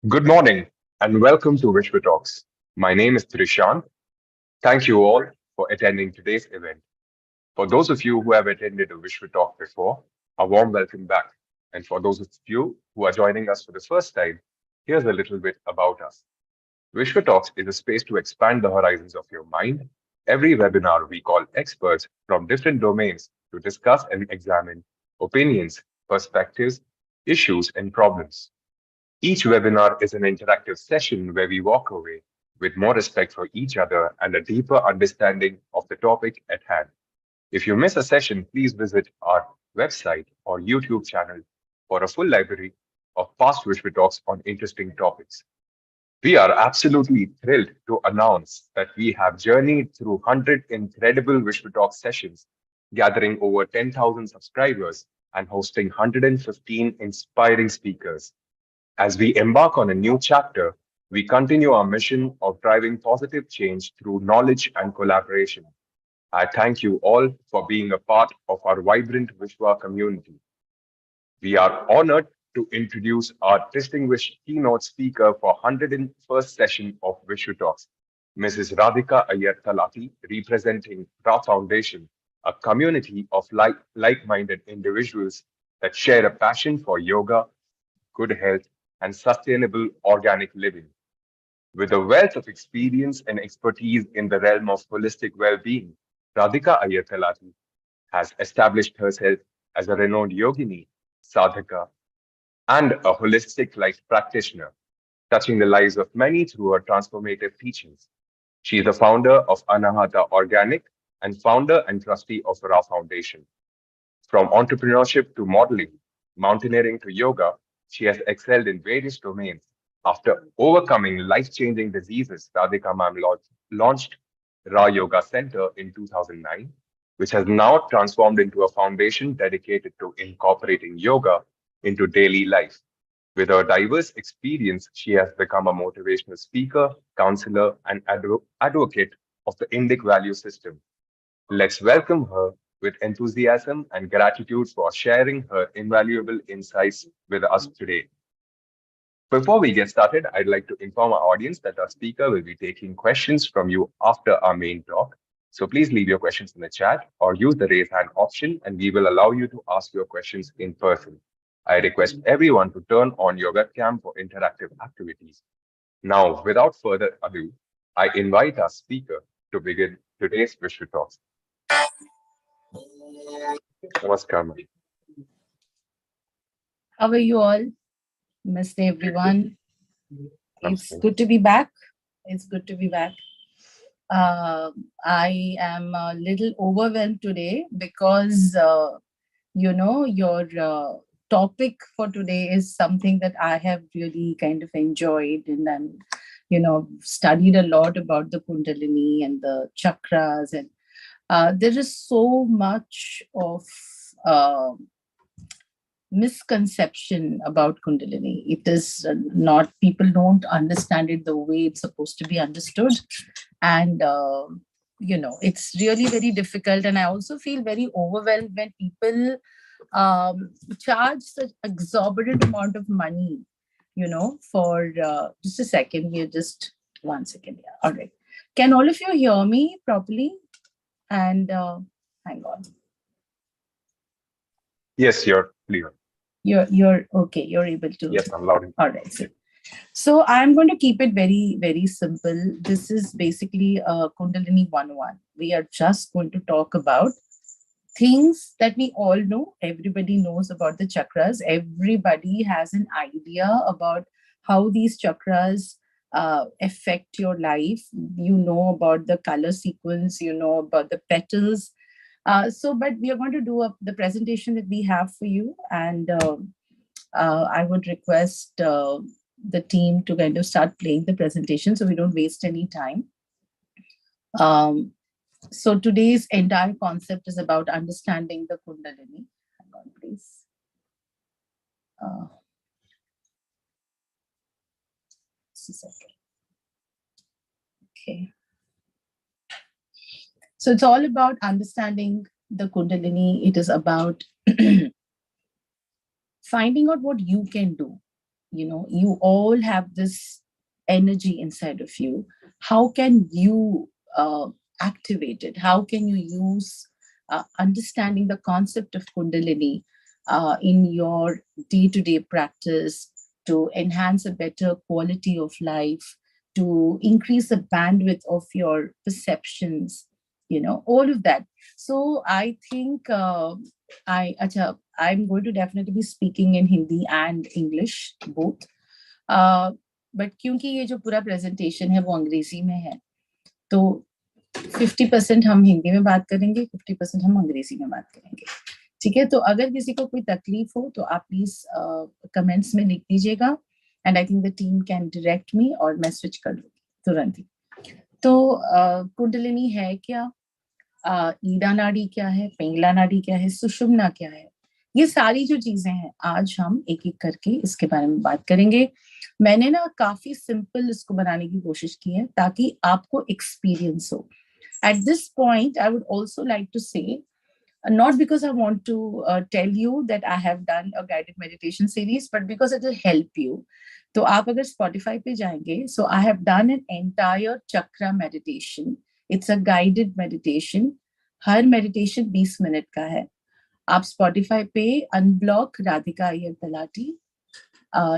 Good morning and welcome to Vishwa Talks. My name is Trishant. Thank you all for attending today's event. For those of you who have attended a Vishwa Talk before, a warm welcome back. And for those of you who are joining us for the first time, here's a little bit about us. Vishwa Talks is a space to expand the horizons of your mind. Every webinar, we call experts from different domains to discuss and examine opinions, perspectives, issues, and problems. Each webinar is an interactive session where we walk away with more respect for each other and a deeper understanding of the topic at hand. If you miss a session, please visit our website or YouTube channel for a full library of past Vishwa Talks on interesting topics. We are absolutely thrilled to announce that we have journeyed through 100 incredible Vishwa Talk sessions, gathering over 10,000 subscribers and hosting 115 inspiring speakers. As we embark on a new chapter, we continue our mission of driving positive change through knowledge and collaboration. I thank you all for being a part of our vibrant Vishwa community. We are honored to introduce our distinguished keynote speaker for 101st session of Vishwa Talks, Mrs. Radhika Iyer Talati, representing Ra Foundation, a community of like-minded individuals that share a passion for yoga, good health, and sustainable organic living. With a wealth of experience and expertise in the realm of holistic well-being, Radhika Iyer has established herself as a renowned yogini, sadhaka, and a holistic life practitioner, touching the lives of many through her transformative teachings. She is the founder of Anahata Organic and founder and trustee of Ra Foundation. From entrepreneurship to modeling, mountaineering to yoga, she has excelled in various domains. After overcoming life-changing diseases, Radhika Ma'am launched Ra Yoga Center in 2009, which has now transformed into a foundation dedicated to incorporating yoga into daily life. With her diverse experience, she has become a motivational speaker, counselor, and advocate of the Indic value system. Let's welcome her with enthusiasm and gratitude for sharing her invaluable insights with us today. Before we get started, I'd like to inform our audience that our speaker will be taking questions from you after our main talk. So please leave your questions in the chat or use the raise hand option, and we will allow you to ask your questions in person. I request everyone to turn on your webcam for interactive activities. Now, without further ado, I invite our speaker to begin today's Vishwa Talks. Namaskar, ma'am. How are you all? Namaste, everyone. It's Namaste. good to be back. It's good to be back. I am a little overwhelmed today because, your topic for today is something that I have really kind of enjoyed and then, studied a lot about the Kundalini and the chakras. And there is so much of misconception about Kundalini. It is not, people don't understand it the way it's supposed to be understood. And, it's really very difficult. And I also feel very overwhelmed when people charge such exorbitant amount of money, for just a second here, just 1 second. Yeah. All right. Can all of you hear me properly? And hang on. Yes, you're clear. You're okay. You're able to. Yes, I'm loud. All right. So I'm going to keep it very, very simple. This is basically a Kundalini 101. We are just going to talk about things that we all know. Everybody knows about the chakras. Everybody has an idea about how these chakras affect your life. You know about the color sequence, you know about the petals. But we are going to do the presentation that we have for you. And I would request the team to kind of start playing the presentation so we don't waste any time. So today's entire concept is about understanding the Kundalini. Hang on, please. Just a second. Okay. So it's all about understanding the Kundalini. It is about finding out what you can do. you all have this energy inside of you. How can you activate it? How can you use understanding the concept of Kundalini in your day to day practice to enhance a better quality of life, to increase the bandwidth of your perceptions, all of that. So I think I'm going to definitely be speaking in Hindi and English both. But क्योंकि ये जो पूरा presentation है वो अंग्रेजी में है, तो 50% हम हिंदी में बात करेंगे, 50% हम अंग्रेजी में बात करेंगे. ठीक है, तो अगर किसी को कोई तकलीफ हो तो आप प्लीज कमेंट्स में लिख दीजिएगा, and I think the team can direct me, और मैं स्विच कर लूंगी तुरंत ही. तो कुंडलिनी है क्या, ईड़ा नाड़ी क्या है, पिंगला नाड़ी क्या है, सुषुम्ना क्या है, ये सारी जो चीजें हैं आज हम एक एक करके इसके बारे में बात करेंगे. मैंने ना काफी सिंपल इसको बनाने की कोशिश की है ताकि आपको एक्सपीरियंस हो. At this point I would also like to say, not because I want to tell you that I have done a guided meditation series, but because it will help you. तो आप अगर Spotify पे जाएंगे, so I have done an entire chakra meditation. It's a guided meditation. Her meditation 20 minute का है. आप Spotify पे unblock Radhika Iyer talati,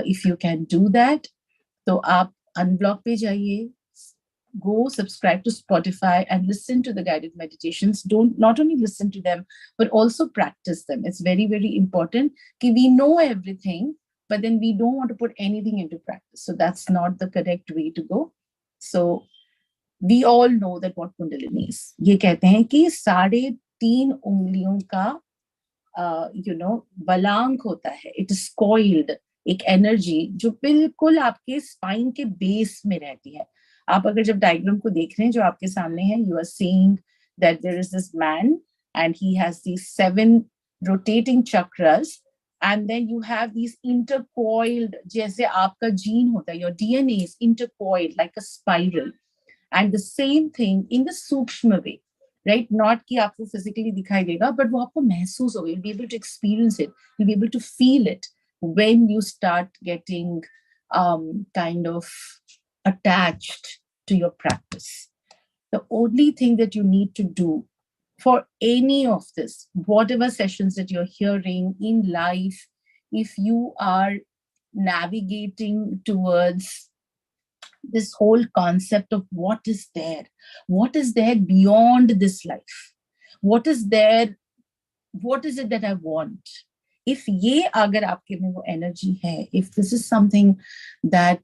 if you can do that, तो आप unblock पे जाइए, go subscribe to Spotify and listen to the guided meditations. Don't not only listen to them, but also practice them. It's very, very important. कि we know everything, but then we don't want to put anything into practice. So that's not the correct way to go. So we all know that what Kundalini is. ये कहते हैं कि 3.5 उंगलियों का बलांक होता है. It is coiled, एक energy जो बिल्कुल आपके स्पाइन के बेस में रहती है. आप अगर जब डायग्राम को देख रहे हैं जो आपके सामने है, you are seeing that there is this man and he has these 7 rotating chakras, and then you have these intercoiled, जैसे आपका जीन होता है, your DNA is intercoiled like a spiral. And the same thing in the सूक्ष्म way, right? Not कि आपको physically दिखाई देगा, but वो आपको महसूस होगा. You'll be able to experience it. You'll be able to feel it when you start getting kind of attached to your practice. The only thing that you need to do for any of this, whatever sessions that you're hearing in life, if you are navigating towards this whole concept of what is there beyond this life, what is it that I want, if ye agar aapke mein wo energy hai, if this is something that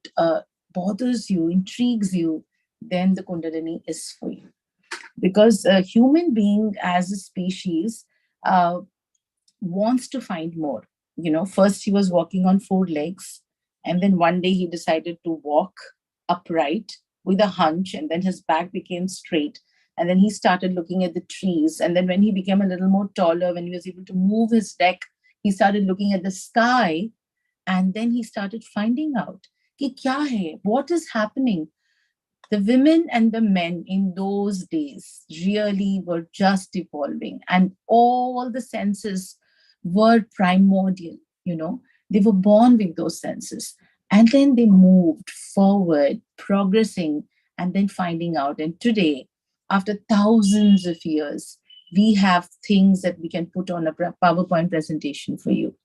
bothers you, intrigues you, then the Kundalini is for you. Because a human being as a species wants to find more. First he was walking on 4 legs, and then one day he decided to walk upright with a hunch, and then his back became straight, and then he started looking at the trees, and then when he became a little more taller, when he was able to move his neck, he started looking at the sky, and then he started finding out कि क्या है, what is happening. The women and the men in those days really were just evolving, and all the senses were primordial. They were born with those senses, and then they moved forward, progressing, and then finding out. And today, after thousands of years, we have things that we can put on a PowerPoint presentation for you.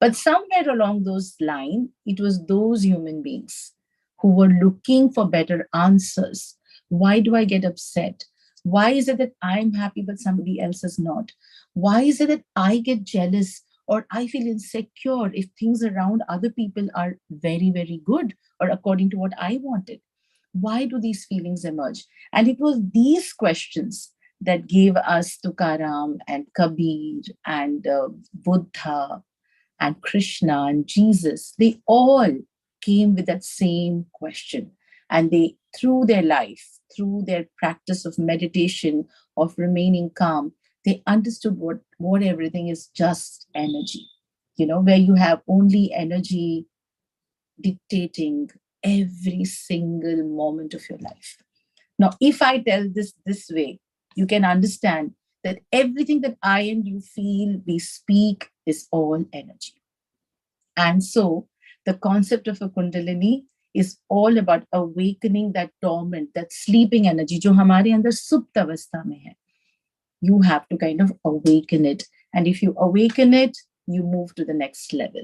But somewhere along those lines, it was those human beings who were looking for better answers. Why do I get upset? Why is it that I'm happy but somebody else is not? Why is it that I get jealous or I feel insecure if things around other people are very, very good or according to what I wanted? Why do these feelings emerge? And it was these questions that gave us Tukaram and Kabir and Buddha and Krishna and Jesus. They all came with that same question. And they, through their life, through their practice of meditation, of remaining calm, they understood what everything is just energy, where you have only energy dictating every single moment of your life. Now, if I tell this way, you can understand that everything that I and you feel, we speak, is all energy. And so The concept of a Kundalini is all about awakening that dormant, that sleeping energy, जो हमारे अंदर सुप्त अवस्था में है. You have to kind of awaken it. And if you awaken it, you move to the next level.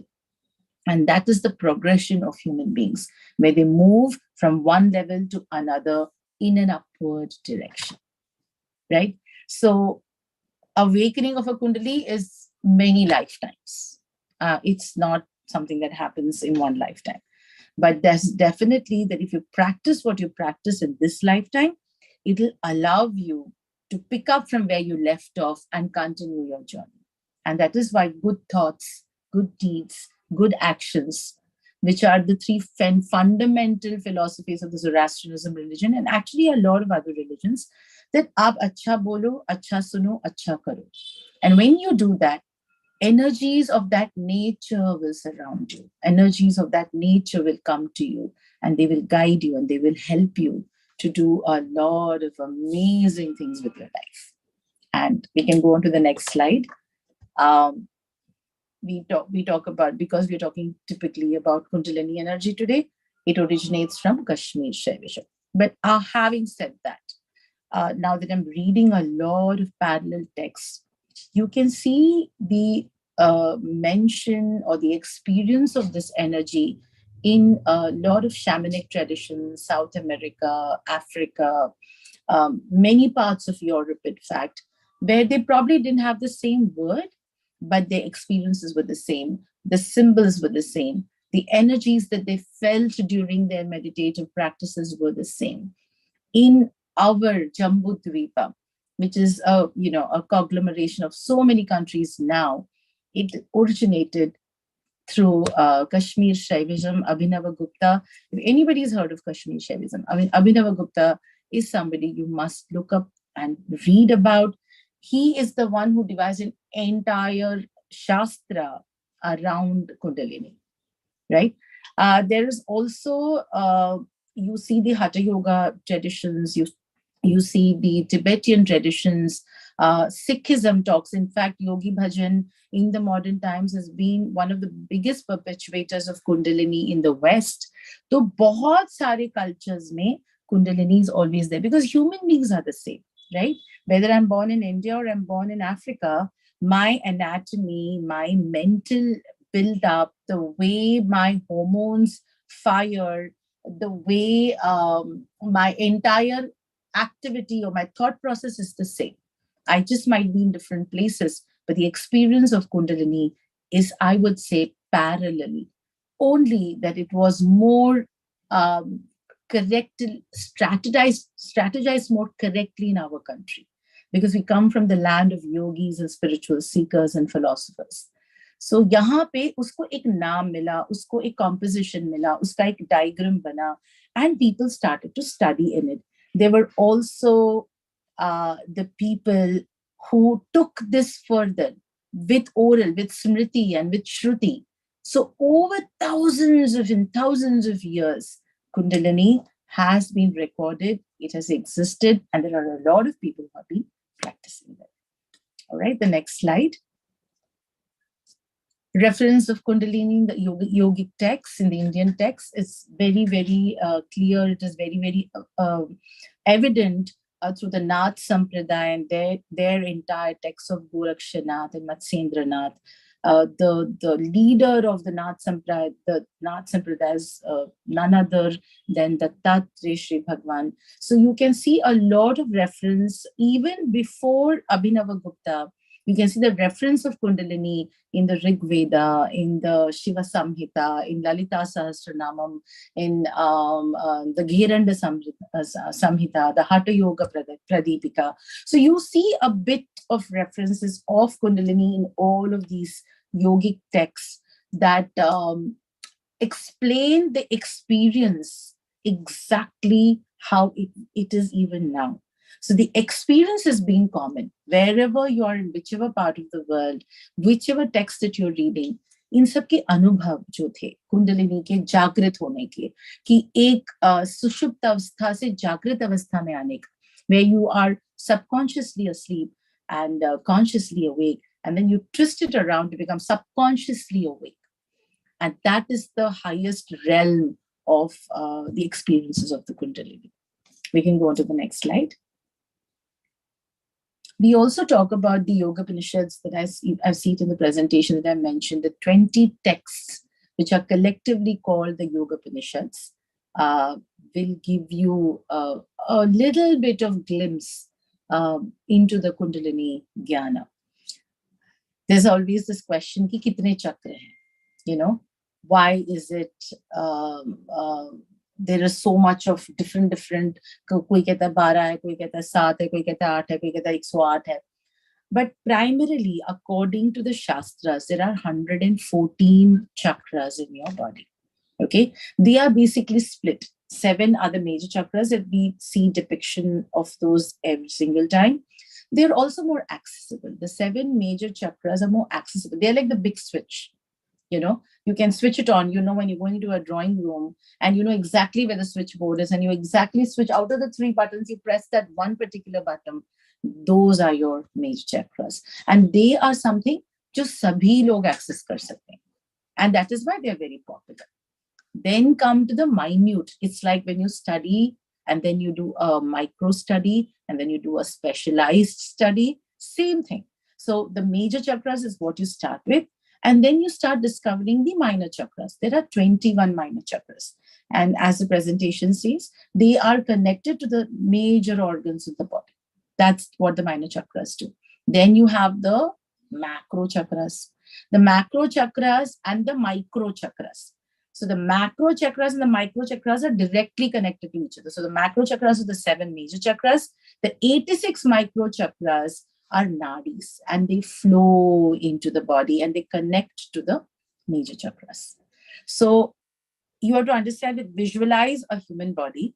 And that is the progression of human beings, where they move from one level to another in an upward direction, right? So awakening of a Kundali is many lifetimes. It's not something that happens in one lifetime. But there's definitely that if you practice what you practice in this lifetime, it'll allow you to pick up from where you left off and continue your journey. And that is why good thoughts, good deeds, good actions, which are the three fundamental philosophies of the Zoroastrianism religion, and actually a lot of other religions, that aap acha bolo, acha suno, acha karo. And when you do that, energies of that nature will surround you. Energies of that nature will come to you, and they will guide you, and they will help you to do a lot of amazing things with your life. And we can go on to the next slide. We talk about, because we're talking typically about Kundalini energy today, it originates from Kashmir Shaivism. But having said that, now that I'm reading a lot of parallel texts, you can see the mention or the experience of this energy in a lot of shamanic traditions, South America, Africa, many parts of Europe, in fact, where they probably didn't have the same word, but their experiences were the same. The symbols were the same. The energies that they felt during their meditative practices were the same. In our Jambu Dvipa, which is a conglomeration of so many countries now, it originated through Kashmir Shaivism, Abhinava Gupta. If anybody's heard of Kashmir Shaivism, I mean, Abhinava Gupta is somebody you must look up and read about. He is the one who devised an entire Shastra around Kundalini, right? There is also, you see the Hatha Yoga traditions, you see the Tibetan traditions, Sikhism talks. In fact, Yogi Bhajan in the modern times has been one of the biggest perpetuators of Kundalini in the West. So, बहुत सारे cultures में Kundalini is always there, because human beings are the same, right? Whether I'm born in India or I'm born in Africa, my anatomy, my mental build up, the way my hormones fire, the way my entire activity or my thought process is the same. I just might be in different places, but the experience of Kundalini is, I would say, parallel. Only that it was more corrected, strategized more correctly in our country, because we come from the land of yogis and spiritual seekers and philosophers. So यहाँ पे उसको एक नाम मिला, उसको एक composition मिला, उसका एक diagram बना, and people started to study in it. There were also the people who took this further with oral, with smriti and with shruti. So over thousands of years, Kundalini has been recorded, it has existed, and there are a lot of people who have been practicing it. All right, the next slide. Reference of Kundalini in the yogic texts, in the Indian texts, is very, very clear. It is very, very evident through the Nath Sampradaya and their entire texts of Gorakshanath and Matsyendranath. The leader of the Nath Sampradaya is none other than the Dattatreya Sri Bhagwan. So you can see a lot of reference even before Abhinava Gupta. You can see the reference of Kundalini in the Rig Veda, in the Shiva Samhita, in Lalita Sahasranamam, in the Ghiranda Samhita, the Hatha Yoga Pradipika. So you see a bit of references of Kundalini in all of these yogic texts that explain the experience exactly how it is even now. So the experience has been common wherever you are, in whichever part of the world, whichever text that you're reading. इन सब के अनुभव जो थे कुंडलिनी के जागृत होने के, कि एक सुषुप्त अवस्था से जागृत अवस्था में आने का, where you are subconsciously asleep and consciously awake, and then you twist it around to become subconsciously awake. And that is the highest realm of the experiences of the Kundalini. We can go on to the next slide. We also talk about the Yoga Upanishads that I've seen in the presentation that I mentioned, the 20 texts which are collectively called the Yoga Upanishads, will give you a little bit of glimpse into the Kundalini Jnana. There's always this question, ki kitne chakra hai? You know, why is it there is so much of different koi kehta hai 12 hai, koi kehta hai 7 hai, koi kehta hai 8 hai, koi kehta hai 108 hai. But primarily, according to the Shastras, there are 114 chakras in your body. Okay, they are basically split. 7 are the major chakras that we see depiction of those every single time. They're also more accessible. The 7 major chakras are more accessible. They're like the big switch. You know, you can switch it on, when you're going into a drawing room and you know exactly where the switchboard is and you exactly switch out of the 3 buttons, you press that one particular button. Those are your major chakras. And they are something जो सभी लोग access कर सकते हैं. And that is why they're very popular. Then come to the minute. It's like when you study and then you do a micro study and then you do a specialized study, same thing. So the major chakras is what you start with. And then you start discovering the minor chakras. There are 21 minor chakras. And as the presentation says, they are connected to the major organs of the body. That's what the minor chakras do. Then you have the macro chakras. The macro chakras and the micro chakras. So the macro chakras and the micro chakras are directly connected to each other. So the macro chakras are the 7 major chakras. The 86 micro chakras are nadis, and they flow into the body and they connect to the major chakras. So you have to understand it, visualize a human body.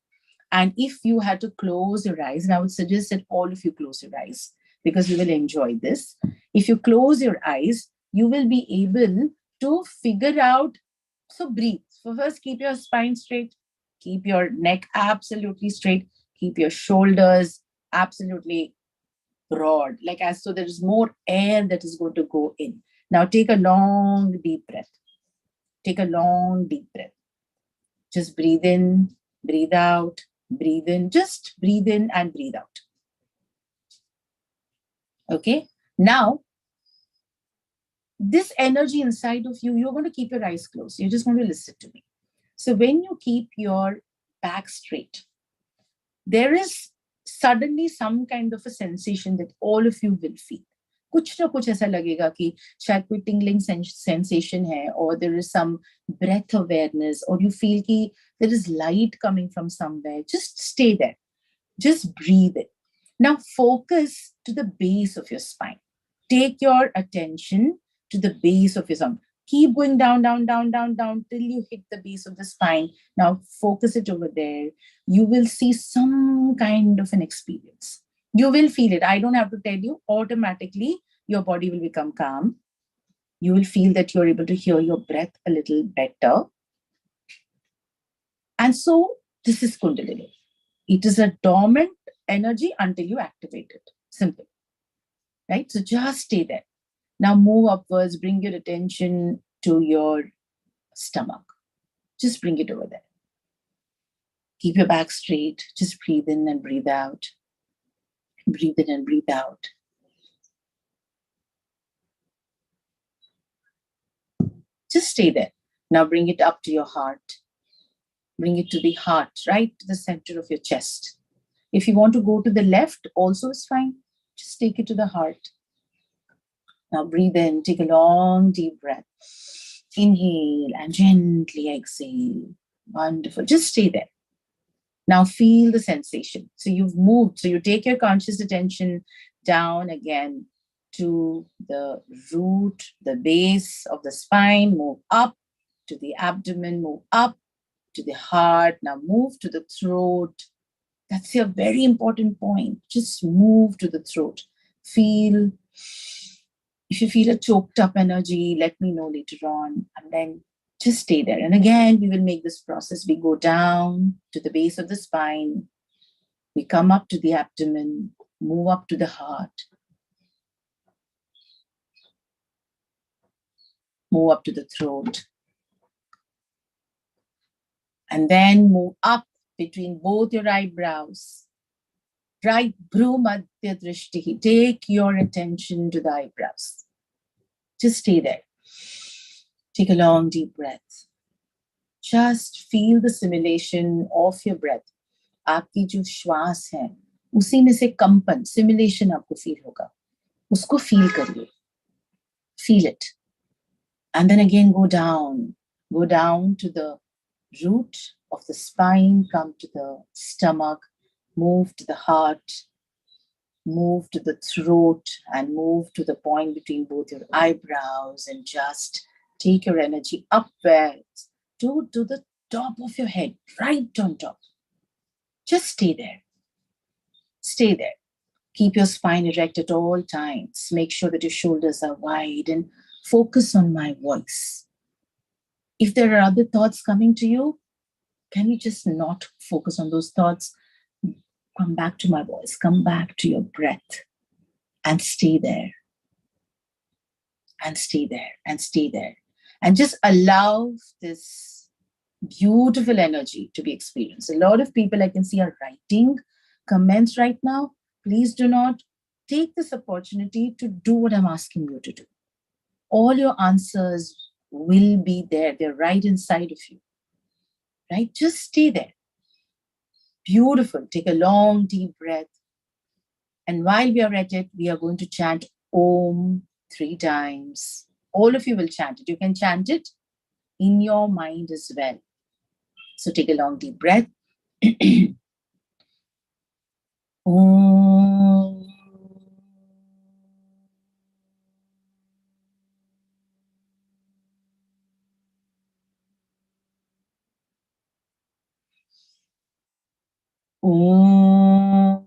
And if you had to close your eyes, and I would suggest that all of you close your eyes because you will enjoy this. If you close your eyes, you will be able to figure out. So breathe. So first, keep your spine straight. Keep your neck absolutely straight. Keep your shoulders absolutely broad, like as so there is more air that is going to go in. Now take a long, deep breath. Take a long, deep breath. Just breathe in, breathe out, breathe in. Just breathe in and breathe out. Okay? Now, this energy inside of you, you're going to keep your eyes closed. You're just going to listen to me. So when you keep your back straight, there is suddenly some kind of a sensation that all of you will feel. कुछ ना कुछ ऐसा लगेगा कि शायद कोई tingling sensation है, or there is some breath awareness, or you feel कि there is light coming from somewhere. Just stay there. Just breathe it. Now focus to the base of your spine. Take your attention to the base of your spine. Keep going down, down, down, down, down till you hit the base of the spine. Now focus it over there. You will see some kind of an experience. You will feel it. I don't have to tell you. Automatically, your body will become calm. You will feel that you're able to hear your breath a little better. And so this is Kundalini. It is a dormant energy until you activate it. Simple. Right? So just stay there. Now move upwards, bring your attention to your stomach. Just bring it over there. Keep your back straight. Just breathe in and breathe out. Breathe in and breathe out. Just stay there. Now bring it up to your heart. Bring it to the heart, right to the center of your chest. If you want to go to the left, also is fine. Just take it to the heart. Now breathe in, take a long, deep breath. Inhale and gently exhale. Wonderful. Just stay there. Now feel the sensation. So you've moved. So you take your conscious attention down again to the root, the base of the spine. Move up to the abdomen. Move up to the heart. Now move to the throat. That's a very important point. Just move to the throat. Feel. If you feel a choked up energy, let me know later on. And then just stay there. And again, we will make this process. We go down to the base of the spine. We come up to the abdomen, move up to the heart. Move up to the throat. And then move up between both your eyebrows. Right bhru madhya drishti. Take your attention to the eyebrows. Just stay there. Take a long deep breath. Just feel the simulation of your breath. आपकी जो श्वास है उसी में से कंपन simulation आपको feel होगा. उसको फील करिए. Feel it. And then again go down. Go down to the root of the spine, come to the stomach, move to the heart, move to the throat, and move to the point between both your eyebrows, and just take your energy upwards to the top of your head, right on top. Just stay there. Stay there. Keep your spine erect at all times. Make sure that your shoulders are wide and focus on my voice. If there are other thoughts coming to you, can you just not focus on those thoughts? Come back to my voice. Come back to your breath and stay there. And stay there and stay there. And just allow this beautiful energy to be experienced. A lot of people I can see are writing comments right now. Please do not take this opportunity to do what I'm asking you to do. All your answers will be there. They're right inside of you. Right? Just stay there. Beautiful. Take a long, deep breath. And while we are at it, we are going to chant Om 3 times. All of you will chant it. You can chant it in your mind as well. So take a long, deep breath. Om. Om.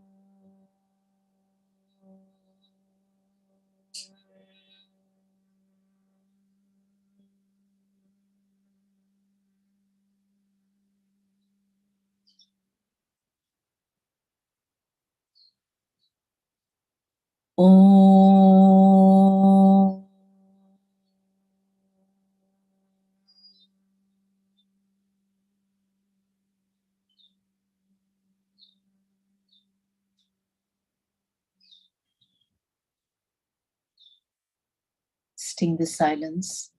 Om. Sting the silence.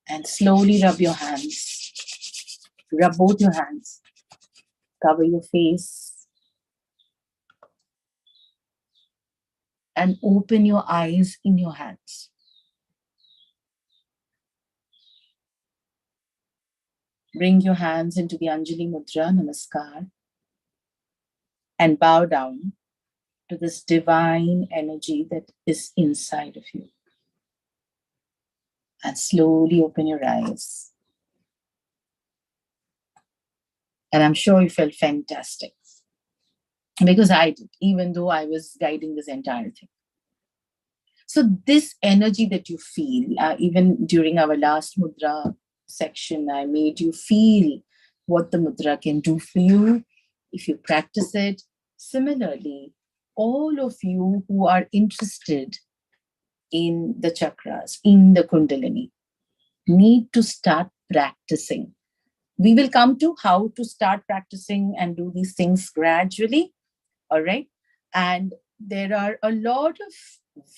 And slowly rub your hands. Rub both your hands. Cover your face. And open your eyes in your hands. Bring your hands into the Anjali Mudra, Namaskar, and bow down to this divine energy that is inside of you. And slowly open your eyes. And I'm sure you felt fantastic. Because I did, even though I was guiding this entire thing. So this energy that you feel, even during our last mudra section, I made you feel what the mudra can do for you if you practice it. Similarly, all of you who are interested in the chakras, in the Kundalini, need to start practicing. We will come to how to start practicing and do these things gradually. All right. And there are a lot of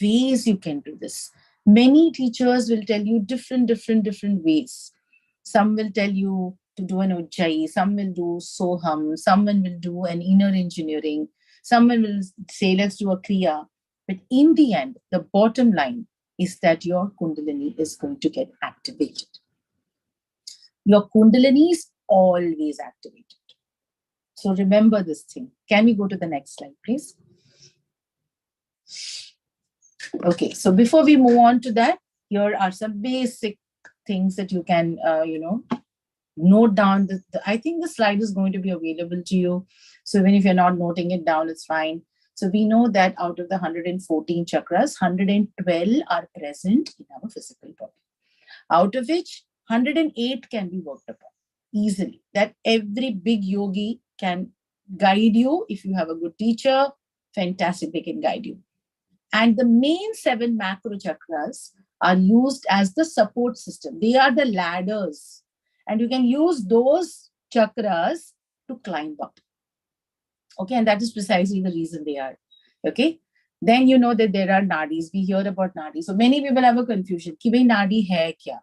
ways you can do this. Many teachers will tell you different ways. Some will tell you to do an ujjayi, some will do soham, someone will do an inner engineering, someone will say, let's do a kriya. But in the end, the bottom line is that your Kundalini is going to get activated. Your Kundalini is always activated. So remember this thing. Can we go to the next slide, please? Okay, so before we move on to that, here are some basic things that you can, note down. I think the slide is going to be available to you. So even if you're not noting it down, it's fine. So we know that out of the 114 chakras, 112 are present in our physical body. Out of which 108 can be worked upon easily. That every big yogi can guide you. If you have a good teacher, fantastic, they can guide you. And the main 7 macro chakras are used as the support system. They are the ladders. And you can use those chakras to climb up. Okay, and that is precisely the reason they are. Okay, then you know that there are nadis. We hear about nadis. So many people have a confusion. Ki bhai nadi hai kya?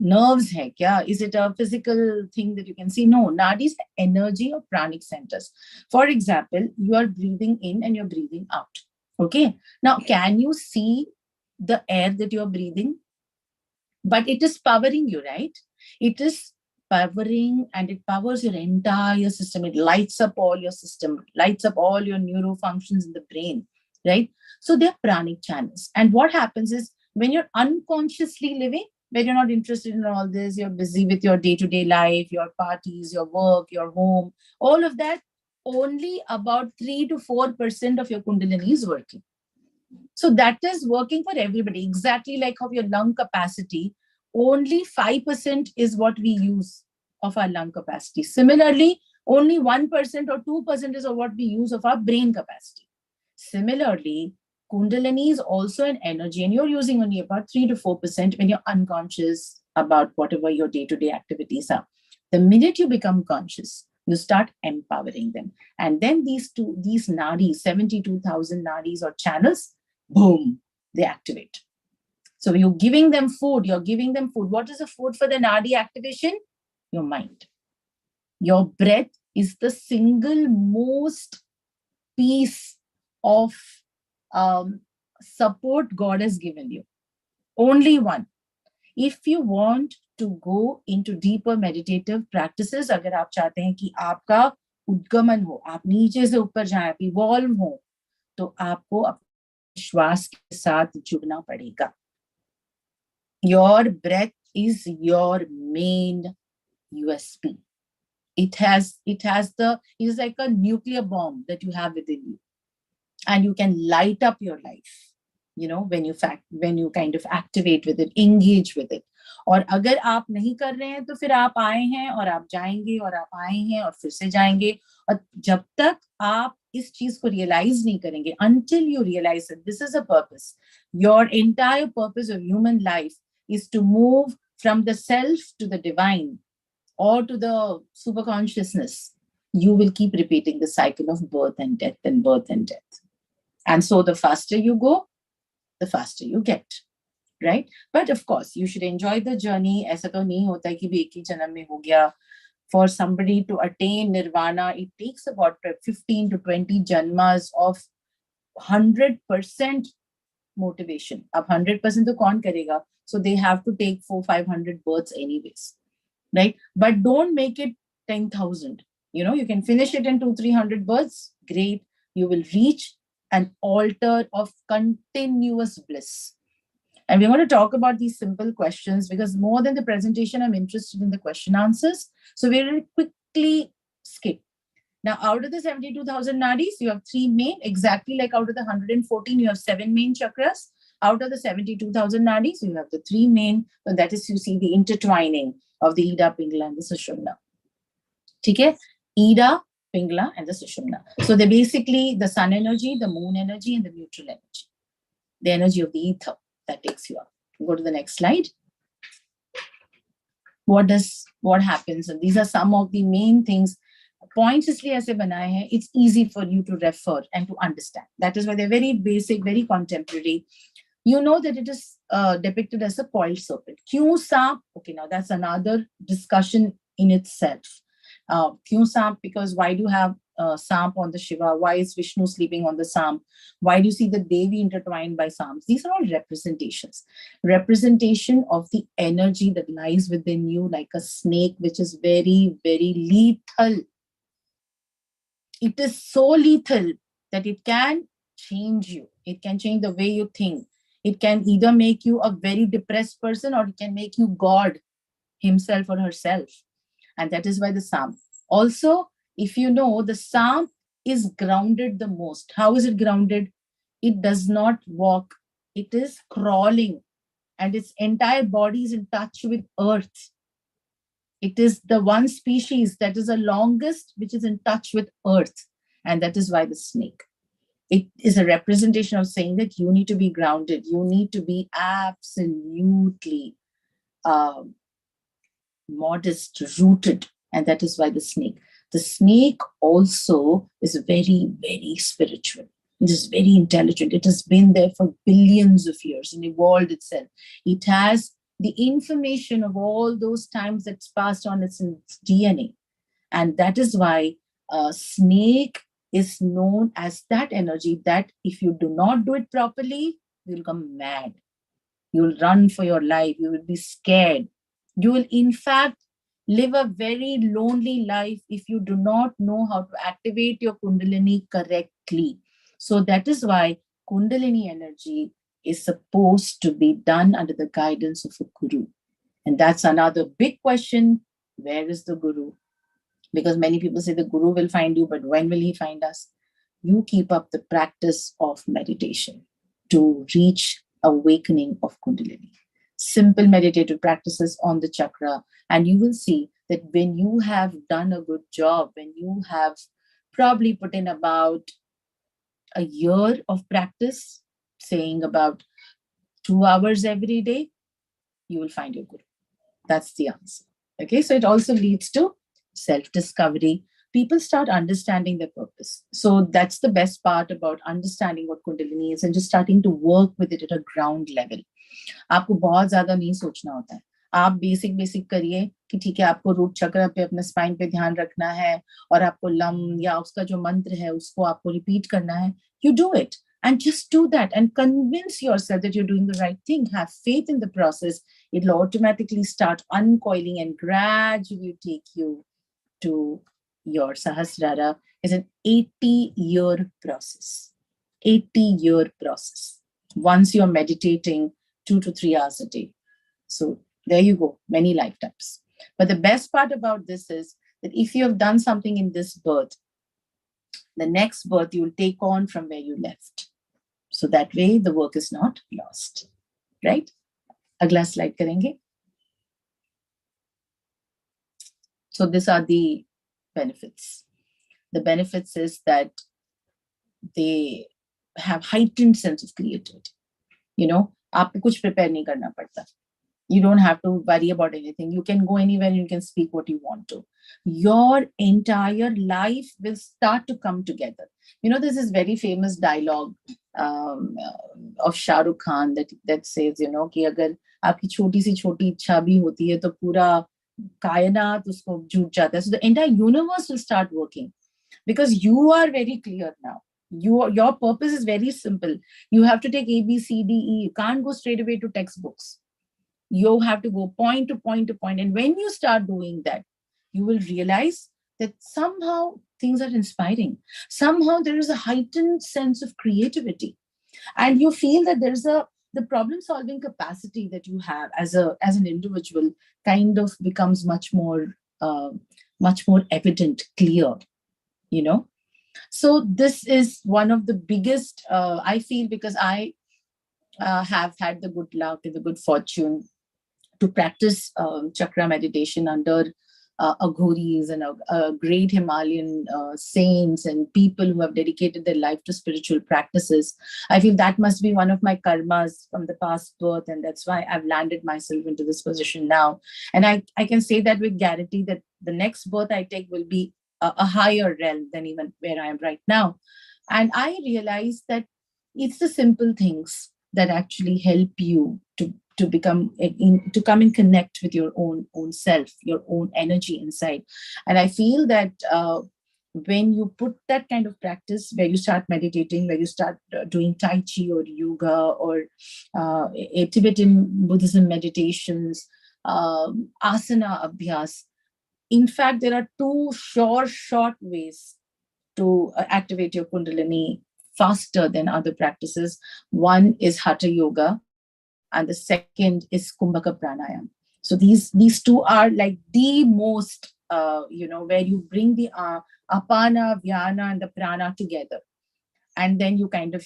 Nerves hai kya? Is it a physical thing that you can see? No, nadis are energy or pranic centers. For example, you are breathing in and you're breathing out. Okay, now can you see the air that you're breathing? But it is powering you, right? It is powering, and it powers your entire system. It lights up all your system, lights up all your neuro functions in the brain, right? So they're pranic channels. And what happens is when you're unconsciously living, when you're not interested in all this, you're busy with your day-to-day life, your parties, your work, your home, all of that, only about 3 to 4% of your Kundalini is working. So that is working for everybody, exactly like how your lung capacity, only 5% is what we use of our lung capacity. Similarly, only 1% or 2% is of what we use of our brain capacity. Similarly, Kundalini is also an energy, and you're using only about 3 to 4% when you're unconscious about whatever your day-to-day activities are. The minute you become conscious, you start empowering them. And then these nadis, 72,000 nadis or channels, boom, they activate. So you're giving them food. What is the food for the nadi activation? Your mind. Your breath is the single most piece of support God has given you. Only one. If you want to go into deeper meditative practices, अगर आप चाहते हैं कि आपका उद्गमन हो, आप नीचे से ऊपर जाएं, आप इवॉल्व हो, तो आपको अपने श्वास के साथ जुड़ना पड़ेगा. Your breath is your main USP. It is like a nuclear bomb that you have within you, and you can light up your life, when you kind of activate with it, engage with it. और अगर आप नहीं कर रहे हैं तो फिर आप आए हैं और आप जाएंगे और आप आए हैं और फिर से जाएंगे, और जब तक आप इस चीज को रियलाइज नहीं करेंगे, until you realize that this is a purpose, your entire purpose of human life is to move from the self to the divine or to the super consciousness, you will keep repeating the cycle of birth and death and birth and death. And so the faster you go, the faster you get, right? But of course, you should enjoy the journey. ऐसा तो नहीं होता है कि भी एक ही जन्म में हो गया. For somebody to attain nirvana, it takes about 15 to 20 janmas of 100% motivation. Ab 100% to kaun karega? So they have to take 400-500 births anyways, right? But don't make it 10,000. You can finish it in 200-300 births. Great. You will reach an altar of continuous bliss. And we're going to talk about these simple questions because more than the presentation, I'm interested in the question answers. So we'll quickly skip. Now, out of the 72,000 nadis, you have 3 main, exactly like out of the 114, you have 7 main chakras. Out of the 72,000 nadis, you have the 3 main. So that is, you see the intertwining of the Ida, Pingala, and the Sushumna. Okay? Ida, Pingala, and the Sushumna. So they're basically the sun energy, the moon energy, and the neutral energy. The energy of the ether that takes you up. Go to the next slide. What happens? And these are some of the main things. Points इसलिए ऐसे बनाए हैं. It's easy for you to refer and to understand. That is why they're very basic, very contemporary. You know that it is depicted as a coiled serpent. Kyun saap? Okay, now that's another discussion in itself. Kyun saap? Because why do you have Samp on the Shiva? Why is Vishnu sleeping on the Samp? Why do you see the Devi intertwined by Samps? These are all representations. Representation of the energy that lies within you like a snake, which is very, very lethal. It is so lethal that it can change you. It can change the way you think. It can either make you a very depressed person or it can make you God himself or herself. And that is why the Samp. Also, if you know, the Samp is grounded the most. How is it grounded? It does not walk. It is crawling. And its entire body is in touch with earth. It is the one species that is the longest, which is in touch with earth. And that is why the snake. It is a representation of saying that you need to be grounded. You need to be absolutely um, modest, rooted. And that is why the snake. The snake also is very, very spiritual. It is very intelligent. It has been there for billions of years and evolved itself. It has the information of all those times that's passed on its DNA. And that is why a snake is known as that energy that if you do not do it properly, you'll come mad. You'll run for your life. You will be scared. You will, in fact, live a very lonely life if you do not know how to activate your Kundalini correctly. So that is why Kundalini energy is supposed to be done under the guidance of a guru. And that's another big question. Where is the guru? Because many people say the guru will find you, but when will he find us? You keep up the practice of meditation to reach awakening of Kundalini. Simple meditative practices on the chakra, and you will see that when you have done a good job, when you have probably put in about a year of practice, saying about 2 hours every day, you will find your guru. That's the answer. Okay, so it also leads to self-discovery. People start understanding their purpose. So that's the best part about understanding what Kundalini is and just starting to work with it at a ground level. आपको बहुत ज्यादा नहीं सोचना होता है. आप basic basic करिए कि ठीक है आपको रूट चक्र पे अपने स्पाइन पे ध्यान रखना है और आपको लम या उसका जो मंत्र है उसको आपको रिपीट करना है. You do it and just do that and convince yourself that you're doing the right thing. Have faith in the process. It'll automatically start uncoiling and gradually take you to your Sahasrara. Is an 80-year process. 80-year process. Once you're meditating 2 to 3 hours a day. So there you go, many lifetimes. But the best part about this is that if you have done something in this birth, the next birth you will take on from where you left. So that way the work is not lost. Right? Agla slide karenge. So these are the benefits. The benefits is that they have heightened sense of creativity. You know, आपको कुछ prepare नहीं करना पड़ता. You don't have to worry about anything. You can go anywhere and you can speak what you want to. Your entire life will start to come together. You know, there's this very famous dialogue of Shah Rukh Khan that says, you know, कि अगर आपकी छोटी सी छोटी इच्छा भी होती है तो पूरा कायनात उसको जुट जाता है. So the entire universe will start working because you are very clear now. Your purpose is very simple. You have to take A, B, C, D, E. You can't go straight away to textbooks. You have to go point to point to point. And when you start doing that, you will realize that somehow things are inspiring. Somehow there is a heightened sense of creativity. And you feel that there's the problem solving capacity that you have as an individual kind of becomes much more evident, clear, you know. So this is one of the biggest, I feel, because I have had the good luck and the good fortune to practice chakra meditation under aghoris and great Himalayan saints and people who have dedicated their life to spiritual practices. I feel that must be one of my karmas from the past birth, and that's why I've landed myself into this position now. And I can say that with guarantee that the next birth I take will be a higher realm than even where I am right now. And I realized that it's the simple things that actually help you to become to come and connect with your own self, your own energy inside. And I feel that when you put that kind of practice where you start meditating, where you start doing Tai Chi or yoga or Tibetan Buddhism meditations, asana abhyas, in fact, there are two short ways to activate your Kundalini faster than other practices. One is Hatha Yoga, and the second is Kumbhaka Pranayam. So these two are like the most, where you bring the apana, vyana, and the prana together. And then you kind of,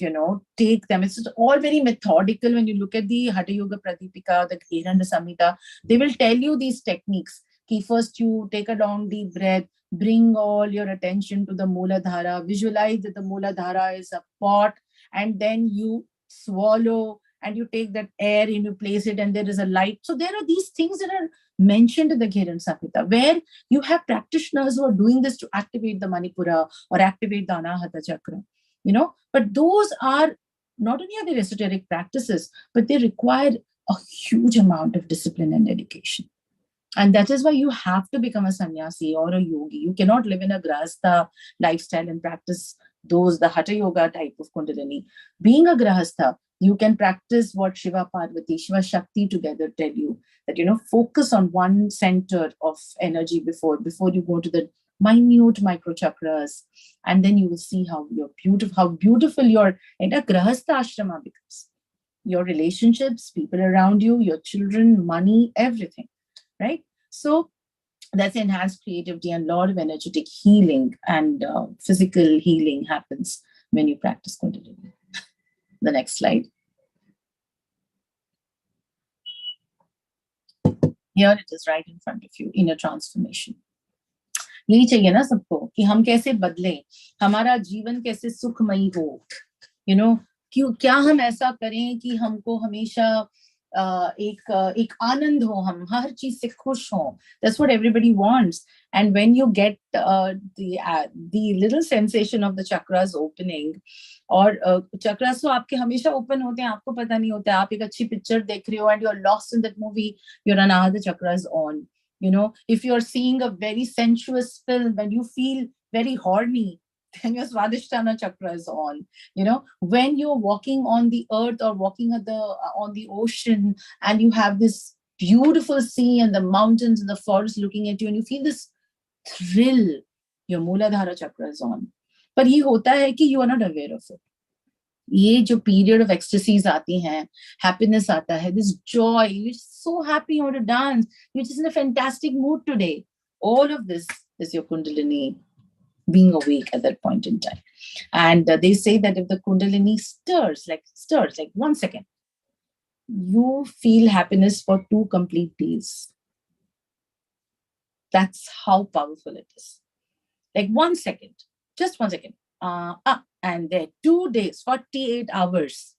take them. It's all very methodical. When you look at the Hatha Yoga Pradipika, the Kiranda Samhita, they will tell you these techniques. First you take a long deep breath, bring all your attention to the Mooladhara, visualize that the Mooladhara is a pot, and then you swallow and you take that air and you place it and there is a light. So there are these things that are mentioned in the Ghiran Samhita, where you have practitioners who are doing this to activate the Manipura or activate the Anahata chakra, but those are not only are they esoteric practices, but they require a huge amount of discipline and dedication. And that is why you have to become a sannyasi or a yogi. You cannot live in a grahastha lifestyle and practice the hatha yoga type of Kundalini. Being a grahastha, you can practice what Shiva Parvati, Shiva Shakti together tell you, that, focus on one center of energy before you go to the minute micro chakras. And then you will see how beautiful your entire grahastha ashrama becomes. Your relationships, people around you, your children, money, everything. Right? So that's enhanced creativity, and a lot of energetic healing and physical healing happens when you practice Kundalini. The next slide. Here it is right in front of you, inner transformation. यही चाहिए ना सबको कि हम कैसे बदलें, हमारा जीवन कैसे सुखमयी हो, क्या हम ऐसा करें कि हमको हमेशा एक आनंद हो, हम हर चीज से खुश हो. That's what everybody wants. And when you get the little sensation of the chakras opening, और chakras तो आपके हमेशा open होते हैं, आपको पता नहीं होता है. आप एक अच्छी picture देख रहे हो and you're lost in that movie, your anahata chakra is on. If you're seeing a very sensuous film and you feel very horny, then your Swadhisthana chakra is on. When you're walking on the earth or walking on the ocean and you have this beautiful sea and the mountains and the forest looking at you and you feel this thrill, your Mooladhara chakra is on. But ये होता है कि you are not aware of it. ये जो period of ecstasies आती हैं, happiness आता है, this joy, you're so happy, you want to dance, you're just in a fantastic mood today. All of this is your Kundalini being awake at that point in time. And they say that if the Kundalini stirs like 1 second, you feel happiness for 2 complete days. That's how powerful it is. Like 1 second, just 1 second. And then 2 days, 48 hours,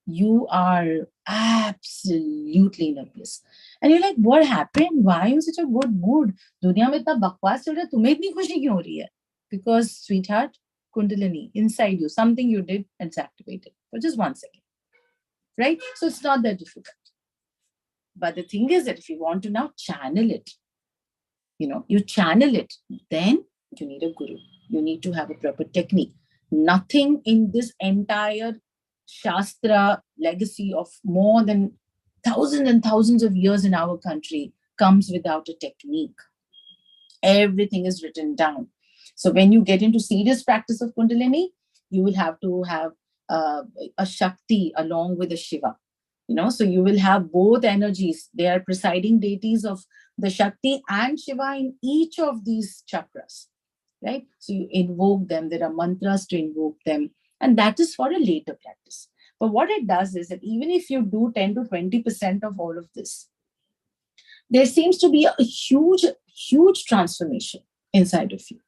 you are absolutely in a bliss. And you're like, what happened? Why are you in such a good mood? दुनिया में इतना बकवास चल रहा है, तुम्हें इतनी खुशी क्यों हो रही है? Because, sweetheart, Kundalini inside you, something you did and it's activated for just 1 second. Right? So it's not that difficult. But the thing is that if you want to now channel it, you channel it, then you need a guru. You need to have a proper technique. Nothing in this entire Shastra legacy of more than thousands and thousands of years in our country comes without a technique. Everything is written down. So when you get into serious practice of Kundalini, you will have to have a Shakti along with a Shiva. So you will have both energies. They are presiding deities of the Shakti and Shiva in each of these chakras. Right? So you invoke them. There are mantras to invoke them. And that is for a later practice. But what it does is that even if you do 10 to 20% of all of this, there seems to be a huge, huge transformation inside of you.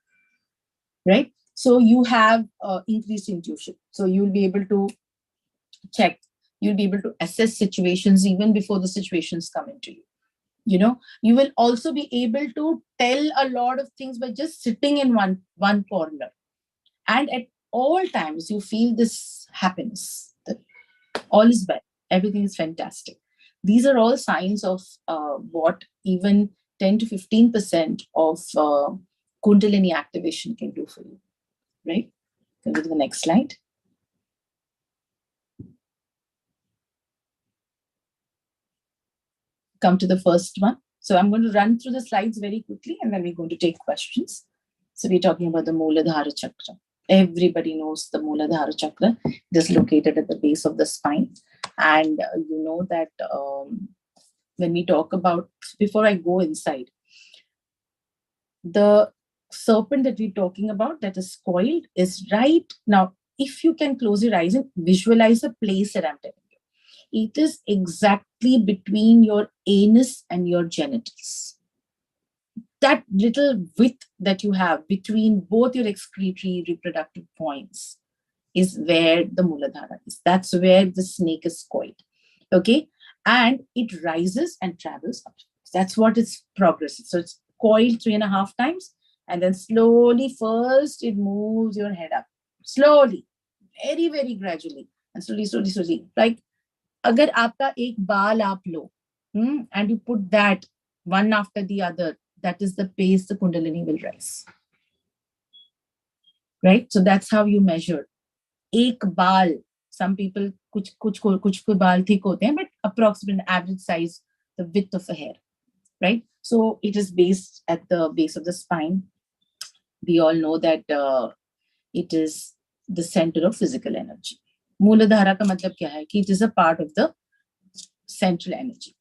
Right? So you have increased intuition. So you'll be able to check. You'll be able to assess situations even before the situations come into you. You will also be able to tell a lot of things by just sitting in one corner. And at all times, you feel this happiness, that all is well, everything is fantastic. These are all signs of what even 10 to 15% of Kundalini activation can do for you. Right? Go to the next slide. Come to the first one. So I'm going to run through the slides very quickly and then we're going to take questions. So we're talking about the Mooladhara chakra. Everybody knows the Mooladhara chakra. It is located at the base of the spine. And you know that when we talk about, before I go inside, the serpent that we're talking about, that is coiled, is right now. If you can close your eyes and visualize the place that I'm telling you, it is exactly between your anus and your genitals. that little width that you have between both your excretory reproductive points is where the Muladhara is. That's where the snake is coiled. Okay. And it rises and travels up. That's what its progress is. So it's coiled 3.5 times. And then slowly, first, it moves your head up. Slowly, very, very gradually. And slowly, slowly, slowly. Like, agar aapka ek baal aap lo, and you put that one after the other, that is the pace the Kundalini will rise. Right? So that's how you measure. Ek baal, some people, kuch baal thik hote hain, but approximate average size, the width of a hair. Right? So it is based at the base of the spine. We all know that it is the center of physical energy. Mooladhara ka matlab kya hai? Ki it is a part of the central energy.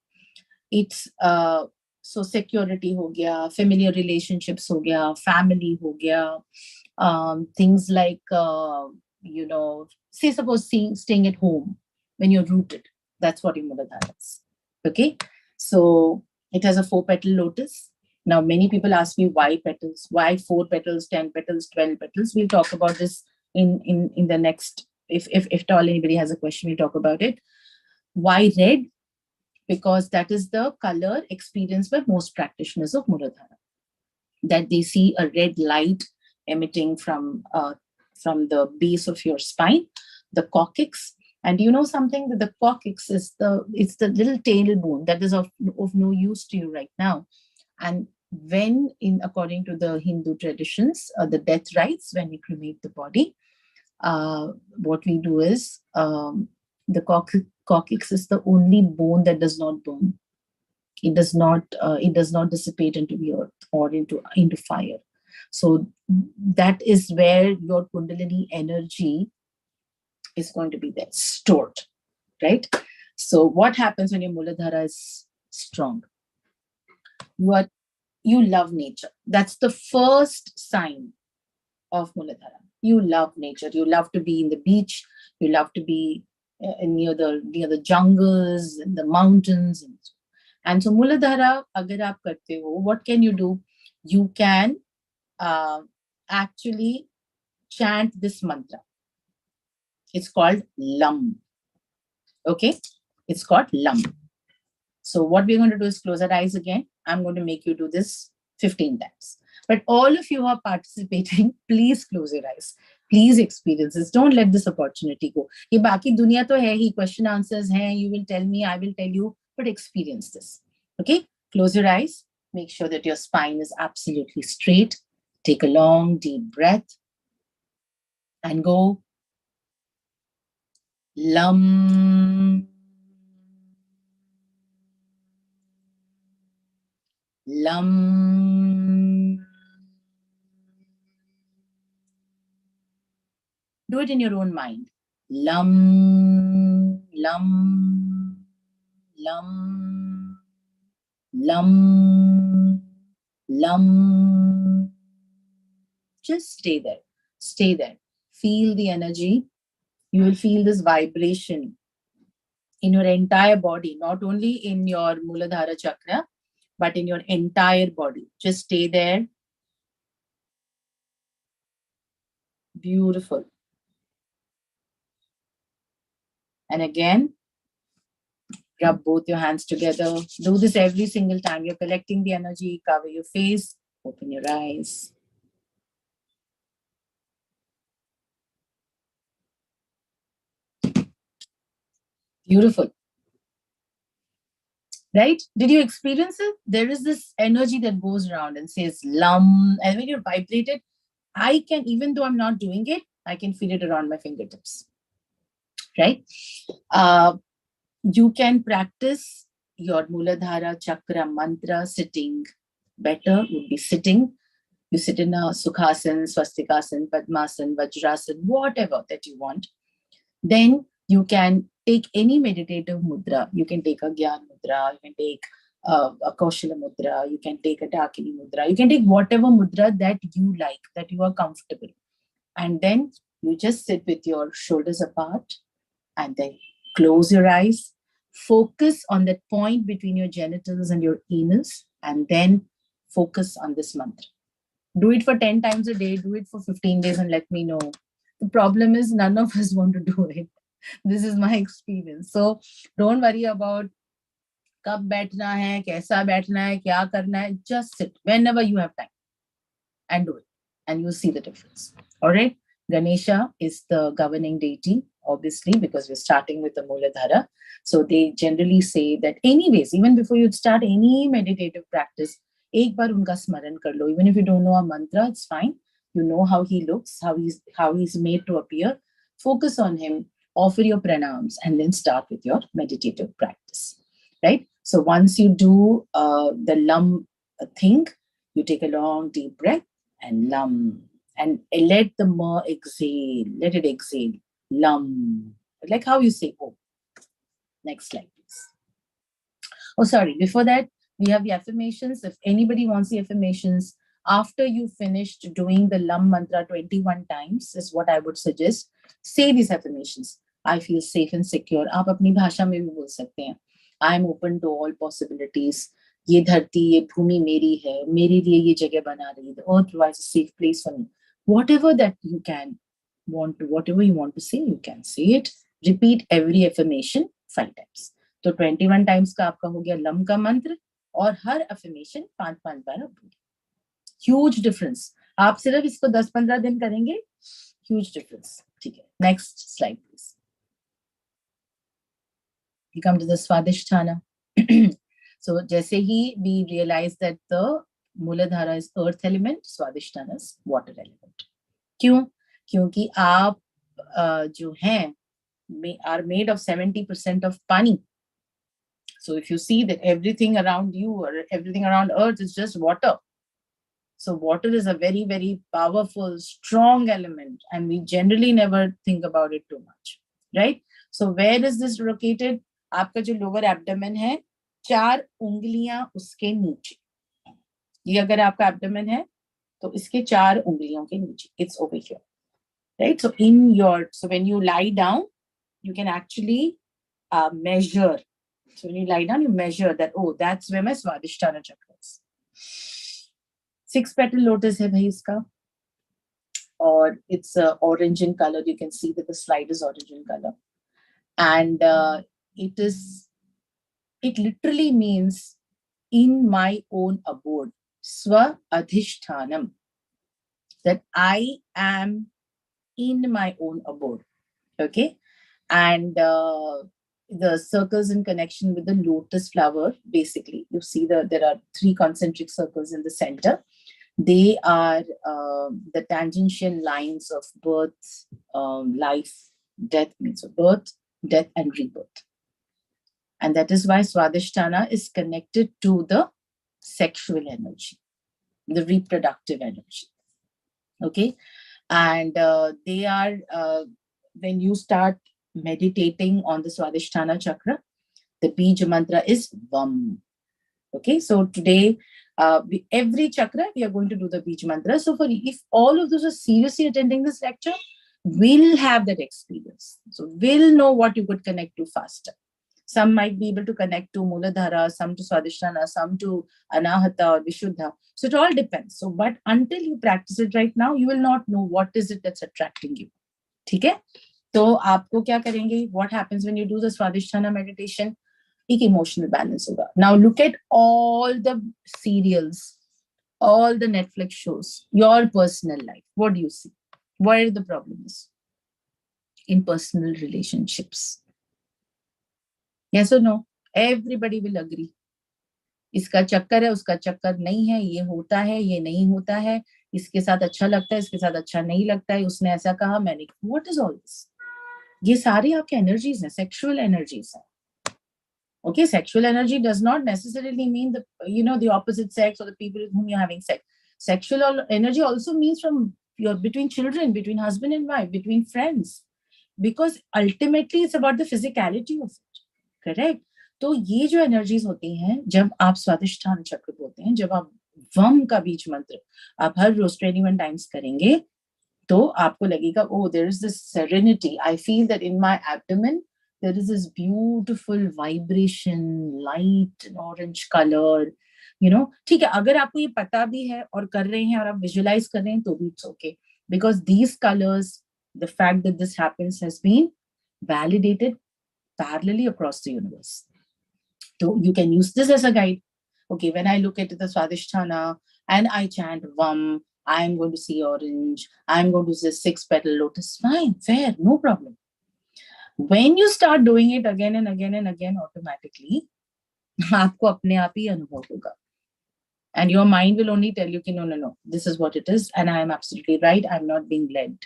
It's so security ho gaya, familiar relationships ho gaya, family ho gaya, things like say suppose staying at home when you're rooted. That's what Muladhara is. Okay, so it has a 4-petal lotus. Now many people ask me why petals, why 4 petals, 10 petals, 12 petals. We'll talk about this in the next. If at all anybody has a question, we'll talk about it. Why red? Because that is the color experienced by most practitioners of Muladhara. That they see a red light emitting from the base of your spine, the coccyx. And you know something, that the coccyx is the little tailbone that is of no use to you right now. And when, according to the Hindu traditions, the death rites, when we cremate the body, what we do is the coccyx is the only bone that does not burn. It does not dissipate into the earth or into fire. So that is where your Kundalini energy is going to be there, stored, right? So what happens when your Muladhara is strong? You love nature. That's the first sign of Muladhara. You love nature. You love to be in the beach. You love to be near the jungles and the mountains. And so Muladhara, agar aap karte ho, what can you do? You can actually chant this mantra. It's called Lam. Okay? It's called Lam. So what we're going to do is close our eyes again. I'm going to make you do this 15 times. But all of you who are participating, please close your eyes. Please experience this. Don't let this opportunity go. Ye baki duniya to hai hi, question answers hai, you will tell me, I will tell you, but experience this. Okay? Close your eyes. Make sure that your spine is absolutely straight. Take a long, deep breath. And go. Lam. Lam. Do it in your own mind. Lam, lam, lam, lam, lam. Just stay there. Stay there. Feel the energy. You will feel this vibration in your entire body, not only in your Muladhara chakra, but in your entire body. Just stay there. Beautiful. And again, rub both your hands together. Do this every single time. You're collecting the energy. Cover your face. Open your eyes. Beautiful. Right? Did you experience it? There is this energy that goes around and says Lam. And when you're vibrated, I can, even though I'm not doing it, I can feel it around my fingertips. Right? You can practice your Muladhara chakra mantra sitting. Better would be sitting. You sit in a Sukhasan, Swastikasan, Padmasan, Vajrasan, whatever that you want. Then you can take any meditative mudra. You can take a Gyan mudra, you can take a Kaushala mudra, you can take a Dakini mudra, you can take whatever mudra that you like, that you are comfortable. And then you just sit with your shoulders apart and then close your eyes. Focus on that point between your genitals and your anus, and then focus on this mantra. Do it for 10 times a day, do it for 15 days and let me know. The problem is none of us want to do it. This is my experience. So don't worry about कब बैठना है, कैसा बैठना है, क्या करना है. Just sit whenever you have time and do it, and you'll see the difference. All right. Ganesha is the governing deity, obviously, because we're starting with the Muladhara. So they generally say that anyways, even before you start any meditative practice, एक बार उनका स्मरण कर लो. Even if you don't know a mantra, it's fine. You know how he looks, how he's made to appear. Focus on him, offer your pranams, and then start with your meditative practice. Right? So once you do the lam thing, you take a long deep breath and lam, and let the ma exhale. Let it exhale. Lam. Like how you say oh. Next slide, please. Oh, sorry. Before that, we have the affirmations. If anybody wants the affirmations, after you finished doing the lam mantra 21 times, is what I would suggest. Say these affirmations. I feel safe and secure. आप अपनी भाषा में भी बोल सकते हैं. I am open to all possibilities. ये धरती, ये भूमि मेरी है. मेरे लिए ये जगह बना रही है. The earth provides a safe place for me. Whatever that you whatever you want to say, you can say it. Repeat every affirmation 5 times. तो 21 times का आपका हो गया लम का मंत्र, और हर affirmation 5-5 बार आप बोलिए. Huge difference. आप सिर्फ इसको 10-15 दिन करेंगे, huge difference. ठीक है. Next slide, please. We come to the Swadhisthana. So, jaise hi we realize that the Muladhara is earth element, Swadhisthana is water element. क्यों? क्योंकि आप जो हैं are made of 70% of pani. So if you see that everything around you or everything around earth is just water. So water is a very, very powerful, strong element, and we generally never think about it too much, right? So where is this located? आपका जो lower abdomen है, 4 उंगलियां उसके नीचे. ये अगर आपका abdomen है, तो इसके 4 उंगलियों के नीचे. It's over here, right? So when you lie down, you can actually measure. So when you lie down, you measure that, oh, that's where my Swadhisthana chakra is. 6-petal lotus hai bhai iska. Or it's orange in color. You can see that the slide is orange in color. And it literally means in my own abode. Swa adhishthanam. That I am in my own abode. Okay. And the circles in connection with the lotus flower, basically, you see there are 3 concentric circles in the center. They are the tangential lines of birth, life, death, means birth, death, and rebirth. And that is why Swadhisthana is connected to the sexual energy, the reproductive energy. Okay. And they are, when you start meditating on the Swadhisthana chakra, the Bija mantra is Vam. Okay, so today, every chakra, we are going to do the Bija mantra. So if all of those are seriously attending this lecture, will have that experience. So will know what you could connect to faster. Some might be able to connect to Muladhara, some to Swadhisthana, some to Anahata or Vishuddha. So it all depends. So, but until you practice it right now, you will not know what is it that's attracting you. Okay? So, aapko kya karenge? What happens when you do the Swadhisthana meditation? Ek emotional balance hoga. Now look at all the serials, all the Netflix shows, your personal life. What do you see? Where the problem is? In personal relationships. Yes or no? Everybody will agree. इसका चक्कर है, उसका चक्कर नहीं है, ये होता है, ये नहीं होता है, इसके साथ अच्छा लगता है, इसके साथ अच्छा नहीं लगता है, उसने ऐसा कहा, मैंने. What is all this? ये सारी आपके energies हैं, sexual energies हैं. Okay, sexual energy does not necessarily mean the opposite sex or the people with whom you're having sex. Sexual energy also means between children, between husband and wife, between friends, because ultimately it's about the physicality of it. Correct? तो ये जो energies होती हैं, जब आप स्वादिष्ठान चक्र बोलते हैं, जब आप वम का बीज मंत्र आप हर रोज 21 टाइम्स करेंगे, तो आपको लगेगा, oh, there is this serenity. I feel that in my abdomen there is this beautiful vibration, light and orange color. ठीक है, अगर आपको ये पता भी है और कर रहे हैं और आप विजुअलाइज कर रहे हैं तो भी it's okay, because these colours, the fact that this happens has been validated parallelly across the universe. So you can use this as a guide. Okay, when I look at the Swadhisthana and I chant Vam, I'm going to see orange, I'm going to see 6 petal lotus, fine, fair, no problem. When you start doing it again and again and again, automatically आपको अपने आप ही अनुभव होगा. And your mind will only tell you कि no, this is what it is and I am absolutely right, I'm not being led.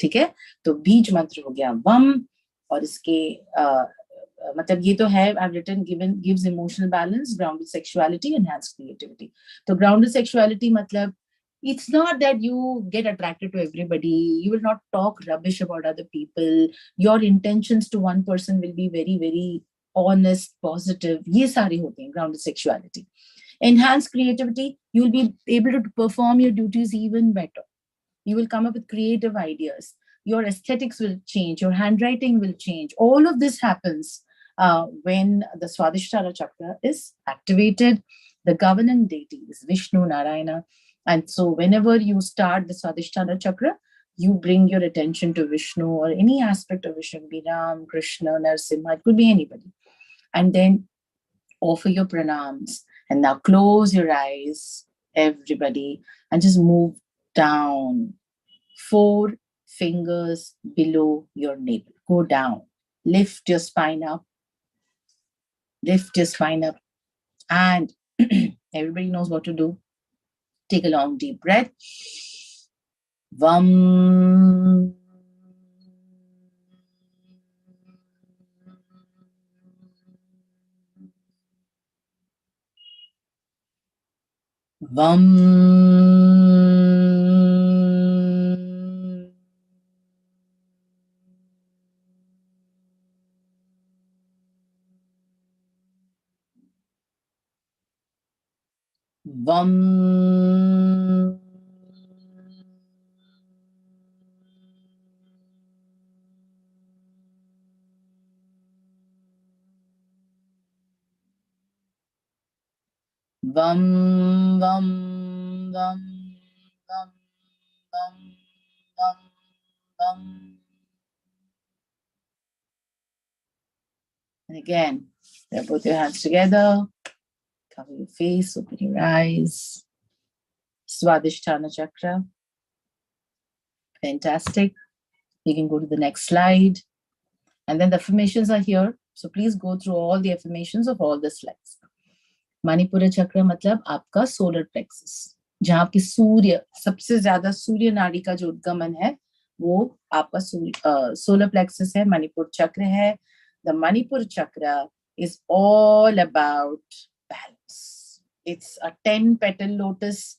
ठीक है, तो बीज मंत्र हो गया वम, और इसके मतलब ये तो है, I've written gives emotional balance, grounded sexuality, enhanced creativity. तो grounded sexuality मतलब it's not that you get attracted to everybody, you will not talk rubbish about other people, your intentions to one person will be very very honest, positive, ये सारे होते हैं grounded sexuality. Enhanced creativity, you will be able to perform your duties even better. You will come up with creative ideas. Your aesthetics will change. Your handwriting will change. All of this happens when the Swadhisthana chakra is activated. The governing deity is Vishnu, Narayana. And so whenever you start the Swadhisthana chakra, you bring your attention to Vishnu or any aspect of Vishnu, be Ram, Krishna, Narasimha, it could be anybody. And then offer your pranams. And now close your eyes, everybody, and just move down 4 fingers below your navel. Go down. Lift your spine up. Lift your spine up. And everybody knows what to do. Take a long deep breath. Vam. Vam. Vam. Vam, vam, vam, vam, vam, vam, vam. And again, put your hands together, cover your face, open your eyes. Swadhisthana chakra. Fantastic. You can go to the next slide. And then the affirmations are here. So please go through all the affirmations of all the slides. Manipur चक्र मतलब आपका solar plexus, जहां आपकी सूर्य, सबसे ज्यादा सूर्य नाड़ी का जो उद्गमन है वो आपका सोलर प्लेक्सस है, मणिपुर चक्र है. द मणिपुर चक्र is all about balance. It's a 10 petal lotus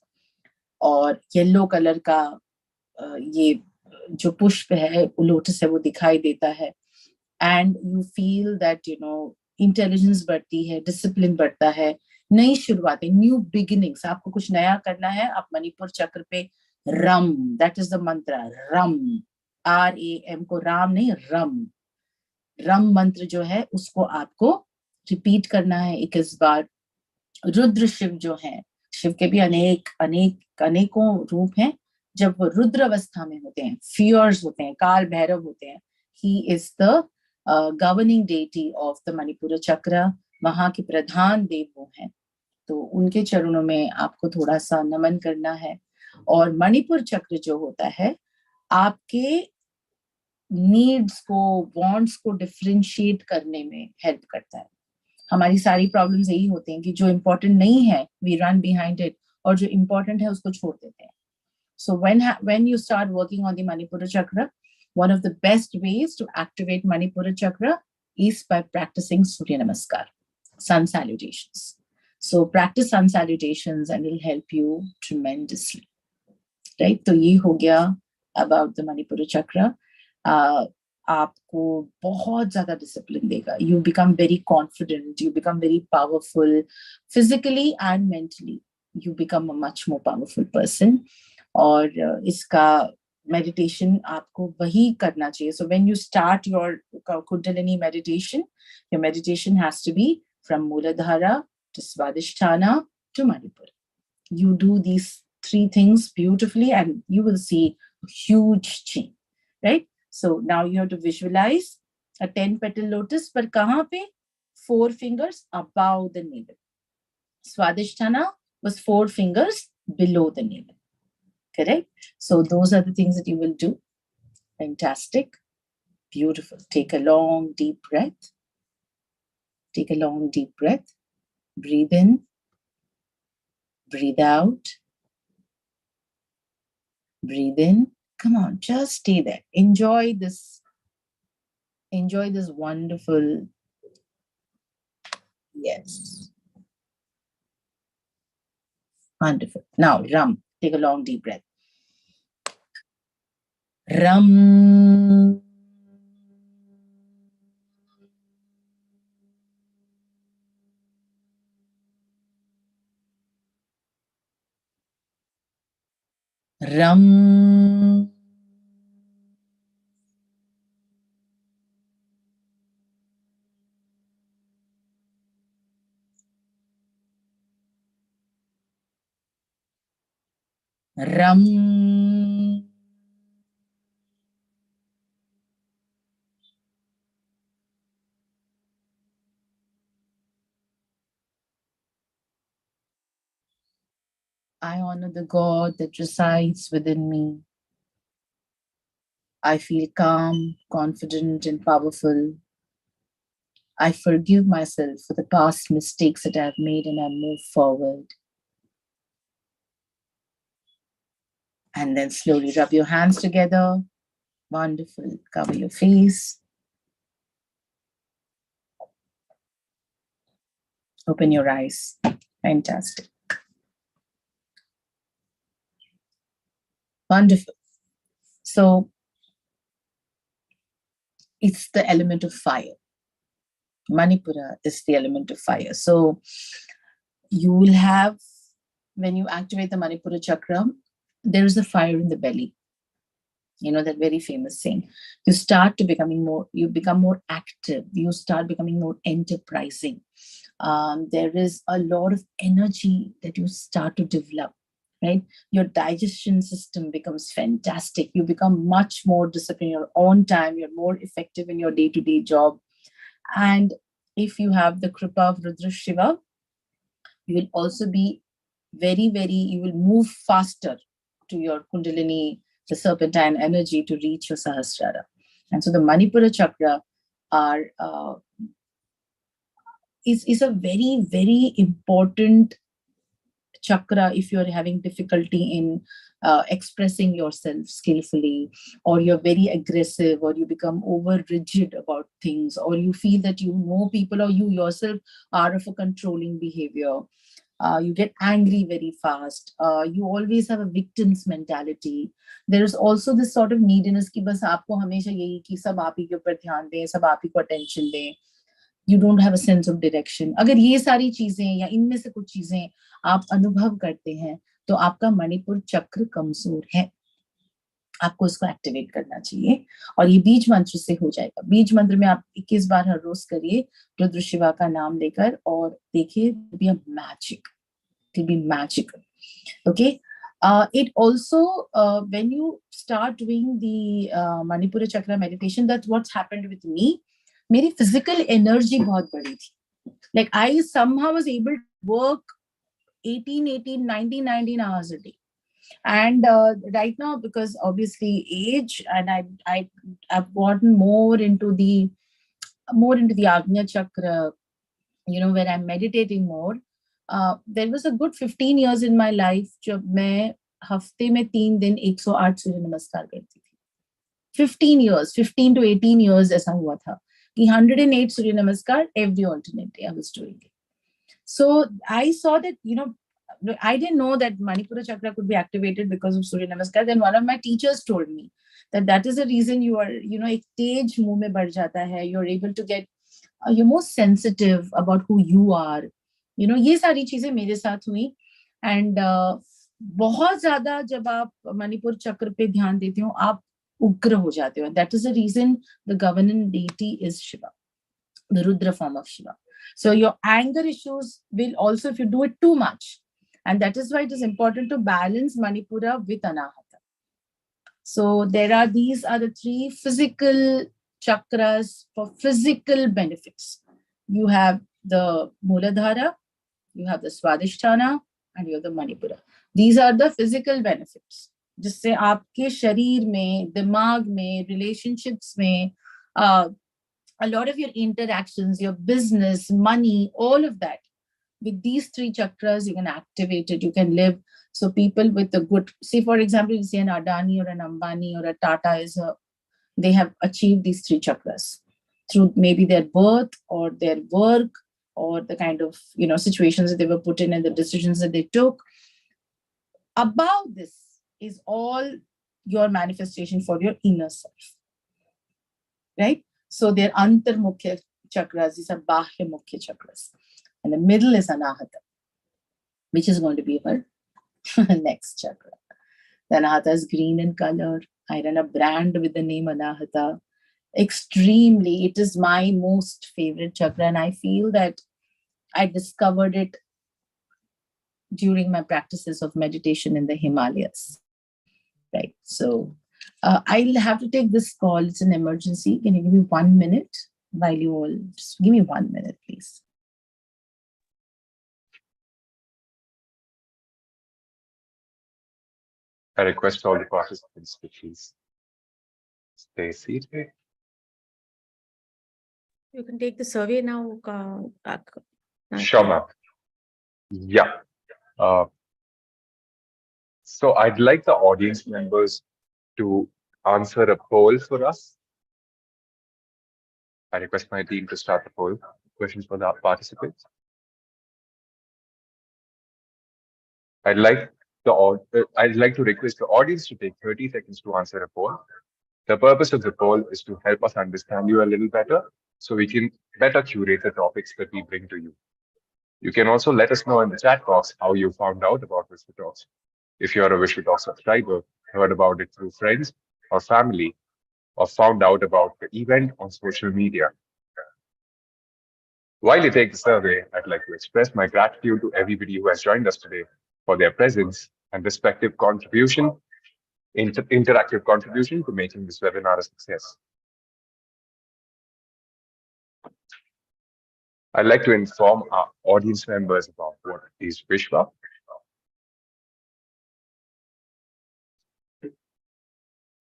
और येलो कलर का ये जो पुष्प है, लोटस है, वो दिखाई देता है. And you feel that intelligence बढ़ती है, डिसिप्लिन बढ़ता है, नई शुरुआतें, न्यू बिगिनिंग्स. आपको कुछ नया करना है, आप मणिपुर चक्र पे रम, दैट इज द मंत्र, रम, RAM को राम नहीं, रम, रम मंत्र जो है उसको आपको रिपीट करना है 21 बार. रुद्र शिव जो है, शिव के भी अनेकों रूप हैं. जब वो रुद्र अवस्था में होते हैं, फियर्स होते हैं, काल भैरव होते हैं, he is the governing deity of the Manipur चक्र. वहां के प्रधान देव वो हैं, तो उनके चरणों में आपको थोड़ा सा नमन करना है. और मणिपुर चक्र जो होता है आपके नीड्स को, वांट्स को डिफरेंशिएट करने में हेल्प करता है. हमारी सारी प्रॉब्लम्स यही होती हैं कि जो इम्पोर्टेंट नहीं है वी रन बिहाइंड इट, और जो इम्पोर्टेंट है उसको छोड़ देते हैं. So when you start working on the Manipura chakra, one of the best ways to activate Manipura chakra is by practicing Surya Namaskar, sun salutations. So practice sun salutations and it will help you tremendously. Right? तो ये हो गया about the Manipura chakra. आपको बहुत ज्यादा discipline देगा. You become very confident, you become very powerful physically and mentally. You become a much more powerful person. और इसका मेडिटेशन आपको वही करना चाहिए. So when you start your Kundalini meditation, your meditation has to be from Mooladhara to Swadhisthana to Manipur. You do these 3 things beautifully and you will see a huge change, right? So now you have to visualize a 10-petal lotus, but kahan pe? 4 fingers above the navel. Swadhisthana was 4 fingers below the navel. Correct? So those are the things that you will do. Fantastic. Beautiful. Take a long, deep breath. Take a long, deep breath. Breathe in. Breathe out. Breathe in. Come on, just stay there. Enjoy this. Enjoy this wonderful. Yes. Wonderful. Now, Ram. Take a long, deep breath. Ram. Ram. Ram. I honor the God that resides within me. I feel calm, confident, and powerful. I forgive myself for the past mistakes that I have made and I move forward. And then slowly rub your hands together. Wonderful. Cover your face. Open your eyes. Fantastic. Wonderful. So it's the element of fire. Manipura is the element of fire. So you will have, when you activate the Manipura chakra, there is a fire in the belly. You know, that very famous saying. You start to becoming more, you become more active. You start becoming more enterprising. There is a lot of energy that you start to develop, right? Your digestion system becomes fantastic. You become much more disciplined. You're on time. You're more effective in your day-to-day job. And if you have the Kripa of Rudra Shiva, you will also be you will move faster to your Kundalini, the serpentine energy, to reach your Sahasrara. And so the Manipura chakra is a very, very important chakra if you're having difficulty in expressing yourself skillfully, or you're very aggressive, or you become over rigid about things, or you feel that you know people, or you yourself are of a controlling behavior. You get angry very fast. You always have a victim's mentality. There is also this sort of neediness कि बस आपको हमेशा यही कि सब आप ही के ऊपर ध्यान दें, सब आप ही को attention दें. You don't have a sense of direction. अगर ये सारी चीजें या इनमें से कुछ चीजें आप अनुभव करते हैं, तो आपका मणिपुर चक्र कमजोर है. आपको इसको एक्टिवेट करना चाहिए, और ये बीज मंत्र से हो जाएगा. बीज मंत्र में आप 21 बार हर रोज करिए रुद्र शिवा का नाम लेकर, और देखिए be a magic. It will be magical. Okay. It also, when you start doing the Manipura chakra meditation, that's what's happened with me. मेरी physical energy बहुत बड़ी थी. Like I somehow was able to work 18, 19 hours a day. And right now, because obviously age, and I've gotten more into the Agnya chakra, you know, where I'm meditating more. There was a good 15 years in my life जब मैं हफ्ते में 3 दिन 108 सूर्य नमस्कार करती थी. 15 to 18 years ऐसा हुआ था कि 108 सूर्य नमस्कार every alternate day I was doing it. So I saw that, you know, I didn't know that Manipura chakra could be activated because of Surya Namaskar. Then one of my teachers told me that is the reason you are, you know, ek tej muh mein badh jata hai. You're able to get, you're more sensitive about who you are. You know, ये सारी चीजें मेरे साथ हुई. And बहुत ज्यादा जब आप मणिपुर चक्र पे ध्यान देते हो, आप उग्र हो जाते हो. That is the reason the governing deity is Shiva, the Rudra form of Shiva. So your anger issues will also, if you do it too much, And that is why it is important to balance Manipura with Anahata. So there are, these are the three physical chakras for physical benefits. You have the Muladhara, you have the Swadhisthana, and you have the Manipura. These are the physical benefits. जिससे आपके शरीर में, दिमाग में, relationships में, a lot of your interactions, your business, money, all of that, with these three chakras, you can activate it, you can live. So people with a good, say for example, you see an Adani or an Ambani or a Tata they have achieved these three chakras through maybe their birth or their work or the kind of, situations that they were put in and the decisions that they took. Above this is all your manifestation for your inner self, right? So they're antarmukhya chakras, these are bahya mukhya chakras. And the middle is Anahata, which is going to be our next chakra. The Anahata is green in color. I run a brand with the name Anahata. Extremely, it is my most favorite chakra, and I feel that I discovered it during my practices of meditation in the Himalayas. Right. So I'll have to take this call. It's an emergency. Can you give me 1 minute while you all just give me 1 minute, please? I request all the participants to please stay seated. You can take the survey now. Shoma. Yeah. So I'd like the audience members to answer a poll for us. I request my team to start the poll. Questions for the participants. I'd like to request the audience to take 30 seconds to answer a poll. The purpose of the poll is to help us understand you a little better, so we can better curate the topics that we bring to you. You can also let us know in the chat box how you found out about Wishful Talks. If you're a Wishful Talks subscriber, heard about it through friends or family, or found out about the event on social media. While you take the survey, I'd like to express my gratitude to everybody who has joined us today for their presence and respective contribution, interactive contribution to making this webinar a success. I'd like to inform our audience members about what is Vishwa.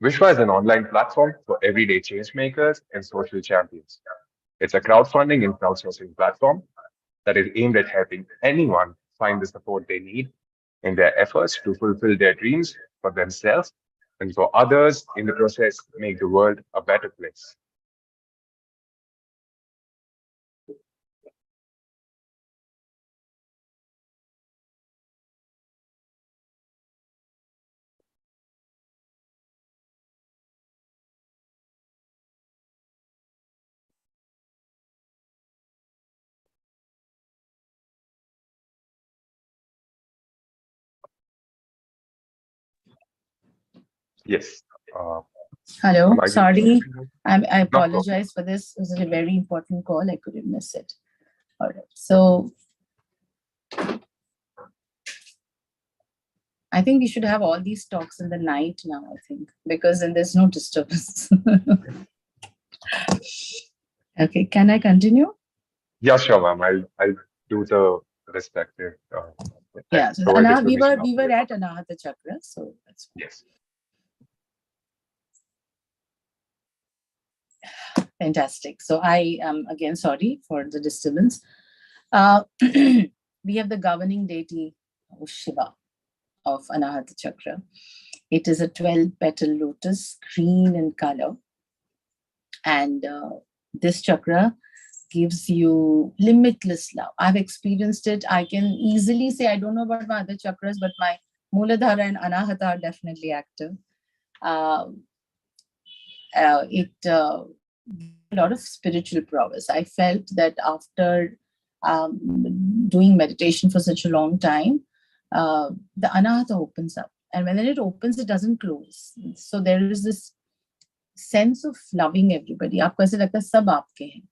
Vishwa is an online platform for everyday change makers and social champions. It's a crowdfunding and crowdsourcing platform that is aimed at helping anyone find the support they need in their efforts to fulfill their dreams for themselves and for others, in the process, make the world a better place. Yes. Hello, I sorry. I No apologize for this. It was a very important call. I couldn't miss it. All right. So I think we should have all these talks in the night now, I think, because then there's no disturbance. Okay, can I continue? Yeah, sure, ma'am. I'll do the respective. Yeah, so we were at Anahata Chakra, so that's fine. Yes. Fantastic. So I am again sorry for the disturbance. We have the governing deity of Shiva of Anahata Chakra. It is a 12-petal lotus, green in color. And this chakra gives you limitless love. I've experienced it. I can easily say, I don't know about my other chakras, but my Muladhara and Anahata are definitely active. It a lot of spiritual prowess. I felt that after doing meditation for such a long time, the Anahata opens up. And when it opens, it doesn't close. So there is this sense of loving everybody. आपको ऐसे लगता है सब आपके हैं.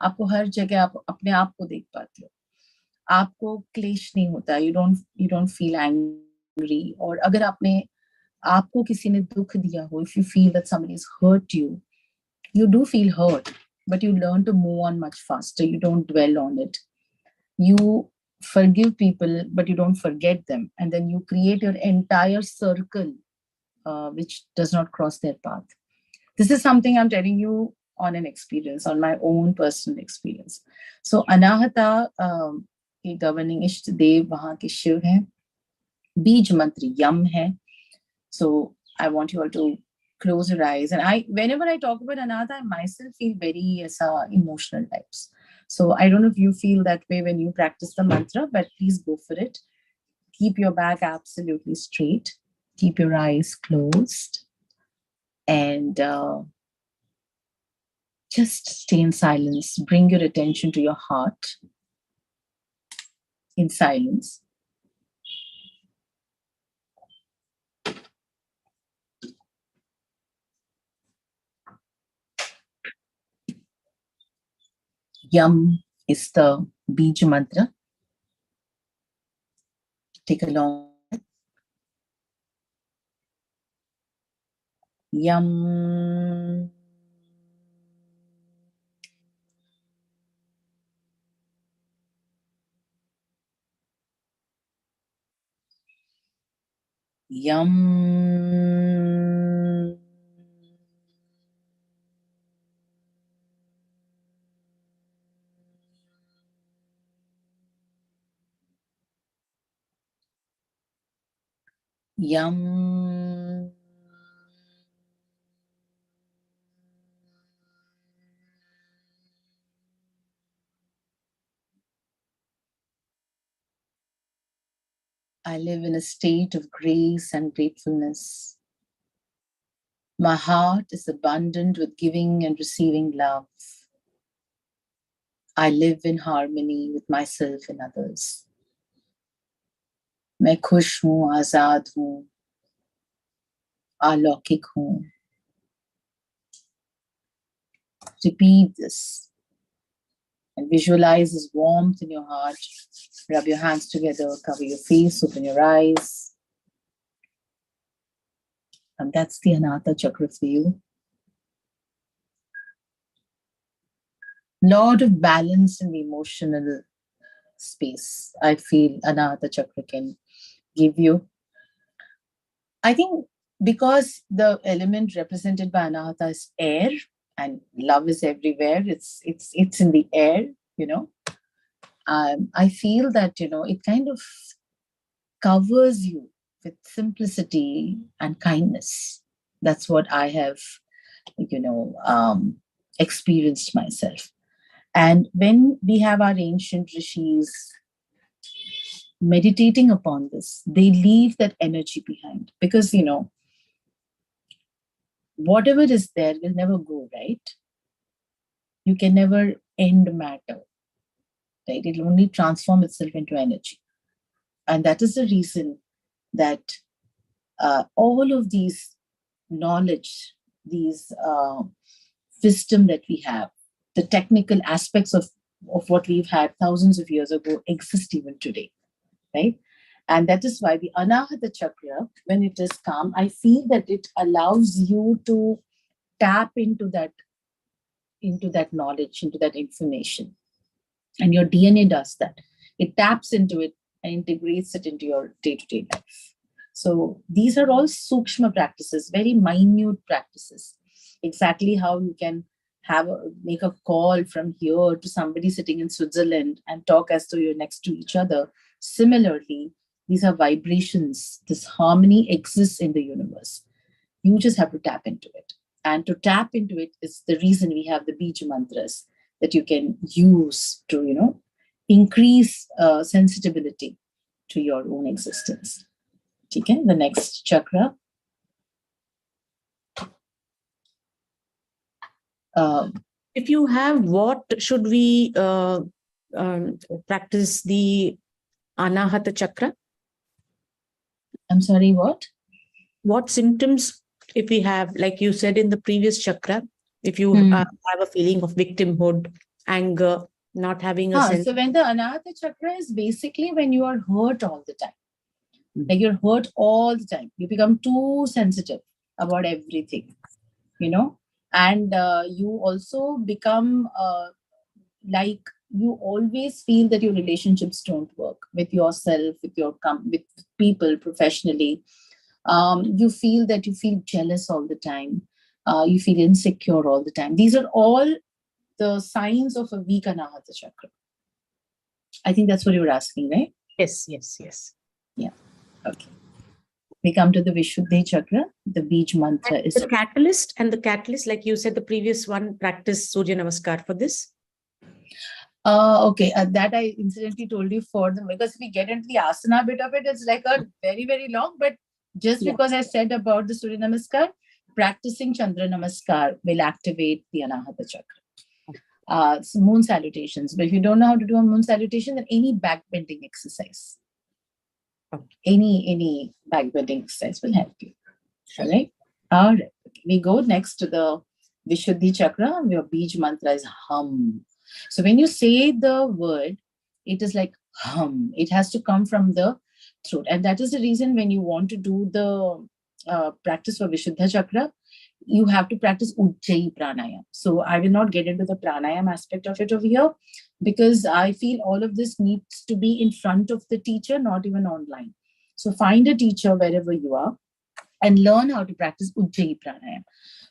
आपको हर जगह आप अपने आप को देख पाते हो. आपको क्लेश नहीं होता, you don't feel angry. और अगर आपको किसी ने दुख दिया हो, if you feel that somebody has hurt you, you do feel hurt, but you learn to move on much faster. You don't dwell on it. You forgive people, but you don't forget them. And then you create your entire circle, which does not cross their path. This is something I'm telling you on an experience, on my own personal experience. So Anahata, के governing इष्ट देव वहाँ के शिव हैं, बीज मंत्र यम है. So I want you all to close your eyes. And whenever I talk about Anahata, I myself feel very emotional types. So I don't know if you feel that way when you practice the mantra, but please go for it. Keep your back absolutely straight. Keep your eyes closed. And just stay in silence. Bring your attention to your heart in silence. Yam is the Bija mantra. Take a long breath. Yam. Yam. Yam. I live in a state of grace and gratefulness. My heart is abundant with giving and receiving love. I live in harmony with myself and others. मैं खुश हूँ, आजाद हूँ, अलौकिक हूँ. Repeat this and visualize this warmth in your heart. Rub your hands together, cover your face, open your eyes. And that's the Anahata chakra for you. Lot of balance in the emotional space, I feel Anahata chakra can give you. I think because the element represented by Anahata is air, and love is everywhere. It's in the air, you know. I feel that, you know, it kind of covers you with simplicity and kindness. That's what I have, you know, experienced myself. And when we have our ancient rishis meditating upon this, they leave that energy behind, because, you know, whatever is there will never go, right? You can never end matter, right? It will only transform itself into energy. And that is the reason that all of these knowledge, these wisdom that we have, the technical aspects of what we've had thousands of years ago exist even today, right? And that is why the Anahata chakra, when it is calm, I feel that it allows you to tap into that knowledge, into that information. And your DNA does that. It taps into it and integrates it into your day-to-day life. So these are all Sukshma practices, very minute practices. Exactly how you can make a call from here to somebody sitting in Switzerland and talk as though you're next to each other. Similarly, these are vibrations. This harmony exists in the universe. You just have to tap into it. And to tap into it is the reason we have the Bija mantras that you can use to, you know, increase sensitivity to your own existence. Okay, the next chakra. If you have, what should we practice the Anahata chakra? I'm sorry, what? What symptoms, if we have, like you said in the previous chakra, if you have a feeling of victimhood, anger, not having a sense. So when the Anahata chakra is basically when you are hurt all the time. Like you're hurt all the time. You become too sensitive about everything, and you also become like you always feel that your relationships don't work with yourself, with people professionally. You feel that you feel jealous all the time. You feel insecure all the time. These are all the signs of a weak Anahata chakra. I think that's what you were asking, right? Yes. Yeah. Okay. We come to the Vishuddhi chakra. The Bij mantra is The catalyst, like you said, the previous one, practice Surya Namaskar for this. Okay, that I incidentally told you for them, because if we get into the asana bit of it, it's like a very, very long. But just because I said about the Surya Namaskar, practicing Chandra Namaskar will activate the Anahata chakra. So moon salutations. But if you don't know how to do a moon salutation, then any backbending exercise, any backbending exercise will help you. All right. Okay. We go next to the Vishuddhi chakra. Your Bij mantra is hum. So when you say the word, it is like hum. It has to come from the throat. And that is the reason when you want to do the practice for Vishuddha chakra, you have to practice Ujjayi pranayam. So I will not get into the pranayam aspect of it over here, because I feel all of this needs to be in front of the teacher, not even online. So find a teacher wherever you are and learn how to practice Ujjayi pranayam.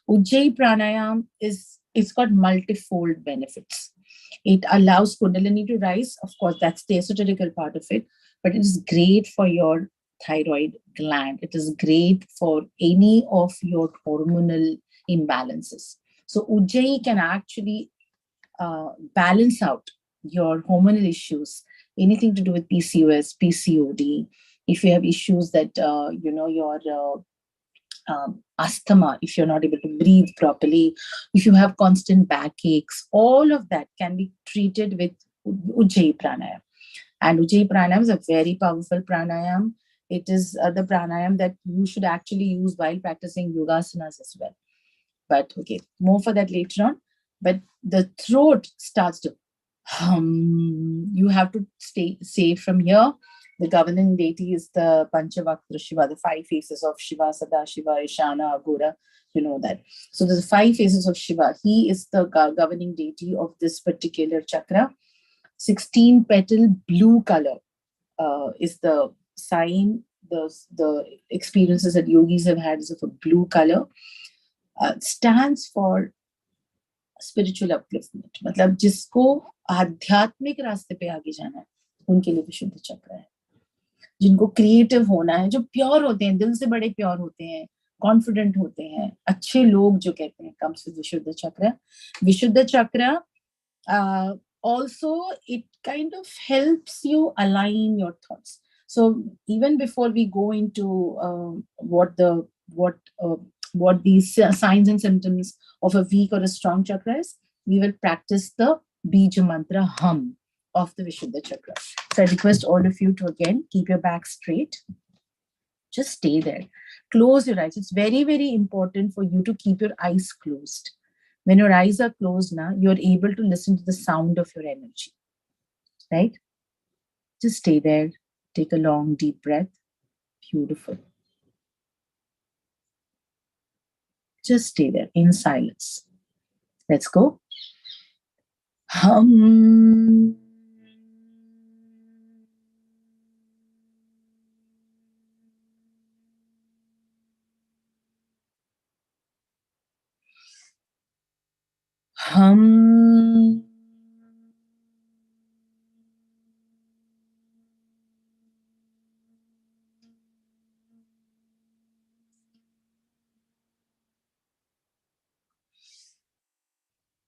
Ujjayi pranayam it's got multifold benefits. It allows Kundalini to rise. Of course, that's the esoterical part of it, but it is great for your thyroid gland. It is great for any of your hormonal imbalances. So Ujjayi can actually balance out your hormonal issues, anything to do with PCOS, PCOD. If you have issues that, your asthma, if you're not able to breathe properly, if you have constant backaches, all of that can be treated with Ujjayi pranayam. And Ujjayi pranayam is a very powerful pranayam. It is the pranayam that you should actually use while practicing yogasanas as well. But okay, more for that later on. But the throat starts to hum. You have to say from here. The governing deity is the Panchavaktra Shiva, the 5 faces of Shiva, Sadashiva, Ishana, Aghora. You know that. So there's 5 faces of Shiva. He is the governing deity of this particular chakra. 16 petal blue color is the sign. The experiences that yogis have had is of a blue color. Stands for spiritual upliftment. मतलब जिसको आध्यात्मिक रास्ते पे आगे जाना है, उनके लिए विशुद्ध चक्र है. जिनको क्रिएटिव होना है, जो प्योर होते हैं, दिल से बड़े प्योर होते हैं, कॉन्फिडेंट होते हैं, अच्छे लोग जो कहते हैं, comes with विशुद्ध चक्र. विशुद्ध चक्र also it kind of helps you align your thoughts. So even before we go into what these signs and symptoms of a weak or a strong chakra is, we will practice the Bija mantra hum of the Vishuddha chakra. So I request all of you to again keep your back straight. Just stay there. Close your eyes. It's very, very important for you to keep your eyes closed. When your eyes are closed now, you're able to listen to the sound of your energy. Right? Just stay there. Take a long, deep breath. Beautiful. Just stay there in silence. Let's go. Hum. Hum.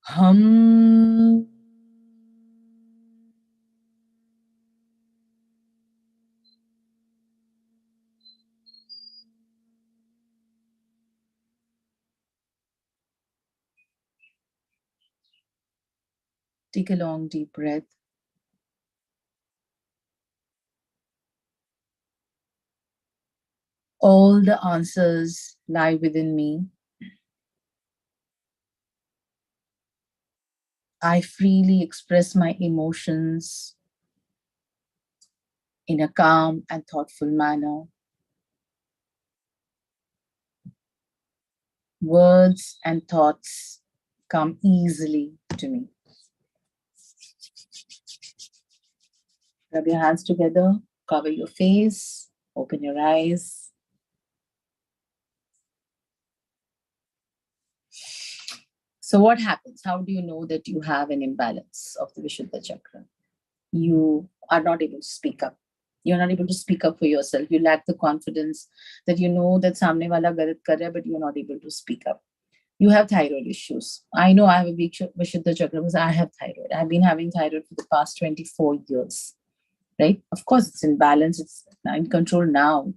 Hum. Take a long, deep breath. All the answers lie within me. I freely express my emotions in a calm and thoughtful manner. Words and thoughts come easily to me. Rub your hands together, cover your face, open your eyes. So what happens? How do you know that you have an imbalance of the Vishuddha chakra? You are not able to speak up. You're not able to speak up for yourself. You lack the confidence that you know that samne wala galat kar raha hai, but you're not able to speak up. You have thyroid issues. I know I have a weak Vishuddha chakra because I have thyroid. I've been having thyroid for the past 24 years, right? Of course, it's in balance. It's in control now.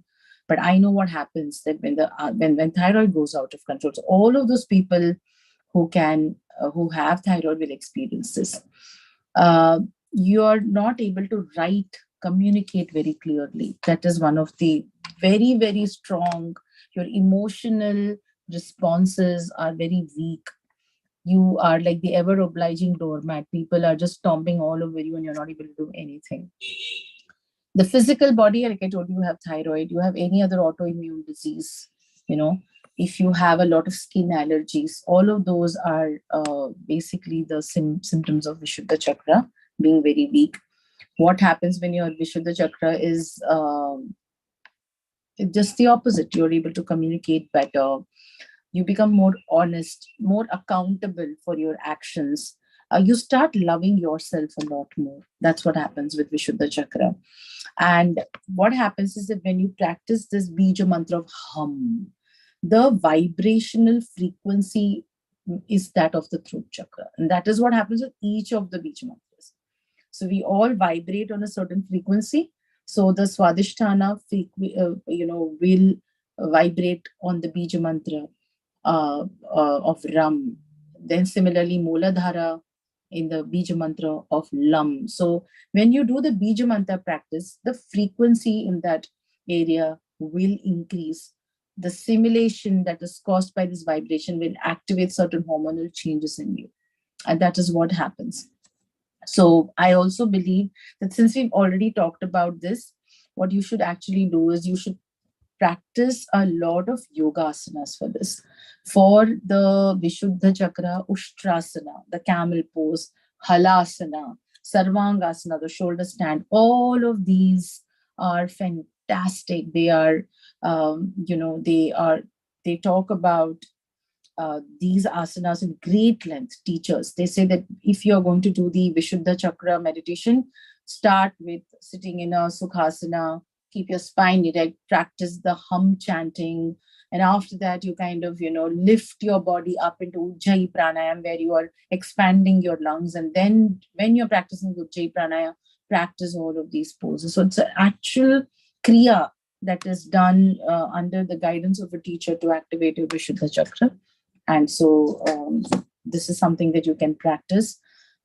But I know what happens that when thyroid goes out of control. So all of those people who have thyroid will experience this. Uh, you are not able to communicate very clearly. That is one of the very, very strong. Your emotional responses are very weak. You are like the ever obliging doormat. People are just stomping all over you and you're not able to do anything. The physical body, like I told you, you have thyroid, you have any other autoimmune disease, if you have a lot of skin allergies, all of those are basically the symptoms of Vishuddha chakra being very weak. What happens when your Vishuddha chakra is just the opposite? You're able to communicate better. You become more honest, more accountable for your actions. You start loving yourself a lot more. That's what happens with Vishuddha chakra. And what happens is that when you practice this bija mantra of hum, the vibrational frequency is that of the throat chakra. And that is what happens with each of the bija mantras. So we all vibrate on a certain frequency. So the Swadhisthana, will vibrate on the bija mantra of Ram. Then similarly, Mooladhara in the Bija Mantra of Lam. So when you do the Bija Mantra practice, the frequency in that area will increase. The simulation that is caused by this vibration will activate certain hormonal changes in you. And that is what happens. So I also believe that since we've already talked about this, what you should actually do is you should practice a lot of yoga asanas for this. For the Vishuddha chakra, Ushtrasana, the camel pose, Halasana, Sarvangasana, the shoulder stand, all of these are fantastic. They are, they talk about these asanas in great length. Teachers, they say that if you're going to do the Vishuddha chakra meditation, start with sitting in a Sukhasana, keep your spine erect, practice the hum chanting. And after that, you kind of, lift your body up into Ujjayi Pranayam, where you are expanding your lungs. And then when you're practicing Ujjayi Pranayam, practice all of these poses. So it's an actual kriya that is done under the guidance of a teacher to activate your Vishuddha chakra. And so this is something that you can practice.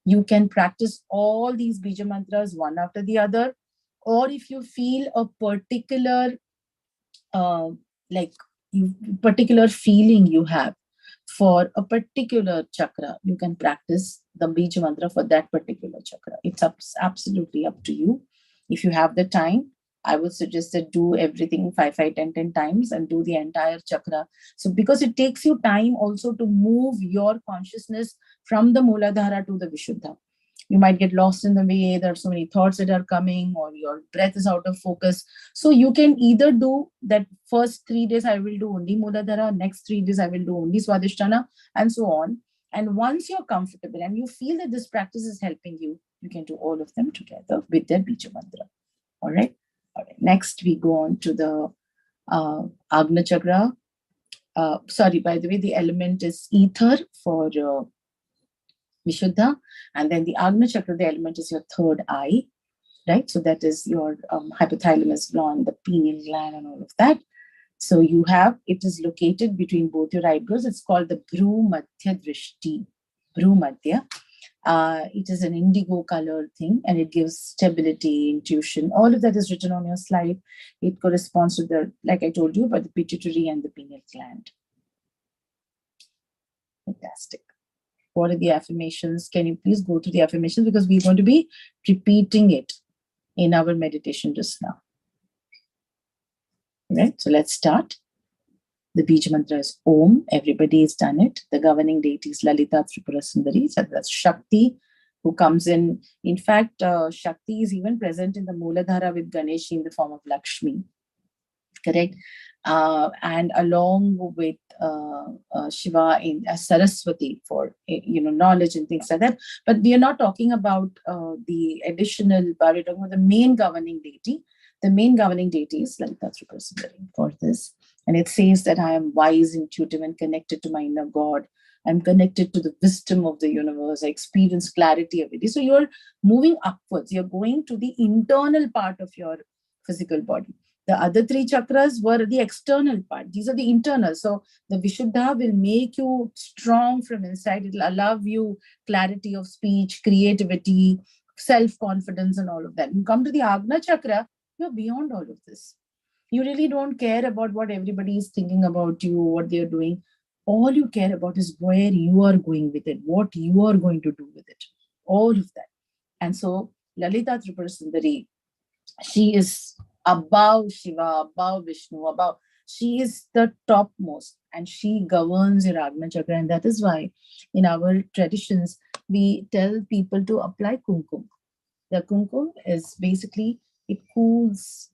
You can practice all these bija mantras one after the other. Or if you feel a particular, particular feeling you have for a particular chakra, you can practice the bija mantra for that particular chakra. It's absolutely up to you. If you have the time, I would suggest that do everything 5, 5, 10, 10 times and do the entire chakra. So because it takes you time also to move your consciousness from the Mooladhara to the Vishuddha. You might get lost in the way. There are so many thoughts that are coming, or your breath is out of focus. So you can either do that first 3 days, I will do only Mooladhara, next 3 days, I will do only Swadhisthana, and so on. And once you're comfortable and you feel that this practice is helping you, you can do all of them together with their Bija Mantra. All right. Next, we go on to the Agna Chakra. Sorry, by the way, the element is ether for Vishuddha. And then the Agna Chakra, the element is your third eye, right? So that is your hypothalamus gland, the pineal gland, and all of that. So it is located between both your eyebrows. It's called the Bhru Madhya Drishti. Bhru Madhya. It is an indigo colored thing, and it gives stability, intuition. All of that is written on your slide. It corresponds to like I told you, about the pituitary and the pineal gland. Fantastic. What are the affirmations? Can you please go to the affirmations, because we're going to be repeating it in our meditation just now. Right? So let's start. The Bija mantra is Om. Everybody has done it. The governing deity is Lalita Tripura Sundari. So that's Shakti, who comes in. In fact, Shakti is even present in the Mooladhara with Ganesh in the form of Lakshmi. Correct? And along with Shiva in as Saraswati for knowledge and things like that. But we are not talking about the additional, but we're talking about the main governing deity. The main governing deity is Lalita Tripura Sundari for this. And it says that I am wise, intuitive, and connected to my inner God. I'm connected to the wisdom of the universe. I experience clarity every day. So you're moving upwards. You're going to the internal part of your physical body. The other three chakras were the external part. These are the internal. So the Vishuddha will make you strong from inside. It will allow you clarity of speech, creativity, self-confidence, and all of that. You come to the Agna chakra, you're beyond all of this. You really don't care about what everybody is thinking about you, what they're doing. All you care about is where you are going with it, what you are going to do with it. All of that. And so Lalita Tripura Sundari, she is above Shiva, above Vishnu, above. She is the topmost, and she governs your Agna chakra. And that is why in our traditions, we tell people to apply kumkum. The kumkum is basically, it cools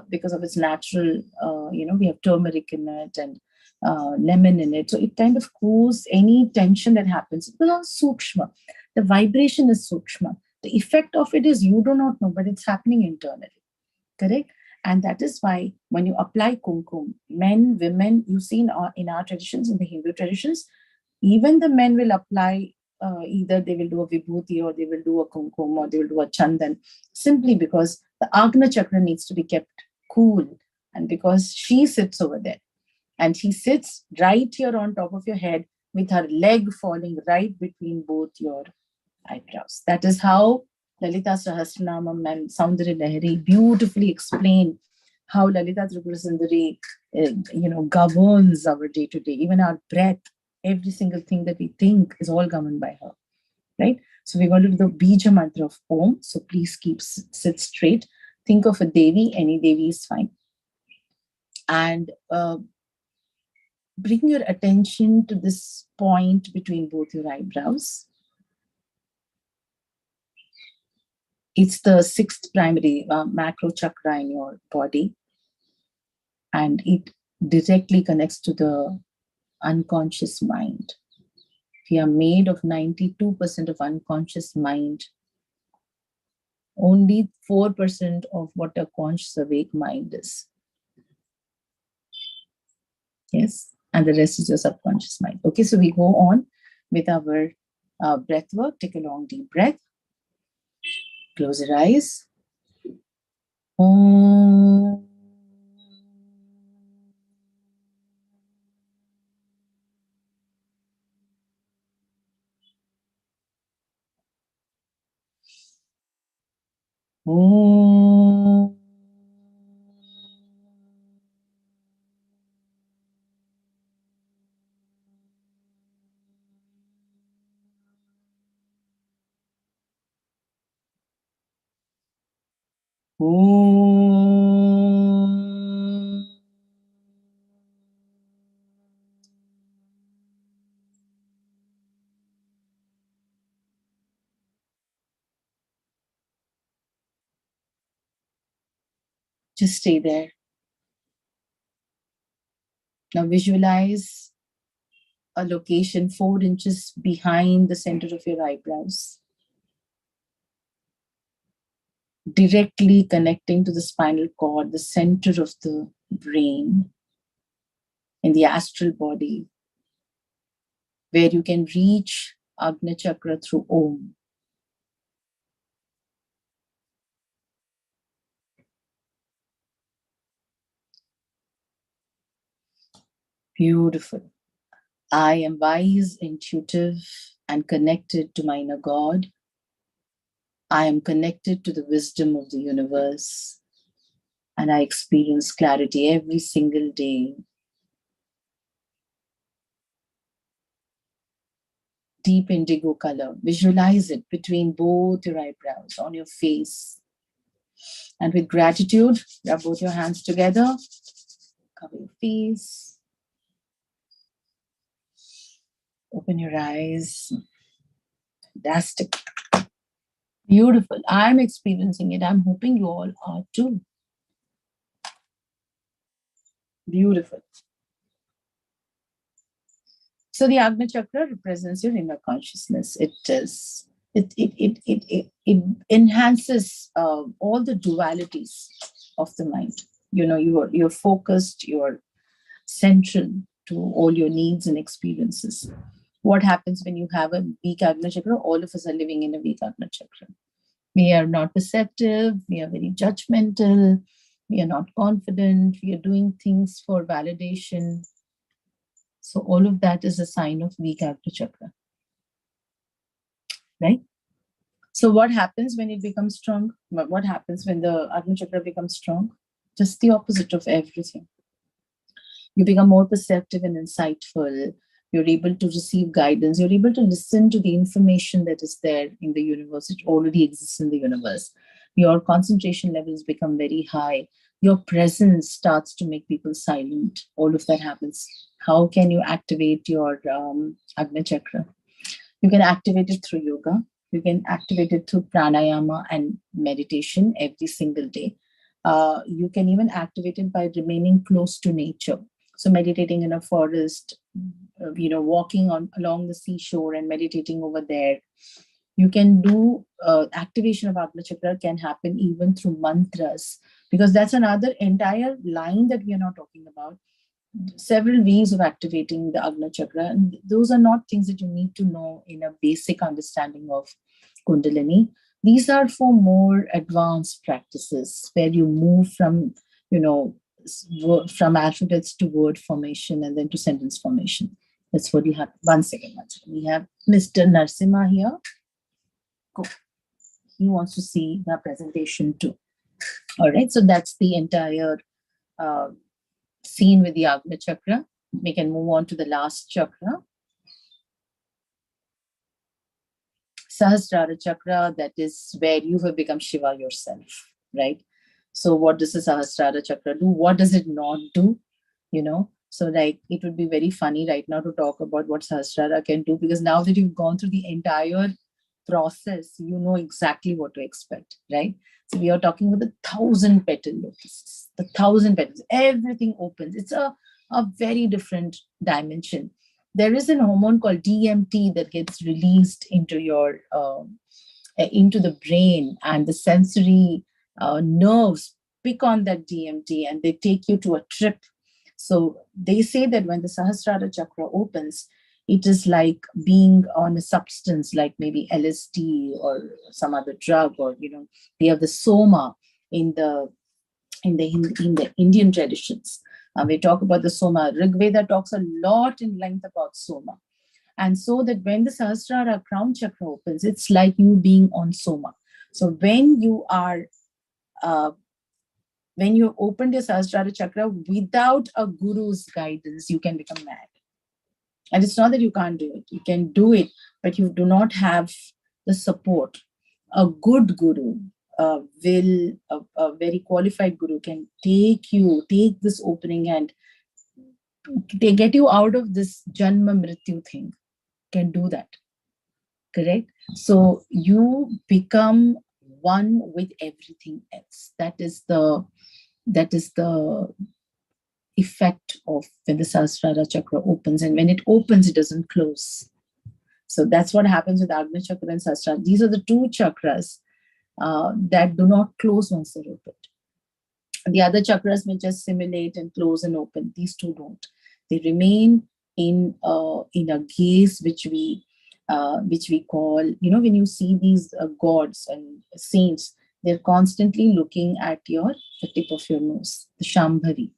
because of its natural, we have turmeric in it and lemon in it. So it kind of cools any tension that happens. It's all sukshma. The vibration is sukshma. The effect of it is you do not know, but it's happening internally. Correct? And that is why when you apply kumkum, men, women, you see in our traditions, in the Hindu traditions, even the men will apply, either they will do a vibhuti or they will do a kumkum or they will do a chandan, simply because the Agna chakra needs to be kept cool, and because she sits over there. And she sits right here on top of your head with her leg falling right between both your eyebrows. That is how Lalita Sahasranamam and Soundarya Lahari beautifully explain how Lalita Tripura Sundari, governs our day-to-day, even our breath. Every single thing that we think is all governed by her, right? So we're going to do the Bija mantra of Om. So please sit straight. Think of a Devi. Any Devi is fine. And bring your attention to this point between both your eyebrows. It's the sixth primary macro chakra in your body. And it directly connects to the unconscious mind. We are made of 92% of unconscious mind. Only 4% of what a conscious awake mind is. Yes, and the rest is your subconscious mind. Okay, so we go on with our breath work. Take a long deep breath. Close your eyes. Om. Om. Om. Just stay there. Now visualize a location 4 inches behind the center of your eyebrows, directly connecting to the spinal cord, the center of the brain, in the astral body, where you can reach Agna chakra through Om. Beautiful. I am wise, intuitive, and connected to my inner God. I am connected to the wisdom of the universe, and I experience clarity every single day. deep indigo color. Visualize it between both your eyebrows, on your face. And with gratitude, rub both your hands together, cover your face, open your eyes. Fantastic. Beautiful. I'm experiencing it. I'm hoping you all are too. Beautiful. So the Agna Chakra represents your inner consciousness. It enhances all the dualities of the mind. You know, you're focused, you're central to all your needs and experiences. What happens when you have a weak Agna Chakra? All of us are living in a weak Agna Chakra. We are not perceptive, we are very judgmental, we are not confident, we are doing things for validation. So all of that is a sign of weak Agna Chakra. Right? So what happens when it becomes strong? What happens when the Agna Chakra becomes strong? Just the opposite of everything. You become more perceptive and insightful. You're able to receive guidance. You're able to listen to the information that is there in the universe. It already exists in the universe. Your concentration levels become very high. Your presence starts to make people silent. All of that happens. How can you activate your Agna Chakra? You can activate it through yoga. You can activate it through pranayama and meditation every single day. You can even activate it by remaining close to nature. So meditating in a forest, walking along the seashore and meditating over there. You can do activation of Agna Chakra can happen even through mantras, because that's another entire line that we are not talking about. Several ways of activating the Agna Chakra. And those are not things that you need to know in a basic understanding of Kundalini. These are for more advanced practices where you move from, from alphabets to word formation and then to sentence formation. That's what you have. One second. We have Mr. Narsimha here. Go. He wants to see the presentation too. All right. So that's the entire scene with the Agna Chakra. We can move on to the last chakra. Sahasrara Chakra, that is where you have become Shiva yourself, right? So what does the Sahasrara Chakra do? What does it not do? So like it would be very funny right now to talk about what Sahasrara can do, because now that you've gone through the entire process, you know exactly what to expect, right? So we are talking about the 1,000 petal lotuses, the 1,000 petals, everything opens. It's a very different dimension. There is an hormone called DMT that gets released into your into the brain, and the sensory nerves pick on that DMT and they take you to a trip. So they say that when the Sahasrara Chakra opens, it is like being on a substance like maybe LSD or some other drug, or they have the soma in the Indian traditions. We talk about the soma. Rig Veda talks a lot in length about soma. And so that when the Sahasrara crown chakra opens, it's like you being on soma. So when you are, when you open your Sahasrara chakra without a guru's guidance, you can become mad. And it's not that you can't do it. You can do it, but you do not have the support. A good guru a very qualified guru can take this opening and they get you out of this janma mrityu thing. Can do that. Correct? So you become one with everything else. That is the effect of when the Sahasrara chakra opens. And when it opens, it doesn't close. So that's what happens with Agna Chakra and Sahasrara. These are the two chakras that do not close once they're opened. The other chakras may just simulate and close and open. These two don't. They remain in a gaze which we call, when you see these gods and saints, they're constantly looking at the tip of your nose, the Shambhavi.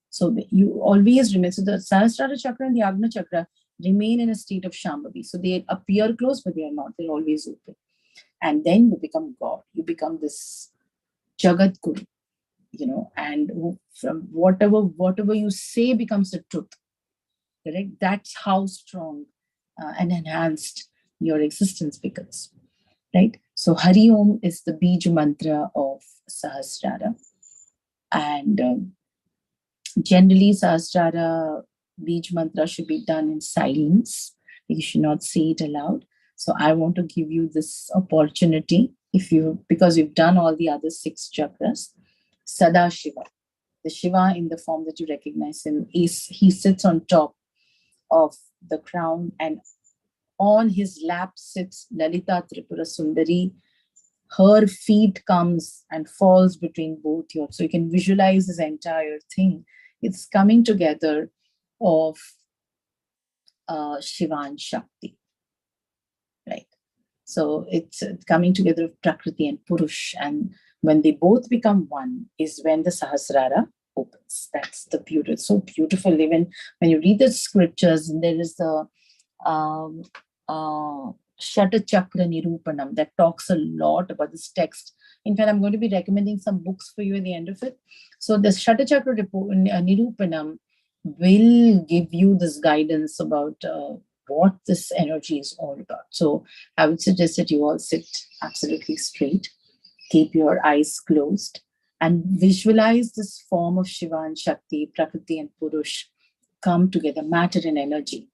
So you always remain. So the Sahasrara chakra and the Agna chakra remain in a state of Shambhavi. So they appear closed, but they are not. They're always open. And then you become God. You become this Jagat Guru, and from whatever you say becomes the truth. Correct? That's how strong and enhanced your existence becomes. Right? So Hari Om is the Bij mantra of Sahasrara. And generally, Sahasrara Bij mantra should be done in silence. You should not say it aloud. So I want to give you this opportunity, because you've done all the other 6 chakras. Sada Shiva, the Shiva in the form that you recognize him, he sits on top of the crown, and on his lap sits Lalita Tripura Sundari. Her feet comes and falls between both yours. So you can visualize this entire thing. It's coming together of Shiva and Shakti, right? So it's coming together of Prakriti and Purush. And when they both become one is when the Sahasrara opens. That's the beauty. It's so beautiful. Even when you read the scriptures, and there is the Shata Chakra Nirupanam that talks a lot about this text. In fact, I'm going to be recommending some books for you at the end of it. So the Shata Chakra Nirupanam will give you this guidance about what this energy is all about. So I would suggest that you all sit absolutely straight, keep your eyes closed, and visualize this form of Shiva and Shakti, Prakriti and Purush come together, matter and energy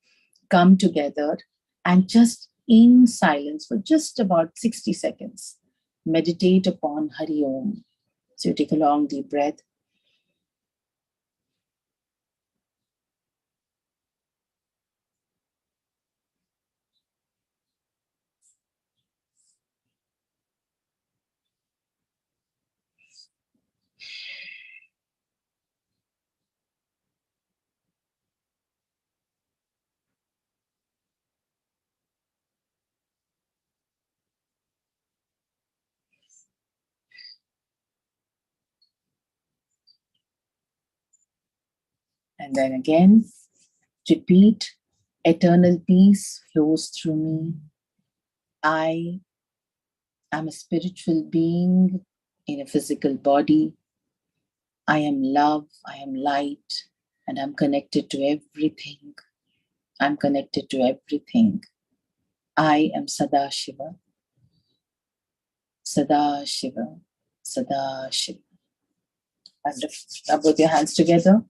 come together, and just in silence for just about 60 seconds, meditate upon Hari Om. So you take a long deep breath. And then again, repeat, eternal peace flows through me. I am a spiritual being in a physical body. I am love, I am light, and I'm connected to everything. I'm connected to everything. I am Sada Shiva. Sada Shiva. Sada Shiva. Wonderful. Now put your hands together.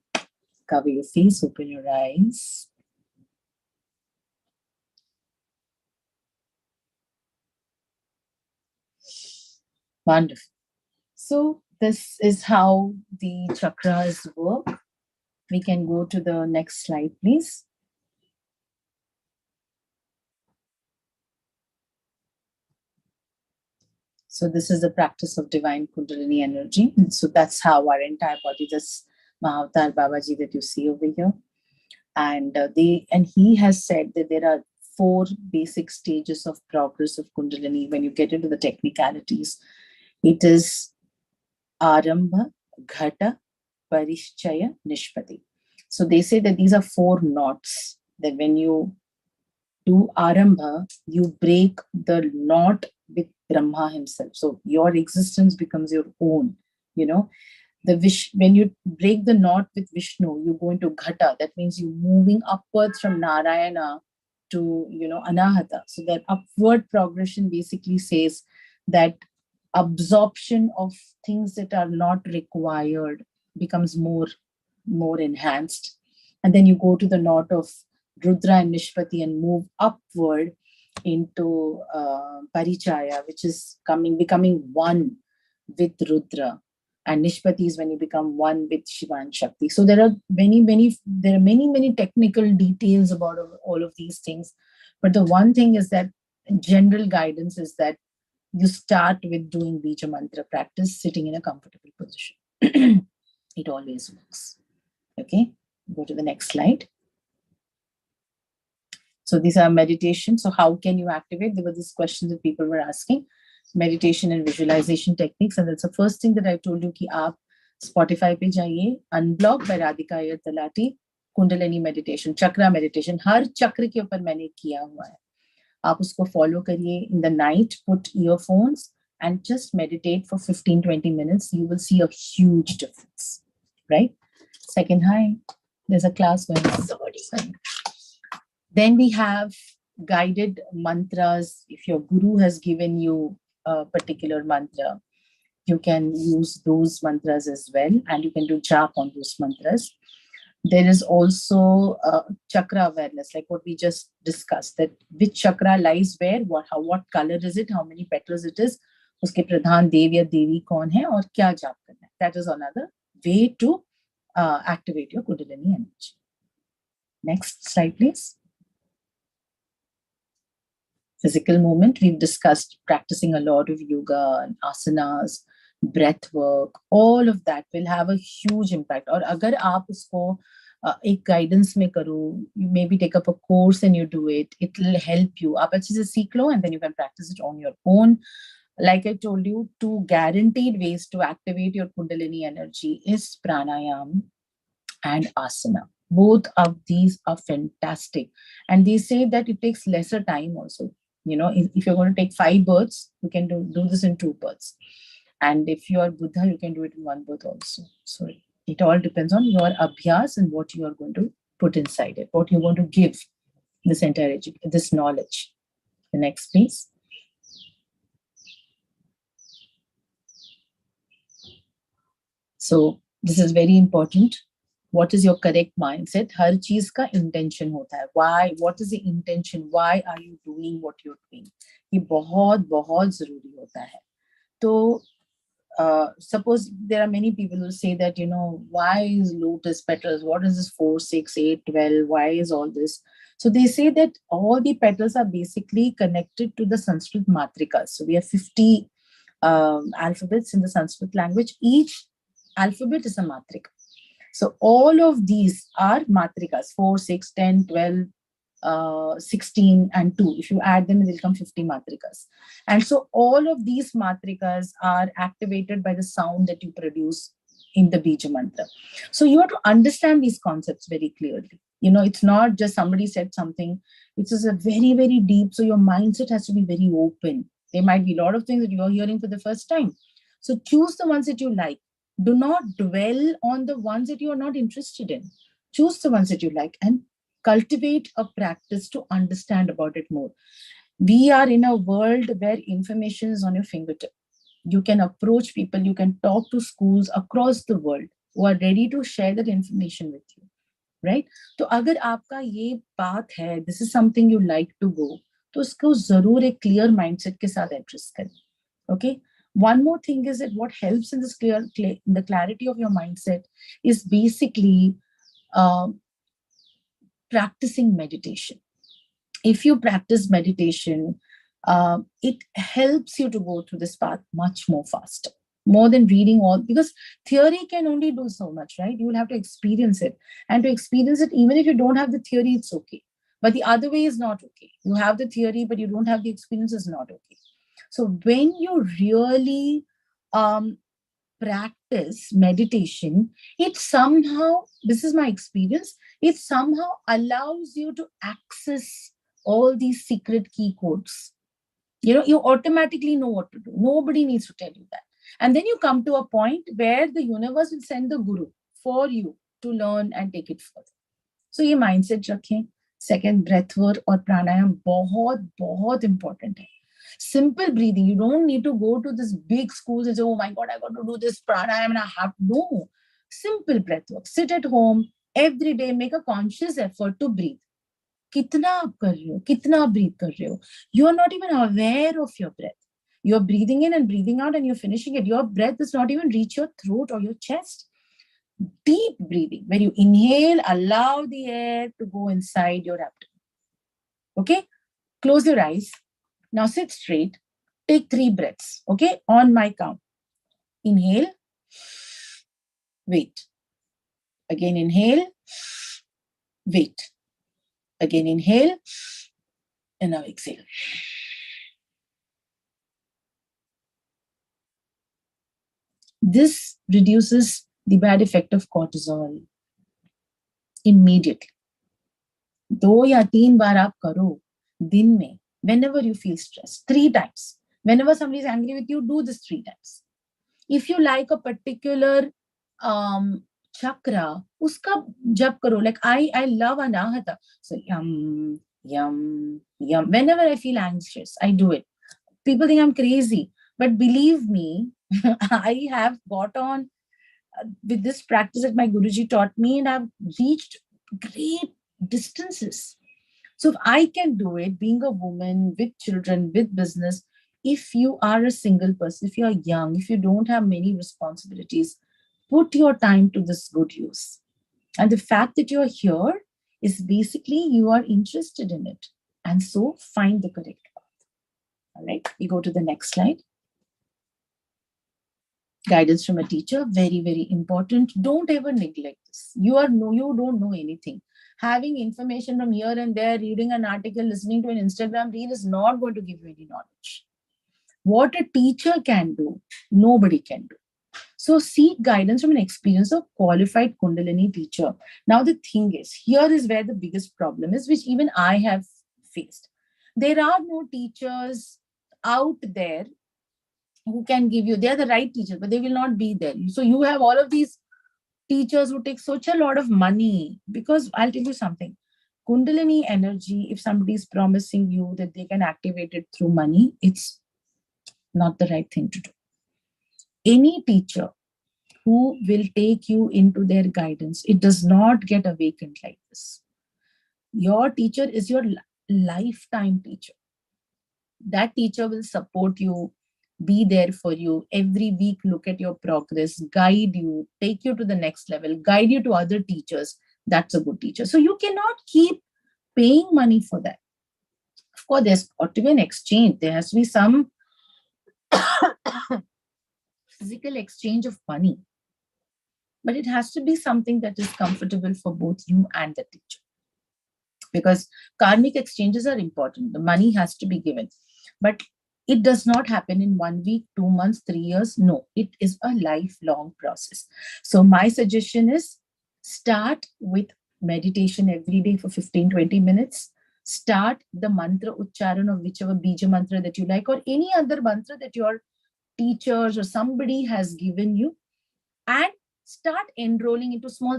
Cover your face, open your eyes. Wonderful. So this is how the chakras work. We can go to the next slide, please. So this is the practice of divine Kundalini energy. And so that's how our entire body, this Mahavatar Babaji that you see over here. And he has said that there are 4 basic stages of progress of Kundalini. When you get into the technicalities, it is Arambha, Ghata, Parishchaya, Nishpati. So they say that these are 4 knots, that when you do Arambha, you break the knot with Brahma himself. So your existence becomes your own, when you break the knot with Vishnu, you go into Ghata. That means you're moving upwards from Narayana to, Anahata. So that upward progression basically says that absorption of things that are not required becomes more enhanced. And then you go to the knot of Rudra and Nishpati and move upward into Parichaya, which is becoming one with Rudra. And Nishpati is when you become one with Shiva and Shakti. So there are many technical details about all of these things. But the one thing is that general guidance is that you start with doing Bija Mantra practice, sitting in a comfortable position. It always works. Okay, go to the next slide. So these are meditations. So how can you activate? There were these questions that people were asking. Meditation and visualization techniques. And that's the first thing that I told you, ki aap Spotify pe jaiye, Unblock by Radhika Iyer Talati, Kundalini meditation, chakra meditation. Har chakra ke upar maine kiya hua hai. आप उसको follow करिए in the night, put earphones and just meditate for 15-20 minutes. You will see a huge difference, right? Second, hi, there's a class going on. Sorry. Then we have guided mantras. If your guru has given you a particular mantra, you can use those mantras as well, and you can do jap on those mantras. There is also chakra awareness, like what we just discussed, that which chakra lies where, what color is it, how many petals it is, uske pradhan dev ya devi kaun hai, aur kya jap karna hai. That is another way to activate your Kundalini energy. Next slide, please. Physical movement, we've discussed practicing a lot of yoga and asanas, breath work, all of that will have a huge impact. Or agar aap usko ek guidance mein karo, you maybe take up a course and you do it, it will help you. Aap achhe se seekh lo and then you can practice it on your own. Like I told you, two guaranteed ways to activate your Kundalini energy is pranayam and asana. Both of these are fantastic. And they say that it takes lesser time also. You know, if you're going to take 5 births, you can do this in 2 births. And if you are Buddha, you can do it in 1 birth also. So it all depends on your abhyas and what you are going to put inside it, what you want to give this entire this knowledge. The next, please. So this is very important. What is your correct mindset? हर चीज का intention होता है. Why? What is the intention? Why are you doing what you're doing? ये बहुत बहुत जरूरी होता है. तो suppose there are many people who say that, you know, why is lotus petals? What is this 4, 6, 8, 12? Why is all this? So they say that all the petals are basically connected to the Sanskrit matrikas. So we have 50 alphabets in the Sanskrit language. Each alphabet is a matrika. So all of these are matrikas, 4, 6, 10, 12, 16 and 2. If you add them, it will become 50 matrikas. And so all of these matrikas are activated by the sound that you produce in the Bija mantra. So you have to understand these concepts very clearly. You know, it's not just somebody said something. It's just a very, very deep. So your mindset has to be very open. There might be a lot of things that you're hearing for the first time. So choose the ones that you like. Do not dwell on the ones that you are not interested in. Choose the ones that you like and cultivate a practice to understand about it more. We are in a world where information is on your fingertip. You can approach people, you can talk to schools across the world who are ready to share that information with you, right? So agar aapka ye path hai, this is something you like to go, to usko zarur ek clear mindset ke sath address kare. Okay? One more thing is that what helps in this the clarity of your mindset is basically practicing meditation. If you practice meditation, it helps you to go through this path much more faster, more than reading all, because theory can only do so much, right? You will have to experience it. And to experience it, even if you don't have the theory, it's okay. But the other way is not okay. You have the theory, but you don't have the experience, is not okay. So when you really practice meditation, it somehow, this is my experience, it somehow allows you to access all these secret key codes. You know, you automatically know what to do. Nobody needs to tell you that. And then you come to a point where the universe will send the guru for you to learn and take it further. So ये mindset रखें. Second, breath work और pranayam बहुत बहुत important है. Simple breathing. You don't need to go to this big schools and say, oh my God, I got to do this pranayam and I have to. No. Simple breath work. Sit at home every day. Make a conscious effort to breathe. कितना आप कर रहे हो, कितना आप breathe कर रहे हो. You are not even aware of your breath. You are breathing in and breathing out and you're finishing it. Your breath does not even reach your throat or your chest. Deep breathing. When you inhale, allow the air to go inside your abdomen. Okay? Close your eyes. Now sit straight. Take 3 breaths. Okay? On my count. Inhale. Wait. Again inhale. Wait. Again inhale. And now exhale. This reduces the bad effect of cortisol immediately. 2 या 3 बार आप करो दिन में, whenever you feel stressed, 3 times. Whenever somebody is angry with you, do this 3 times. If you like a particular chakra, uska jap karo. Like I love anahata. So yum, yum, Yeah, whenever I feel anxious, I do it. People think I'm crazy, but believe me, I have got on with this practice that my Guruji taught me, and I've reached great distances. So if I can do it, being a woman with children, with business, if you are a single person, if you are young, if you don't have many responsibilities, put your time to this good use. And the fact that you're here is basically you are interested in it. And so find the correct path. All right, we go to the next slide. Guidance from a teacher, very, very important. Don't ever neglect this. You don't know anything. Having information from here and there, reading an article, listening to an Instagram reel is not going to give you any knowledge. What a teacher can do, nobody can do. So seek guidance from an experienced or qualified Kundalini teacher. Now the thing is, here is where the biggest problem is, which even I have faced. There are no teachers out there who can give you, they're the right teachers, but they will not be there. So you have all of these teachers who take such a lot of money, because I'll tell you something. Kundalini energy, if somebody is promising you that they can activate it through money, it's not the right thing to do. Any teacher who will take you into their guidance, it does not get awakened like this. Your teacher is your lifetime teacher. That teacher will support you, be there for you every week, look at your progress, guide you, take you to the next level, guide you to other teachers. That's a good teacher. So you cannot keep paying money for that. Of course, there's got to be an exchange. There has to be some physical exchange of money. But it has to be something that is comfortable for both you and the teacher. Because karmic exchanges are important. The money has to be given. But it does not happen in 1 week, 2 months, 3 years. No, it is a lifelong process. So my suggestion is start with meditation every day for 15-20 minutes. Start the mantra uchcharan of whichever bija mantra that you like, or any other mantra that your teachers or somebody has given you, and start enrolling into small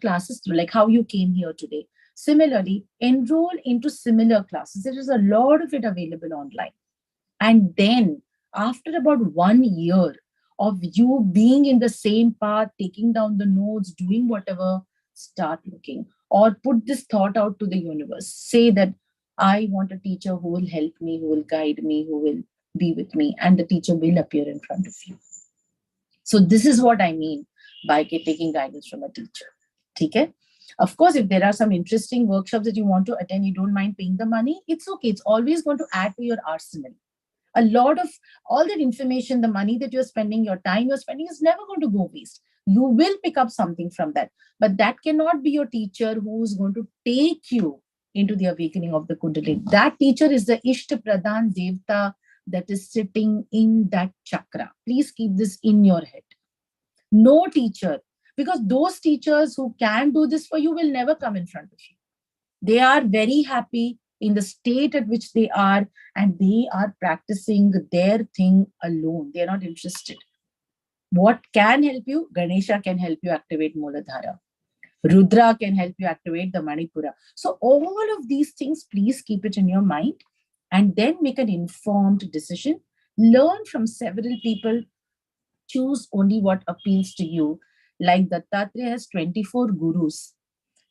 classes through, like how you came here today. Similarly, enroll into similar classes. There is a lot of it available online. And then after about 1 year of you being in the same path, taking down the notes, doing whatever, start looking, or put this thought out to the universe. Say that I want a teacher who will help me, who will guide me, who will be with me, and the teacher will appear in front of you. So this is what I mean by taking guidance from a teacher. Okay? Of course, if there are some interesting workshops that you want to attend, you don't mind paying the money, it's okay. It's always going to add to your arsenal. A lot of all that information, the money that you're spending, your time you're spending is never going to go waste. You will pick up something from that. But that cannot be your teacher who's going to take you into the awakening of the Kundalini. That teacher is the Ishta Pradhan Devta that is sitting in that chakra. Please keep this in your head. No teacher, because those teachers who can do this for you will never come in front of you. They are very happy in the state at which they are, and they are practicing their thing alone. They are not interested. What can help you? Ganesha can help you activate Muladhara. Rudra can help you activate the Manipura. So all of these things, please keep it in your mind and then make an informed decision. Learn from several people. Choose only what appeals to you. Like Dattatreya has 24 gurus.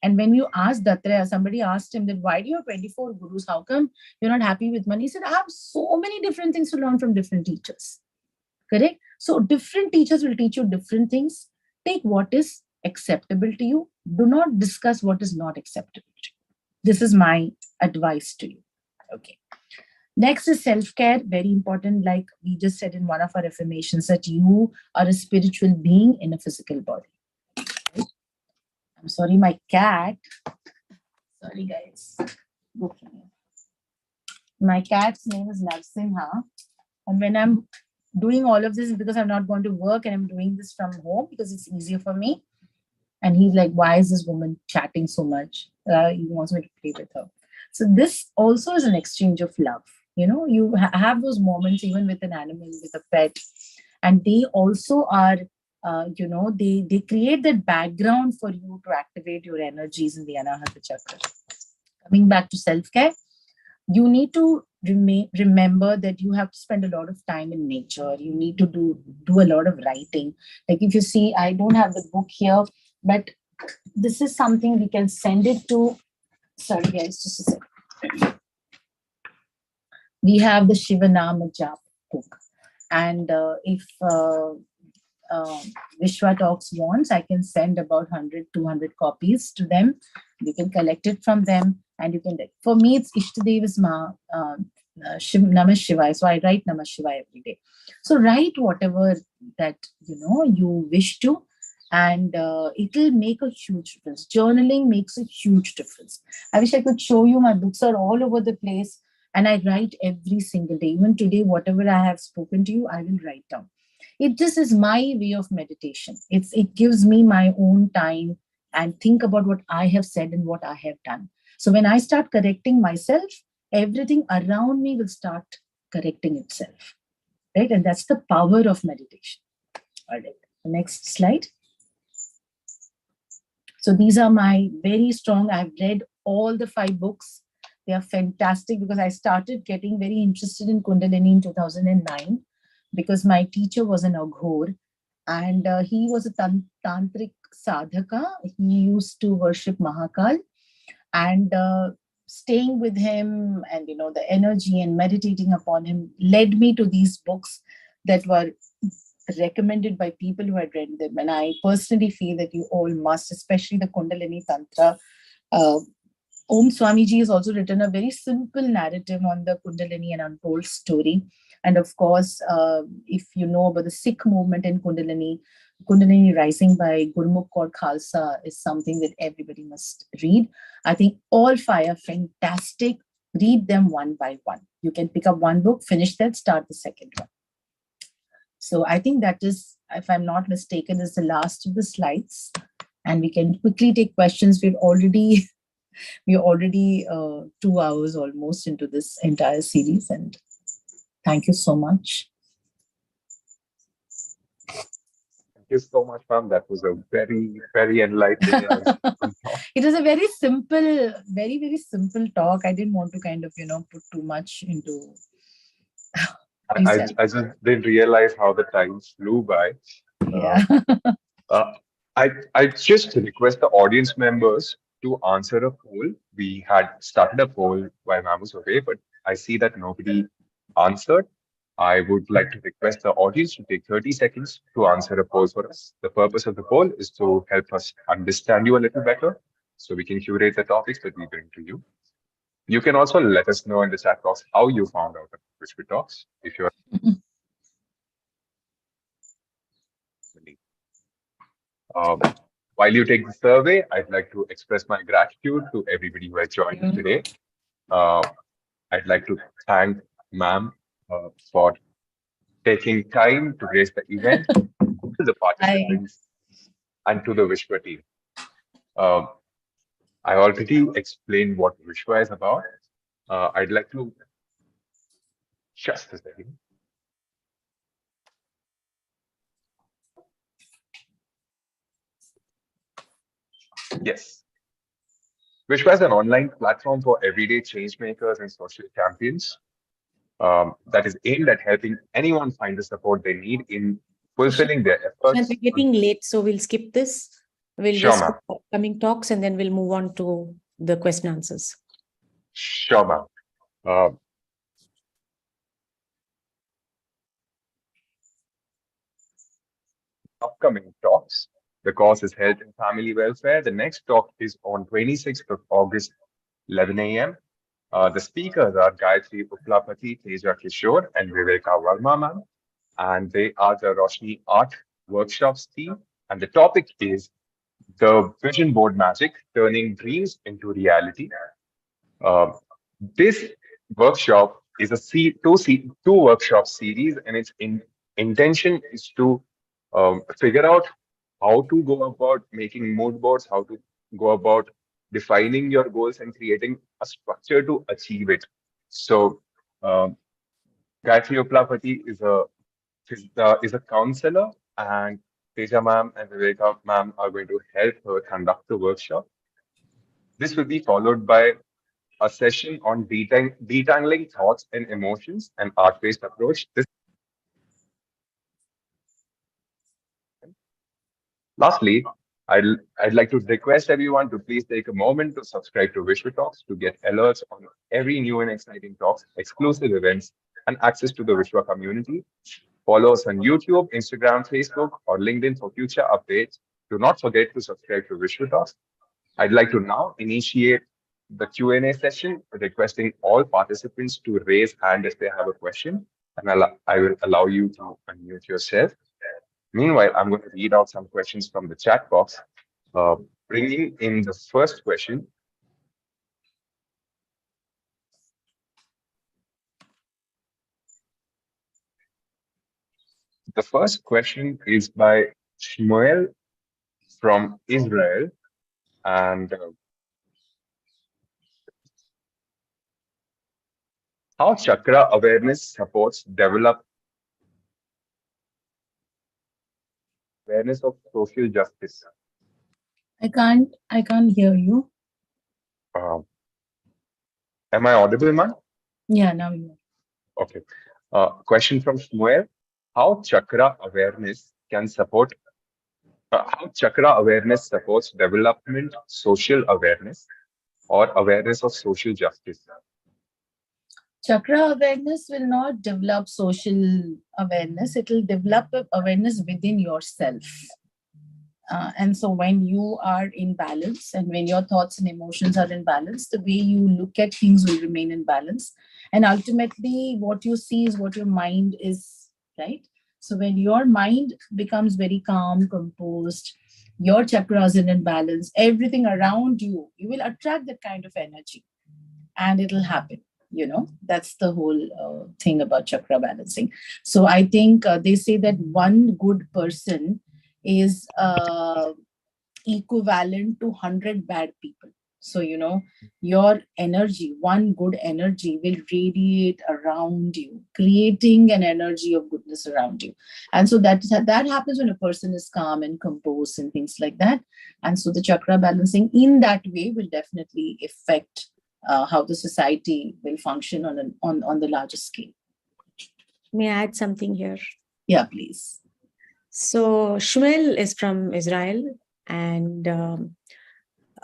And when you ask Dattatreya, somebody asked him that, why do you have 24 gurus? How come you're not happy with money? He said, I have so many different things to learn from different teachers. Correct? So different teachers will teach you different things. Take what is acceptable to you. Do not discuss what is not acceptable to you. This is my advice to you. Okay. Next is self-care, very important. Like we just said in one of our affirmations, that you are a spiritual being in a physical body. Right? I'm sorry, my cat. Sorry, guys. Okay. My cat's name is Narsimha. And when I'm doing all of this, because I'm not going to work and I'm doing this from home because it's easier for me. And he's like, why is this woman chatting so much? He wants me to play with her. So this also is an exchange of love. You know, you have those moments even with an animal, with a pet. And they also are, they create that background for you to activate your energies in the Anahata chakra. Coming back to self-care, You need to remember that you have to spend a lot of time in nature. You need to do a lot of writing. Like if you see, I don't have the book here, but this is something we can send it to. Sorry, guys, just a second. We have the Shivanama Jap book, and if uh, Vishwa Talks wants, I can send about 100, 200 copies to them. You can collect it from them, and you can. For me, it's Ishtadev is Namah Shivaya. So I write Namah Shivaya every day. So write whatever that you wish to, and it'll make a huge difference. Journaling makes a huge difference. I wish I could show you. My books are all over the place, and I write every single day. Even today, whatever I have spoken to you, I will write down. This is my way of meditation. It gives me my own time and think about what I have said and what I have done. So when I start correcting myself, everything around me will start correcting itself, right? And that's the power of meditation. All right, the next slide. So these are my very strong. I've read all the 5 books. They are fantastic because I started getting very interested in Kundalini in 2009 because my teacher was an Aghor, and he was a tantric sadhaka. He used to worship Mahakal, and staying with him and the energy and meditating upon him led me to these books that were recommended by people who had read them. And I personally feel that you all must, especially the Kundalini Tantra. Om Swamiji has also written a very simple narrative on the Kundalini and untold story. And of course, if you know about the Sikh movement in Kundalini Rising by Gurmukh Kaur Khalsa is something that everybody must read. I think all 5 are fantastic. Read them one by one. You can pick up one book, finish that, start the second one. So I think that is, if I'm not mistaken, is the last of the slides. And we can quickly take questions. We're already 2 hours almost into this entire series, and thank you so much. Thank you so much, ma'am. That was a very, very enlightening and It was a very simple, very, very simple talk. I didn't want to kind of, put too much into. I just didn't realize how the time flew by. Yeah. I just request the audience members to answer a poll. We had started a poll while ma'am was away, but I see that nobody answered. I would like to request the audience to take 30 seconds to answer a poll for us. The purpose of the poll is to help us understand you a little better so we can curate the topics that we bring to you. You can also let us know in the chat box how you found out about Whisper Talks. If you're while you take the survey, I'd like to express my gratitude to everybody who has joined us today. I'd like to thank ma'am for taking time to raise the event, to the participants, and to the Vishwa team. I already explained what Vishwa is about. I'd like to just a second. Yes. Vishwa is an online platform for everyday change makers and social champions that is aimed at helping anyone find the support they need in fulfilling their efforts. We're getting late, so we'll skip this. We'll Sure, just ma'am. upcoming talks and then we'll move on to the question answers. Sure, ma'am. Upcoming talks. The course is held in family welfare. The next talk is on 26th of August, 11 a.m. The speakers are Gayatri Uplapati, Teja Kishore, and Viveka Verma, ma'am. And they are the Roshni Art Workshops team. And the topic is the vision board magic, turning dreams into reality. This workshop is a two workshop series, and its intention is to figure out how to go about making mood boards, how to go about defining your goals and creating a structure to achieve it. So, Gayatri Uplapati is a counselor, and Teja ma'am and Viveka ma'am are going to help her conduct the workshop. This will be followed by a session on detangling thoughts and emotions, an art-based approach. Lastly, I'd, I'd like to request everyone to please take a moment to subscribe to Vishwa Talks to get alerts on every new and exciting talks, exclusive events, and access to the Vishwa community. Follow us on YouTube, Instagram, Facebook, or LinkedIn for future updates. Do not forget to subscribe to Vishwa Talks. I'd like to now initiate the Q&A session, requesting all participants to raise hand if they have a question, and I will allow you to unmute yourself. Meanwhile, I'm going to read out some questions from the chat box. Uh, Bringing in the first question. The first question is by Shmuel from Israel. And how chakra awareness supports develop awareness of social justice. I can't hear you. Am I audible, man? Yeah, now you are. Okay. Question from Shmuel. How chakra awareness supports development, social awareness, or awareness of social justice? Chakra awareness will not develop social awareness. It will develop awareness within yourself. And so when you are in balance and when your thoughts and emotions are in balance, the way you look at things will remain in balance. And ultimately, what you see is what your mind is, right? So when your mind becomes very calm, composed, your chakras are in balance, everything around you, you will attract that kind of energy and it'll happen. That's the whole thing about chakra balancing. So I think they say that one good person is equivalent to 100 bad people. So, your energy, one good energy will radiate around you, creating an energy of goodness around you. And so that happens when a person is calm and composed and things like that. And so the chakra balancing in that way will definitely affect how the society will function on the larger scale. May I add something here? Yeah, please. So Shmuel is from Israel, and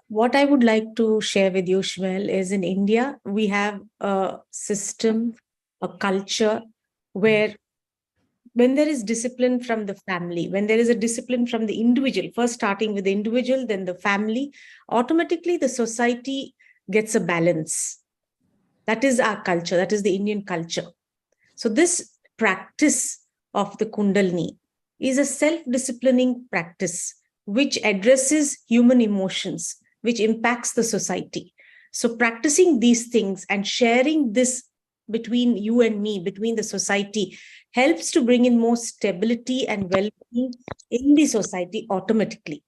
what I would like to share with you, Shmuel, is in India, we have a system, a culture where when there is discipline from the family, when there is a discipline from the individual, first starting with the individual, then the family, automatically the society gets a balance. That is our culture. That is the Indian culture. So this practice of the Kundalini is a self-disciplining practice which addresses human emotions, which impacts the society. So practicing these things and sharing this between you and me, between the society, helps to bring in more stability and well-being in the society automatically.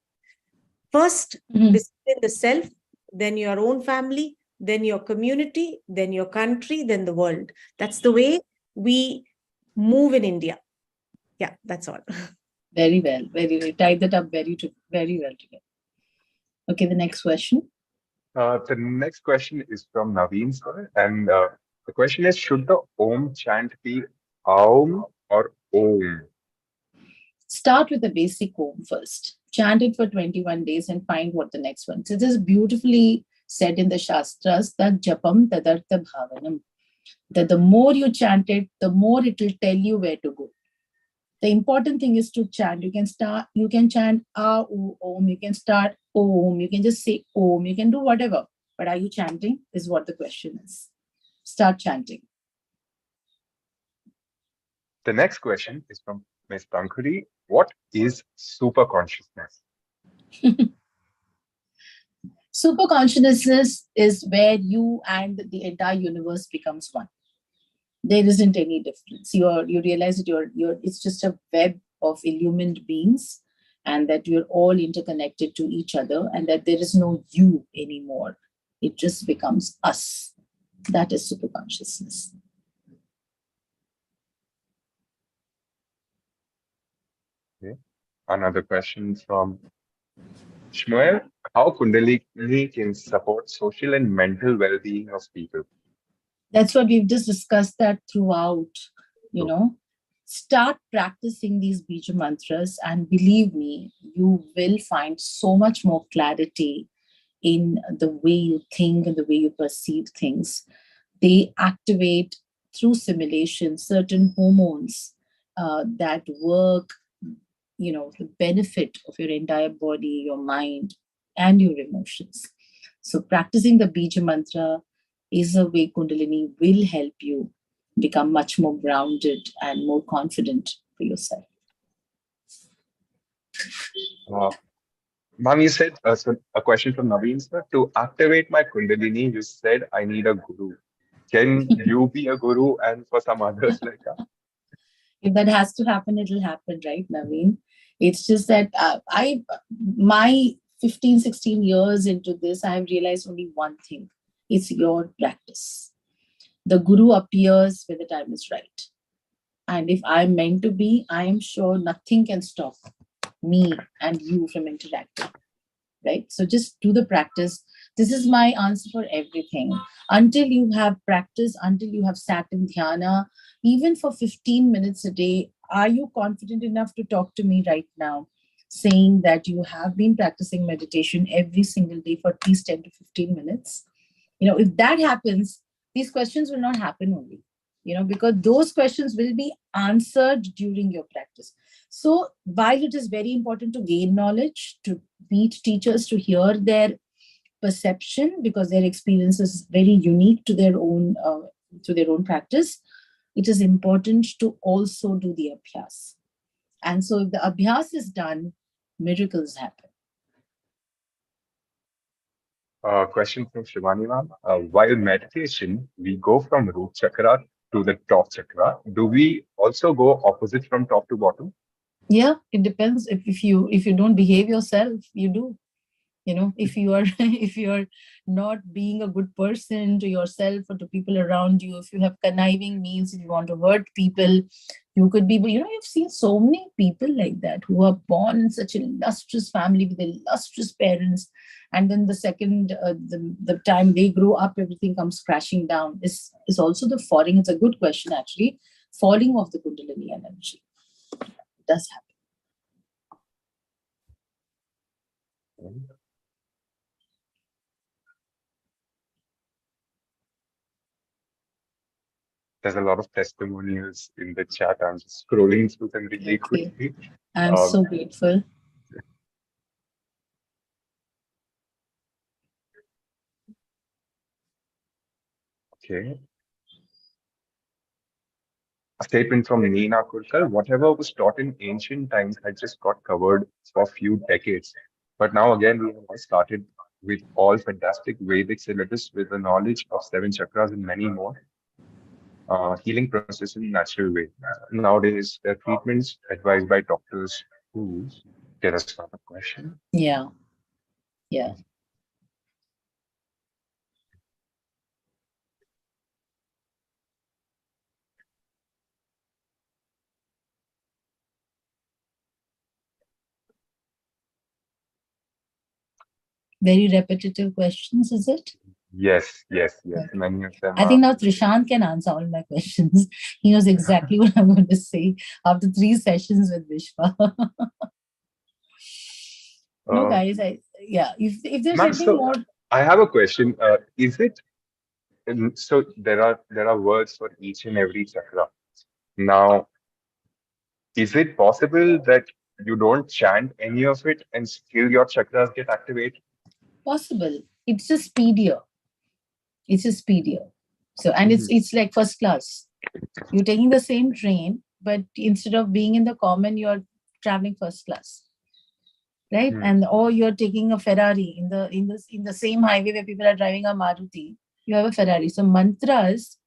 First, discipline the self, then your own family, then your community, then your country, then the world. That's the way we move in India. Yeah, that's all. Very well. Very well. Tied that up very well together. Okay, the next question. The next question is from Naveen, sir. And the question is, should the Om chant be Aum or Om? Start with the basic Om first. Chant it for 21 days and find what the next one. So this is beautifully said in the Shastras that Japam Tadartha Bhavanam. That the more you chant it, the more it will tell you where to go. The important thing is to chant. You can chant Om, you can start Om, you can just say Om, you can do whatever. But are you chanting is what the question is. Start chanting. The next question is from Ms. Pankuri. What is super consciousness? Super consciousness is where you and the entire universe becomes one. There isn't any difference. You realize that it's just a web of illumined beings, and that you're all interconnected to each other, and that there is no you anymore. It just becomes us. That is super consciousness. Okay. Another question from Shmuel, how Kundalini can support social and mental well-being of people. That's what we've just discussed that throughout, you So, know. Start practicing these bija mantras, and believe me, you will find so much more clarity in the way you think and the way you perceive things. They activate through simulation certain hormones that work, the benefit of your entire body, your mind, and your emotions. So practicing the bija mantra is a way Kundalini will help you become much more grounded and more confident for yourself. uh, Ma'am, you said so a question from Naveen, sir. To activate my Kundalini, you said I need a guru. Can you be a guru and for some others like that? If that has to happen, it'll happen, right, Naveen? It's just that my 15, 16 years into this, I have realized only one thing. It's your practice. The guru appears when the time is right. And if I'm meant to be, I am sure nothing can stop me and you from interacting, right? So just do the practice. This is my answer for everything. Until you have practice, until you have sat in dhyana, even for 15 minutes a day, are you confident enough to talk to me right now, saying that you have been practicing meditation every single day for at least 10 to 15 minutes? If that happens, these questions will not happen only, because those questions will be answered during your practice. So while it is very important to gain knowledge, to meet teachers, to hear their perception, because their experience is very unique to their own practice, it is important to also do the abhyas. And so if the abhyas is done, miracles happen. Question from Shivani ma'am. While meditation, we go from root chakra to the top chakra. Do we also go opposite from top to bottom? Yeah, it depends. If you don't behave yourself, you do. If you are if you are not being a good person to yourself or to people around you, if you have conniving means, if you want to hurt people, you could be. But you've seen so many people like that who are born in such a illustrious family with illustrious parents, and then the second the time they grow up, everything comes crashing down. Is also the falling. It's a good question actually. Falling of the Kundalini energy does happen. There's a lot of testimonials in the chat. I'm just scrolling through them really Okay. quickly. I'm Um, so grateful. okay. A statement from Neena Kurkar. Whatever was taught in ancient times had just got covered for a few decades. But now again, we have all started with all fantastic Vedic syllabus with the knowledge of seven chakras and many more. Healing process in natural way. Nowadays, there are treatments advised by doctors who get us another question. Yeah. Yeah. Very repetitive questions, is it? Yes, yes, yes. Okay. Many of them I are. think now Trishant can answer all my questions. He knows exactly what I'm going to say after 3 sessions with Vishwa. No, Uh, guys, if there's Ma'am, anything so more. I have a question. Is it so there are words for each and every chakra. Now, is it possible that you don't chant any of it and still your chakras get activated? Possible. It's just speedier. It's just speedier. So, and it's Mhm. it's like first class. You're taking the same train, but instead of being in the common, you're traveling first class, right? Hmm. And or you're taking a Ferrari in the same highway where people are driving a Maruti. You have a Ferrari. So mantras,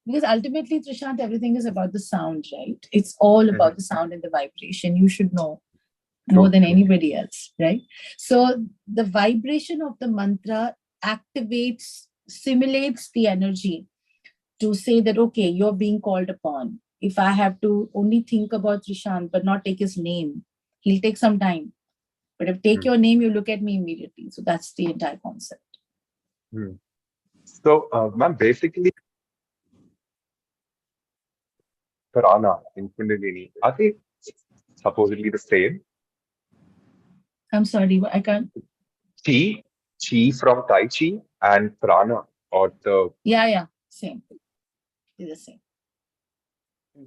because ultimately, Trishant, everything is about the sound, right? It's all Mhm. about the sound and the vibration. You should know more True, than true. anybody else, right? So the vibration of the mantra activates, simulates the energy to say that, okay, you're being called upon. If I have to only think about Trishant but not take his name, he'll take some time. But if take your name, you look at me immediately. So that's the entire concept. So, ma'am, basically, prana in Kundalini, are they supposedly the same? I'm sorry, I can't. Chi, chi from Tai Chi, and prana, or the Yeah, same. It's the same.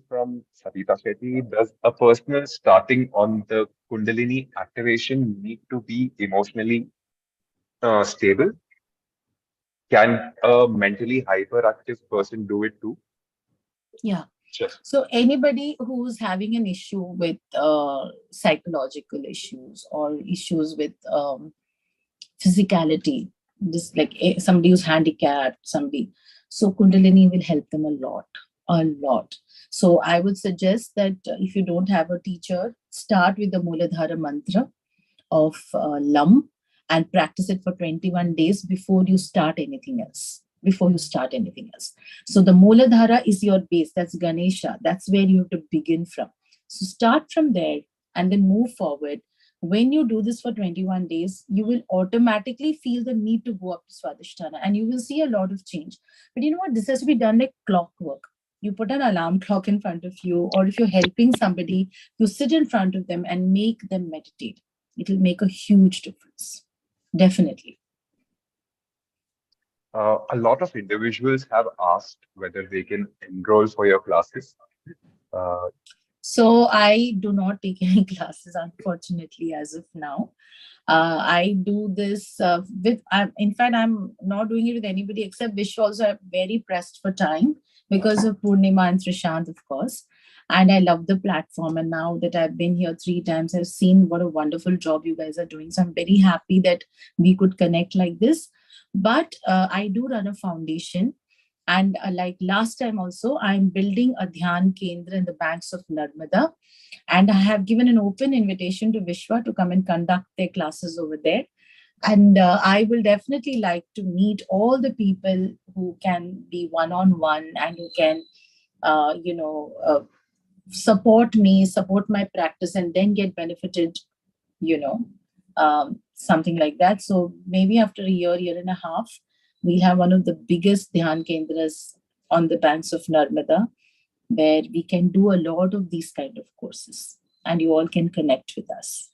from Sarita Shetty, does a person starting on the Kundalini activation need to be emotionally stable? Can a mentally hyperactive person do it too? Yeah. Sure. So anybody who's having an issue with psychological issues or issues with physicality, just like somebody who's handicapped, somebody. So Kundalini will help them a lot, a lot. So I would suggest that if you don't have a teacher, start with the Muladhara mantra of Lam and practice it for 21 days before you start anything else. Before you start anything else. So the Muladhara is your base. That's Ganesha. That's where you have to begin from. So start from there and then move forward. When you do this for 21 days, you will automatically feel the need to go up to Swadhisthana and you will see a lot of change. But you know what? This has to be done like clockwork. You put an alarm clock in front of you, or if you're helping somebody, you sit in front of them and make them meditate. It will make a huge difference. Definitely. A lot of individuals have asked whether they can enroll for your classes. Uh, So I do not take any classes, unfortunately, as of now. I do this in fact, I'm not doing it with anybody except Vish. Also, I'm very pressed for time because of Purnima and Trishant, of course. And I love the platform. And now that I've been here 3 times, I've seen what a wonderful job you guys are doing. So I'm very happy that we could connect like this. But I do run a foundation. And like last time also, I'm building a Dhyan Kendra in the banks of Narmada. And I have given an open invitation to Vishwa to come and conduct their classes over there. And I will definitely like to meet all the people who can be one-on-one and who can, support me, support my practice, and then get benefited, you know, something like that. So maybe after a year and a half, we'll have one of the biggest Dhyan Kendras on the banks of Narmada, where we can do a lot of these kind of courses and you all can connect with us.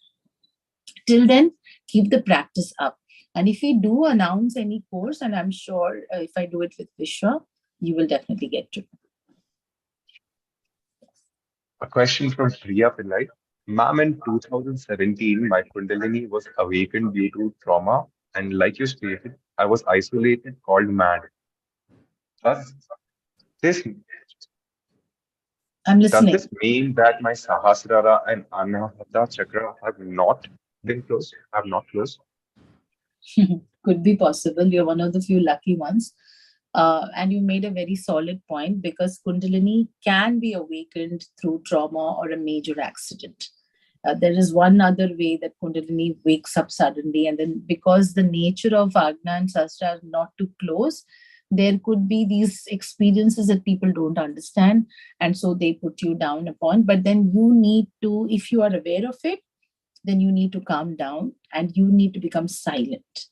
Till then, keep the practice up. And if we do announce any course, and I'm sure if I do it with Vishwa, you will definitely get to know. a question from Priya Pillai. Ma'am, in 2017, my Kundalini was awakened due to trauma, and like you stated, I was isolated, called mad. Does this I'm does listening. this mean that my Sahasrara and Anahata chakra have not been closed? Have not closed? Could be possible. You're one of the few lucky ones. And you made a very solid point because Kundalini can be awakened through trauma or a major accident. There is one other way that Kundalini wakes up suddenly, and then because the nature of Agna and Sastra are not to close, there could be these experiences that people don't understand, and so they put you down upon. But then you need to, if you are aware of it, then you need to calm down and you need to become silent.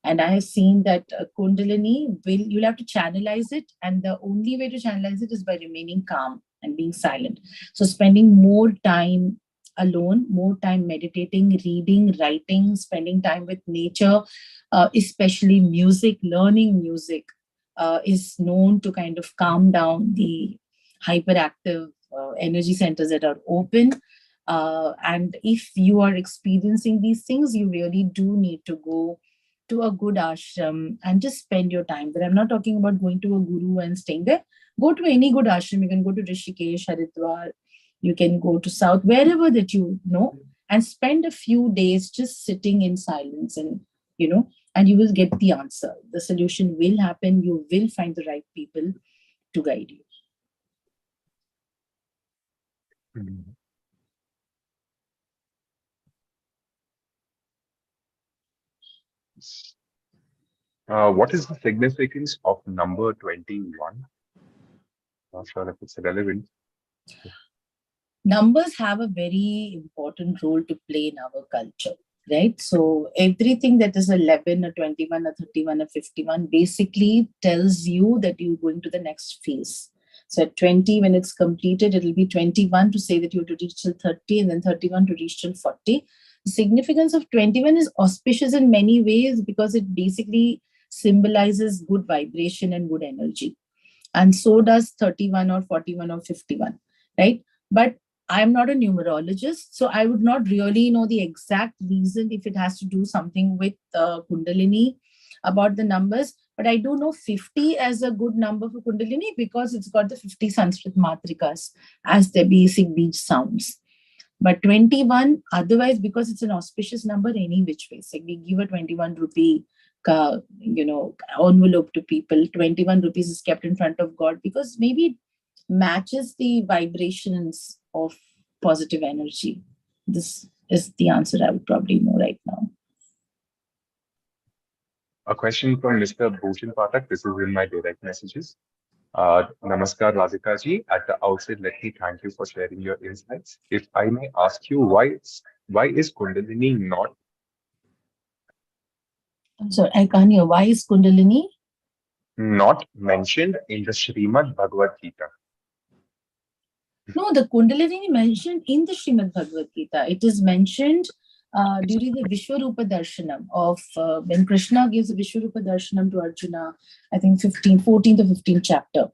And I have seen that Kundalini you'll have to channelize it. And the only way to channelize it is by remaining calm and being silent. So spending more time alone, more time meditating, reading, writing, spending time with nature, especially music, learning music is known to kind of calm down the hyperactive energy centers that are open. And if you are experiencing these things, you really do need to go to a good ashram and just spend your time there. I'm not talking about going to a guru and staying there. Go to any good ashram. You can go to Rishikesh, Haridwar. You can go to South, wherever that you know, and spend a few days just sitting in silence and you will get the answer. The solution will happen. You will find the right people to guide you. Mhm. What is the significance of number 21? Not sure if it's relevant. Numbers have a very important role to play in our culture. right? So everything that is 11, a 21, a 31, a 51 basically tells you that you're going to the next phase. So at 20, when it's completed, it'll be 21 to say that you have to reach till 30, and then 31 to reach till 40. The significance of 21 is auspicious in many ways because it basically symbolizes good vibration and good energy. And so does 31 or 41 or 51, right? But I'm not a numerologist, so I would not really know the exact reason if it has to do something with Kundalini about the numbers. But I do know 50 as a good number for Kundalini because it's got the 50 Sanskrit matrikas as the basic beach sounds. But 21, otherwise, because it's an auspicious number, any which way. Like we give a 21 rupee envelope to people. 21 rupees is kept in front of God because maybe it matches the vibrations of positive energy. This is the answer I would probably know right now. A question from Mr. Bhushan Pathak. This is in my direct messages. Namaskar, Radhika ji. At the outset, let me thank you for sharing your insights. If I may ask you, why is Kundalini I'm sorry, I can't hear. Why is Kundalini? not mentioned in the Srimad Bhagavad Gita? No, the Kundalini mentioned in the Srimad Bhagavad Gita. It is mentioned during the Vishwarupa Darshanam of when Krishna gives the Vishwarupa Darshanam to Arjuna, I think 14th or 15th chapter.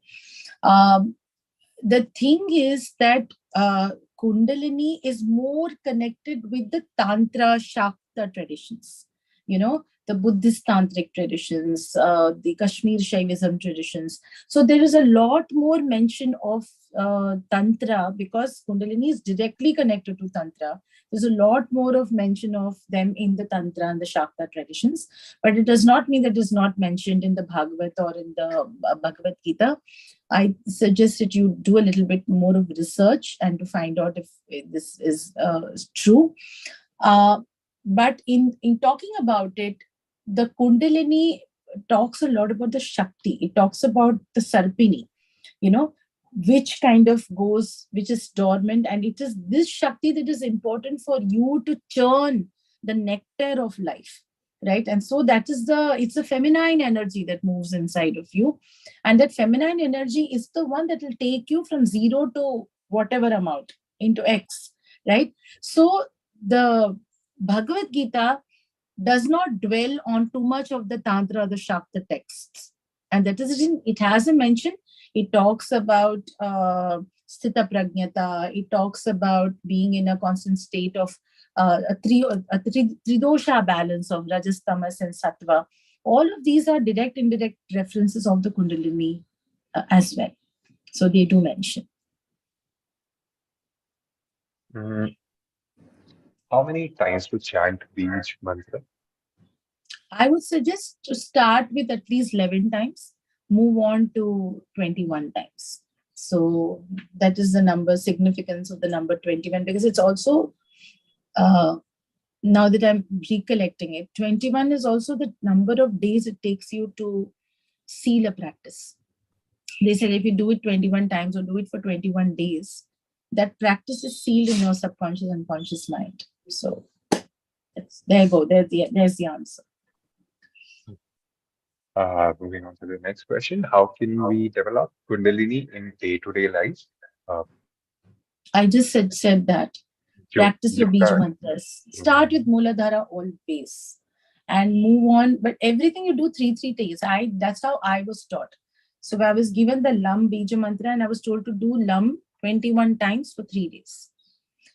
The thing is that Kundalini is more connected with the Tantra Shakta traditions. The Buddhist tantric traditions, the Kashmir Shaivism traditions. So there is a lot more mention of Tantra because Kundalini is directly connected to Tantra. There's a lot more of mention of them in the Tantra and the Shakta traditions, but it does not mean that it is not mentioned in the Bhagavad or in the Bhagavad Gita. I suggest that you do a little bit more of research and to find out if this is true. But in talking about it, the Kundalini talks a lot about the Shakti. It talks about the Sarpini, which kind of goes, which is dormant. And it is this Shakti that is important for you to churn the nectar of life, right? And so it's a feminine energy that moves inside of you. And that feminine energy is the one that will take you from 0 to whatever amount into X, right? So the Bhagavad Gita does not dwell on too much of the Tantra or the Shakta texts. And that is it has a mention. It talks about Sthita Prajnata. It talks about being in a constant state of a tridosha balance of Rajas, Tamas, and Sattva. All of these are direct, indirect references of the Kundalini as well. So they do mention. How many times to chant each mantra? I would suggest to start with at least 11 times, move on to 21 times. So that is the significance of the number 21, because it's also, now that I'm recollecting it, 21 is also the number of days it takes you to seal a practice. They said if you do it 21 times or do it for 21 days, that practice is sealed in your subconscious and conscious mind. So there you go. There's the answer. Moving on to the next question. How can we develop Kundalini in day-to-day life? I just said that. Practice your Bija mantras. Start with Mooladhara always and move on. But everything you do 3 days. That's how I was taught. So I was given the Lam Bija mantra and I was told to do Lam 21 times for 3 days.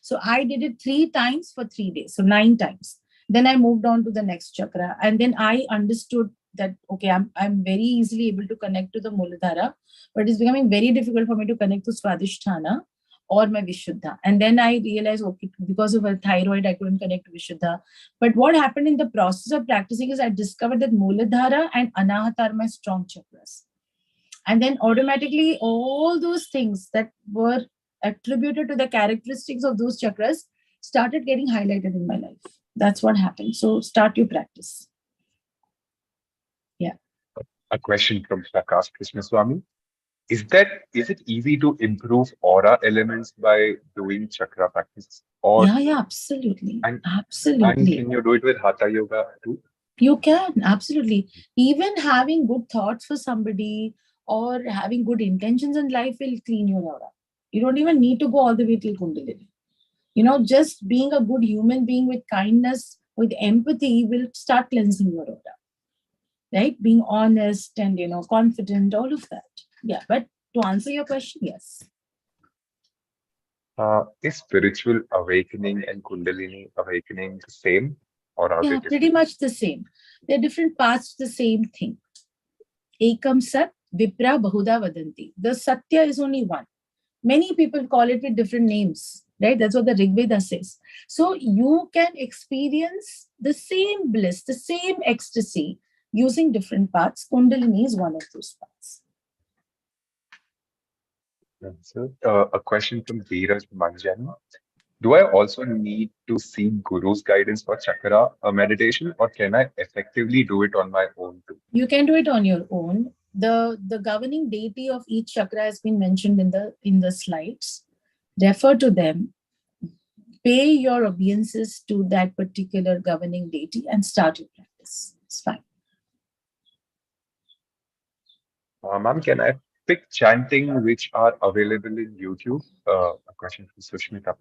So I did it 3 times for 3 days. So 9 times. Then I moved on to the next chakra. And then I understood that, okay, I'm very easily able to connect to the Mooladhara, but it's becoming very difficult for me to connect to Swadhisthana or my Vishuddha. And then I realized, okay, because of a thyroid, I couldn't connect to Vishuddha. But what happened in the process of practicing is I discovered that Mooladhara and Anahata are my strong chakras. And then automatically all those things that were attributed to the characteristics of those chakras started getting highlighted in my life. That's what happened. So start your practice. Yeah. A question from Prakash Krishnaswamy. is it easy to improve aura elements by doing chakra practice, or Yeah, absolutely. and Absolutely. can you do it with hatha yoga too? You can, absolutely. Even having good thoughts for somebody or having good intentions in life will clean your aura. You don't even need to go all the way till Kundalini. Just being a good human being with kindness, with empathy will start cleansing your aura, right? Being honest and, confident, all of that. Yeah. But to answer your question, yes. Is spiritual awakening and Kundalini awakening the same, or are they Yeah, pretty different? much the same. They're different parts, the same thing. Ekam Sat, Vipra Bahuda Vadanti. The Satya is only one. Many people call it with different names, right? That's what the Rig Veda says. So you can experience the same bliss, the same ecstasy using different paths. Kundalini is one of those paths. So, a question from Dheeraj Manjan. Do I also need to seek Guru's guidance for chakra meditation, or can I effectively do it on my own too? You can do it on your own. The governing deity of each chakra has been mentioned in the slides. Refer to them, pay your obeisances to that particular governing deity and start your practice. It's fine. Ma'am, can I pick chanting which are available in YouTube? A question from Sushmita.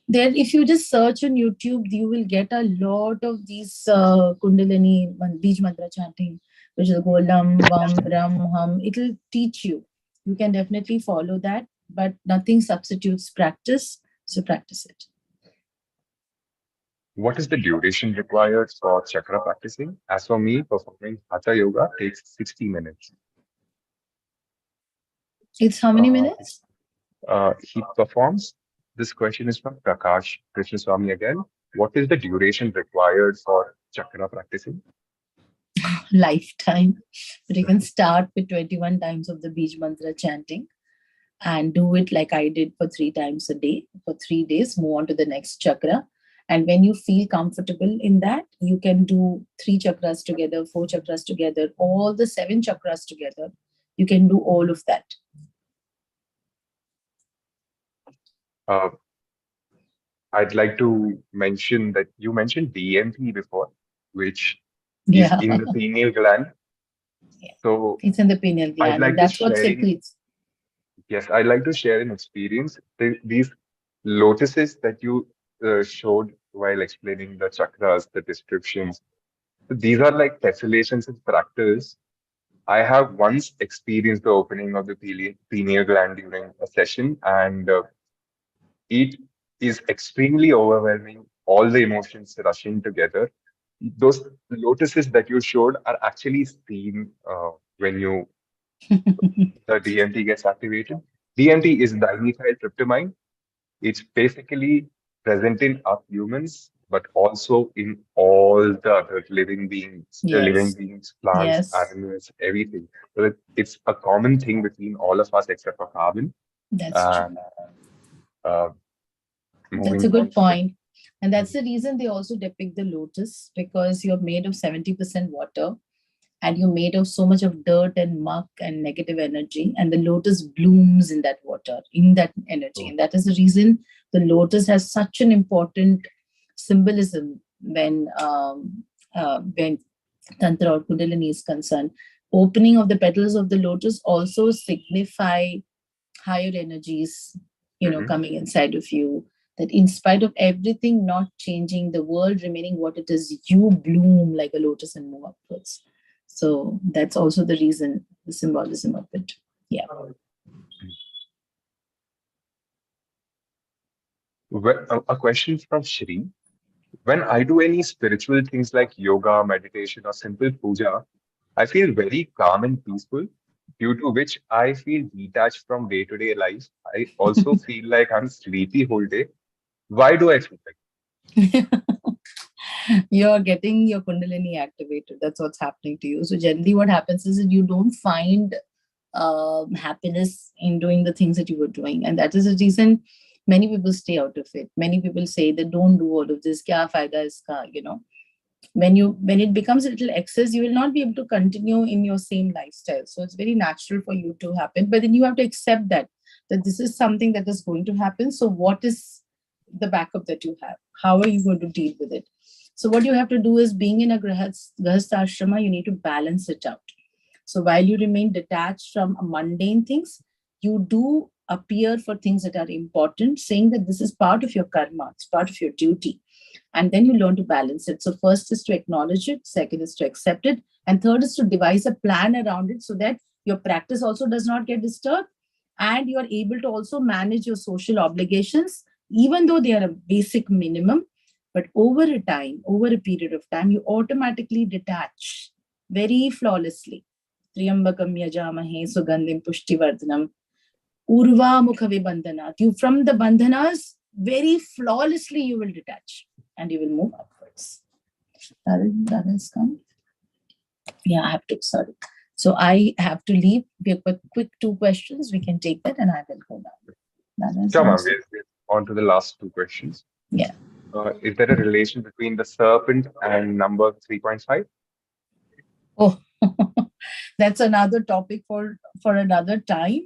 There, if you just search on YouTube, you will get a lot of these Kundalini Bij Mantra chanting, which is go lam, vam, ram, hum. It'll teach you. You can definitely follow that, but nothing substitutes practice. So practice it. What is the duration required for chakra practicing? As for me, performing Hatha Yoga takes 60 minutes. It's how many Uh, minutes? he performs. This question is from Prakash Krishnaswamy again. What is the duration required for chakra practicing? Lifetime. But you can start with 21 times of the Bij Mantra chanting and do it like I did for 3 times a day for 3 days. Move on to the next chakra. And when you feel comfortable in that, you can do 3 chakras together, 4 chakras together, all the 7 chakras together. You can do all of that. Uh, I'd like to mention that you mentioned DMT before, which is Yeah. in the pineal gland. Yeah. So It's in the pineal I'd gland, and like to that's what sharing secretes. yes, I'd like to share an experience. These lotuses that you showed while explaining the chakras, the descriptions, these are like tessellations in practice. I have once experienced the opening of the pineal gland during a session, and it is extremely overwhelming. All the emotions rushing together. Those lotuses that you showed are actually seen when the DMT gets activated. DMT is dimethyltryptamine. It's basically present in us humans, but also in all the other Yes. plants, Yes. animals, everything. So it's a common thing between all of us except for carbon. That's true. And uh, That's a moving on good to the point. And that's the reason they also depict the lotus, because you're made of 70% water and you're made of so much of dirt and muck and negative energy. And the lotus blooms in that water, in that energy. And that is the reason the lotus has such an important symbolism when Tantra or Kundalini is concerned. Opening of the petals of the lotus also signify higher energies, Mhm. coming inside of you. That in spite of everything not changing, the world remaining what it is, you bloom like a lotus and move upwards. So that's also the reason, the symbolism of it. Yeah. A question from Shri. When I do any spiritual things like yoga, meditation, or simple puja, I feel very calm and peaceful, due to which I feel detached from day-to-day life. I also feel like I'm sleepy whole day. Why do I feel like You're getting your Kundalini activated. That's what's happening to you. So generally, what happens is that you don't find happiness in doing the things that you were doing, and that is the reason many people stay out of it. Many people say they don't do all of this. Kya fayda iska, When it becomes a little excess, you will not be able to continue in your same lifestyle. So it's very natural for you to happen, but then you have to accept that this is something that is going to happen. So what is the backup that you have? How are you going to deal with it? So what you have to do is, being in a grahastha ashrama, you need to balance it out. So while you remain detached from mundane things, you do appear for things that are important, saying that this is part of your karma, it's part of your duty. And then you learn to balance it. So first is to acknowledge it, second is to accept it, and third is to devise a plan around it so that your practice also does not get disturbed, and you are able to also manage your social obligations, even though they are a basic minimum. But over a time, over a period of time, you automatically detach very flawlessly. Triyambakam yajamahe sugandhim pushtivardhanam urva mukha vibandhanat. You, from the bandhanas, very flawlessly you will detach and you will move upwards. That has come. Yeah, I have to, sorry. So I have to leave. We have quick 2 questions. We can take that and I will go down. Come on, we're on to the last 2 questions. Yeah. Is there a relation between the serpent and number 3.5? Oh, that's another topic for another time.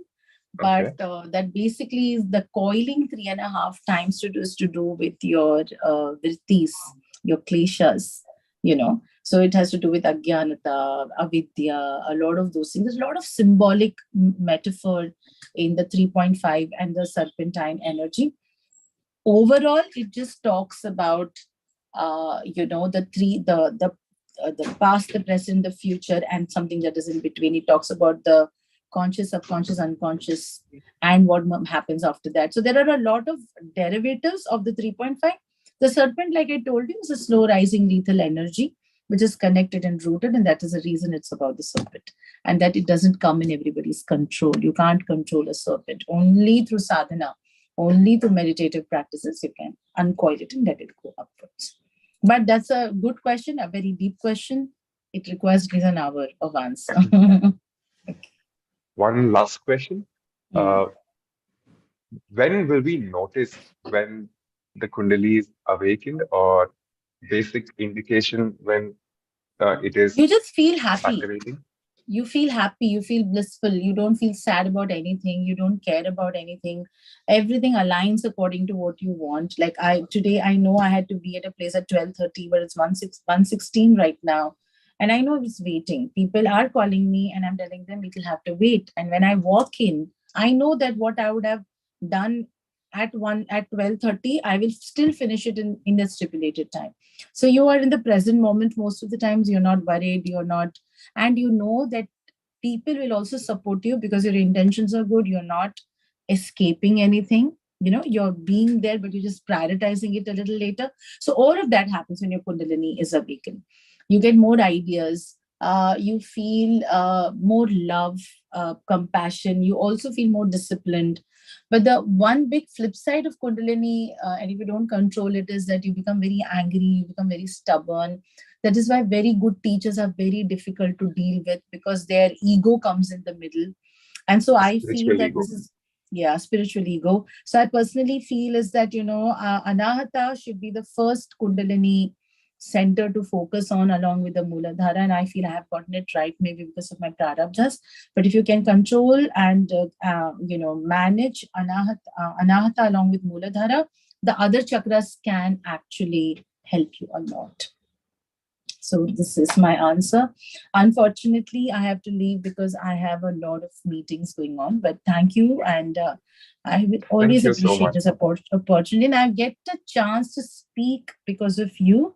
But that basically is the coiling 3.5 times is to do with your vrittis, your kleshas, So it has to do with agyanata, avidya, a lot of those things. There's a lot of symbolic metaphor in the 3.5 and the serpentine energy. Overall, it just talks about, the past, the present, the future, and something that is in between. It talks about the conscious, subconscious, unconscious, and what happens after that. So there are a lot of derivatives of the 3.5. The serpent, like I told you, is a slow rising lethal energy, which is connected and rooted, and that is the reason it's about the serpent, and that it doesn't come in everybody's control. You can't control a serpent. Only through sadhana, only through meditative practices, you can uncoil it and let it go upwards. But that's a good question, a very deep question. It requires an hour of answer. Okay. One last question. When will we notice when the Kundalini is awakened, or basic indication when it is you just feel happy activating? You feel happy, you feel blissful, you don't feel sad about anything, you don't care about anything. Everything aligns according to what you want. Like today I know I had to be at a place at 12:30, but it's 1:16 right now, and I know it's waiting. People are calling me and I'm telling them it'll have to wait. And when I walk in, I know that what I would have done at 12:30, I will still finish it in the stipulated time. So you are in the present moment most of the times. You're not worried, you're not, and you know that people will also support you because your intentions are good. You're not escaping anything. You're being there, but you're just prioritizing it a little later. So all of that happens when your Kundalini is awakened. You get more ideas. You feel more love, compassion. You also feel more disciplined. But the one big flip side of Kundalini, and if you don't control it, is that you become very angry, you become very stubborn. That is why very good teachers are very difficult to deal with, because their ego comes in the middle. And so I feel that this is, spiritual ego. So I personally feel is that, Anahata should be the first Kundalini center to focus on, along with the Mooladhara. And I feel I have gotten it right, maybe because of my prarabdhas. But if you can control and, manage Anahata along with Mooladhara, the other chakras can actually help you a lot. So this is my answer. Unfortunately, I have to leave because I have a lot of meetings going on. But thank you. And I would always appreciate this opportunity. And I get a chance to speak because of you,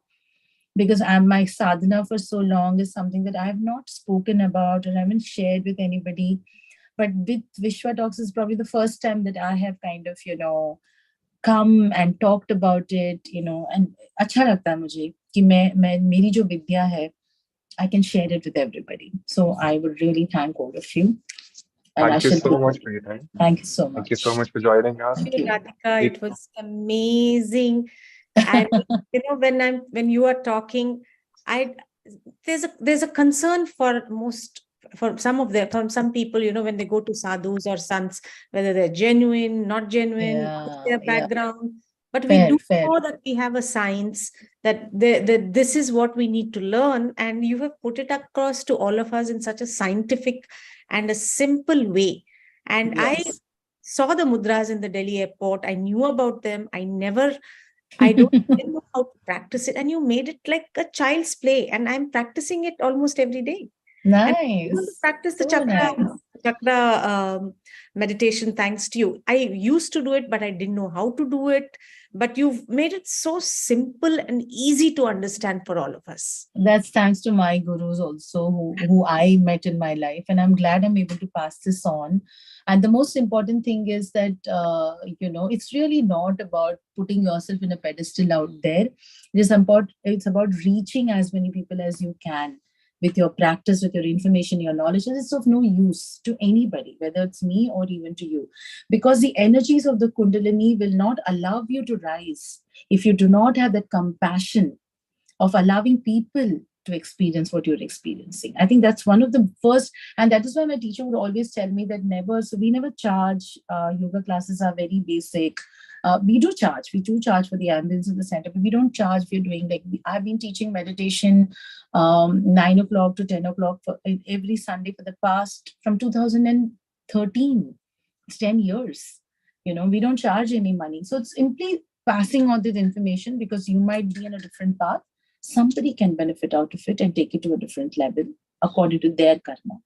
because my sadhana for so long is something that I have not spoken about and I haven't shared with anybody. But with Vishwa Talks is probably the first time that I have kind of, come and talked about it, and अच्छा लगता है मुझे कि मेरी जो विद्या है, I can share it with everybody. So I would really thank all of you. And thank you so much for your time. Thank you so much. Thank you so much for joining us. Thank you, Radhika. It was amazing. And when you are talking, there's a concern for some people, when they go to sadhus or sants, whether they're genuine, not genuine, what's their background. But we do Fair. know that we have a science, that this is what we need to learn. And you have put it across to all of us in such a scientific and a simple way. And I Yes. saw the mudras in the Delhi airport. I knew about them. I didn't know how to practice it. And you made it like a child's play. And I'm practicing it almost every day. And I want to Nice. practice the So nice. chakra meditation thanks to you. I used to do it, but I didn't know how to do it. But you've made it so simple and easy to understand for all of us. That's thanks to my gurus also, who I met in my life, and I'm glad I'm able to pass this on. And the most important thing is that it's really not about putting yourself in a pedestal out there. It's about reaching as many people as you can with your practice, with your information, your knowledge. And it's of no use to anybody, whether it's me or even to you, because the energies of the Kundalini will not allow you to rise if you do not have that compassion of allowing people to experience what you're experiencing. I think that's one of the first, and that is why my teacher would always tell me that we never charge. Yoga classes are very basic. We do charge for the ambience of the center, but we don't charge. We're doing I've been teaching meditation 9 o'clock to 10 o'clock every Sunday for the past, from 2013. It's 10 years. We don't charge any money. So it's simply passing on this information, because you might be in a different path. Somebody can benefit out of it and take it to a different level according to their karma.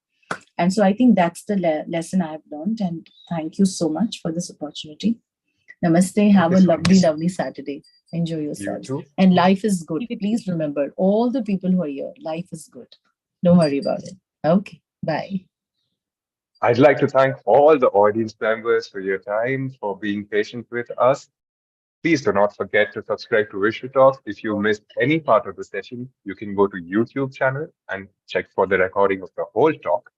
And so I think that's the lesson I have learned. And thank you so much for this opportunity. Namaste. Have a lovely, lovely Saturday. Enjoy yourselves. And life is good. Please remember, all the people who are here, life is good. Don't worry about it. Okay. Bye. I'd like to thank all the audience members for your time, for being patient with us. Please do not forget to subscribe to Vishwa Talks. If you missed any part of the session, you can go to YouTube channel and check for the recording of the whole talk.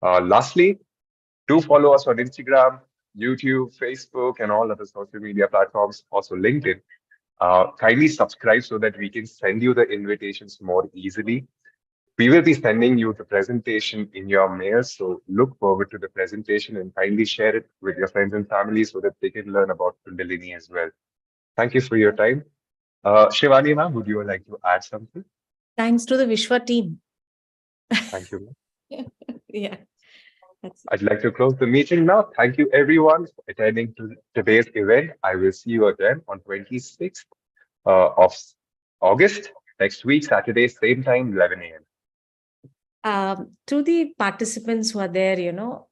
Lastly, do follow us on Instagram, YouTube, Facebook, and all other social media platforms, also LinkedIn. Kindly subscribe so that we can send you the invitations more easily. We will be sending you the presentation in your mail, so look forward to the presentation and kindly share it with your friends and family so that they can learn about Kundalini as well. Thank you for your time. Shivani ma'am, would you like to add something? Thanks to the Vishwa team. Thank you. Yeah. I'd like to close the meeting now. Thank you everyone for attending to today's event. I will see you again on 26th of August, next week, Saturday, same time, 11 a.m. To the participants who are there,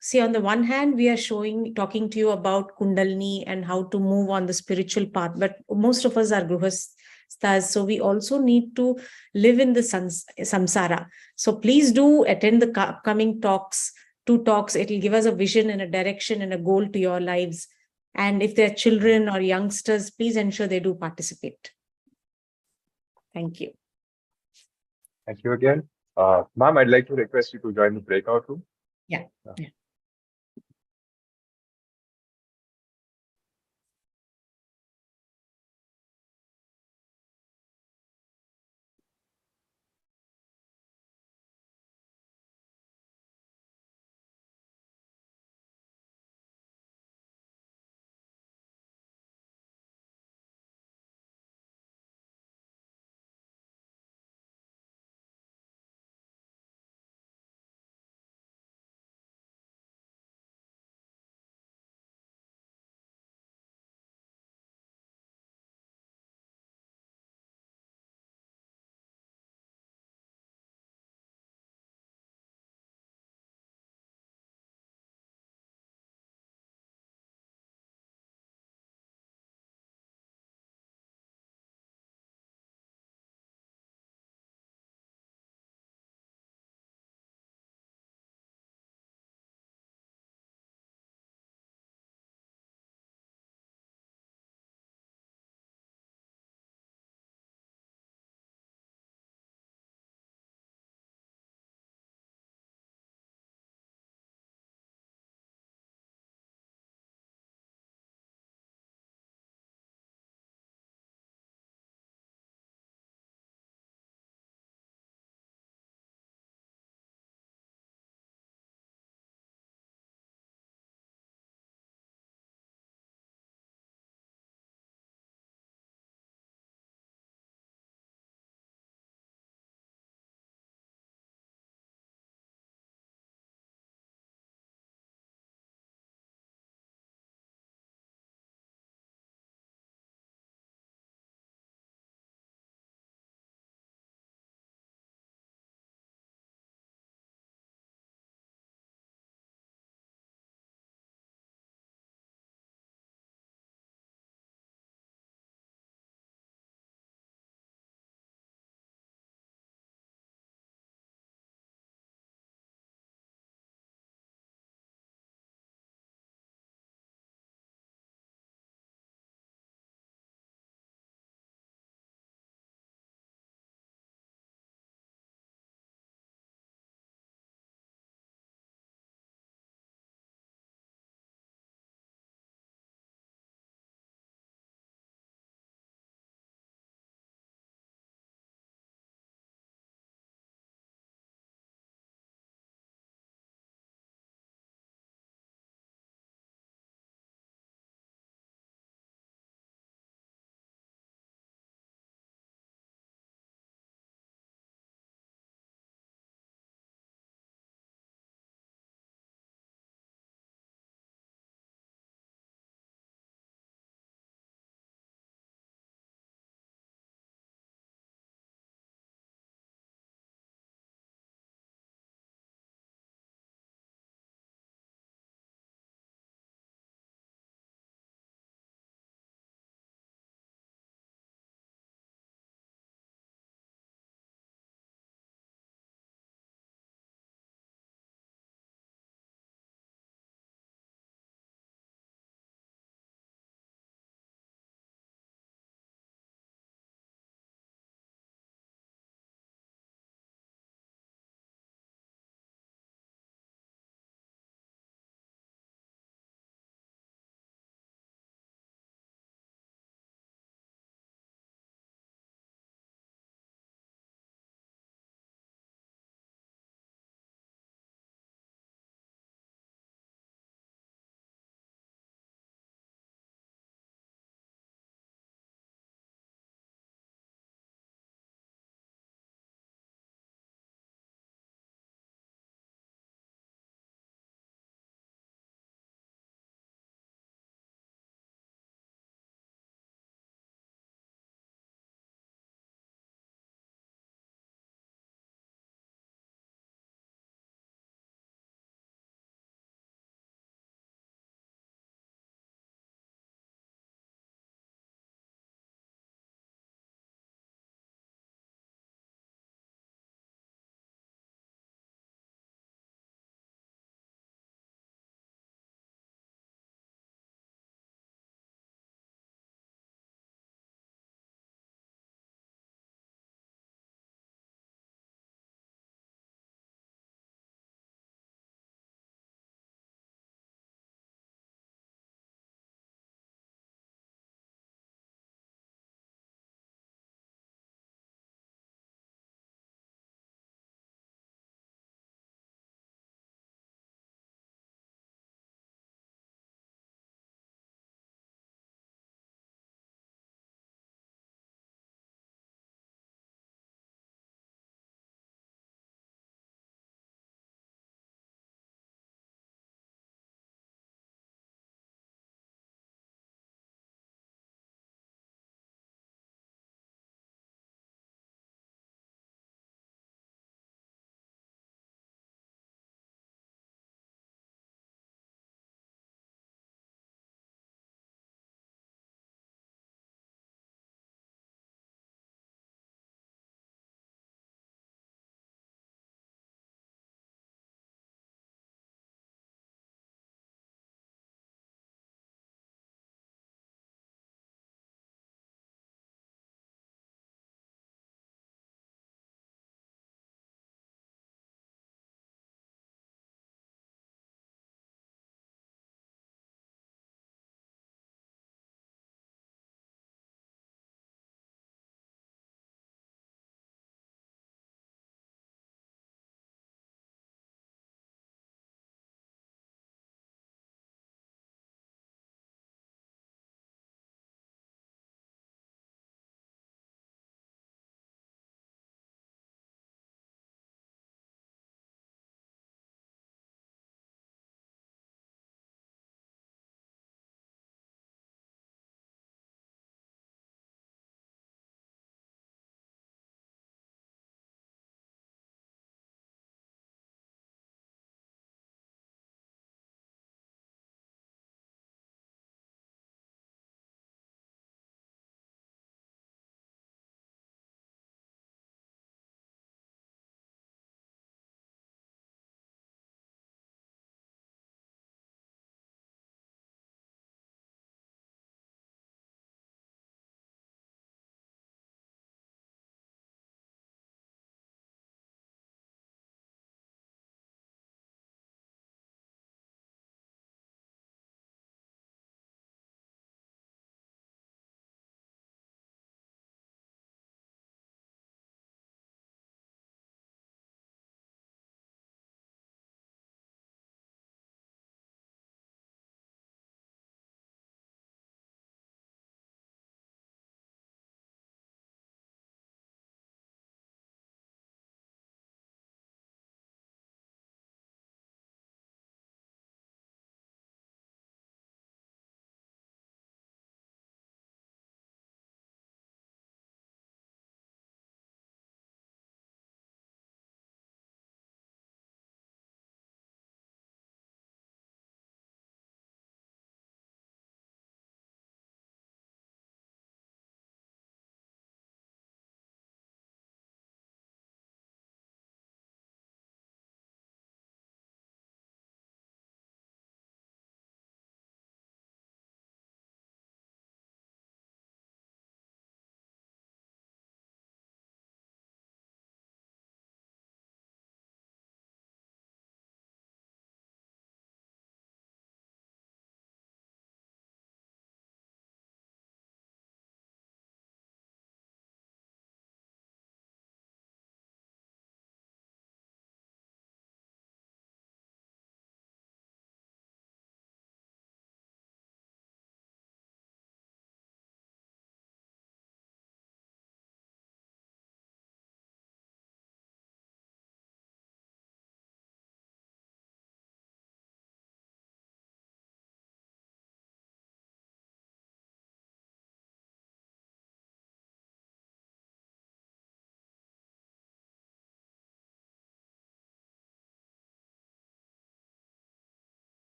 see, on the one hand, we are talking to you about Kundalini and how to move on the spiritual path, but most of us are Gruhasthas, so we also need to live in the samsara. So please do attend the upcoming talks. 2 talks, it will give us a vision and a direction and a goal to your lives. And if they're children or youngsters, please ensure they do participate. Thank you. Thank you again. Ma'am, I'd like to request you to join the breakout room. Yeah.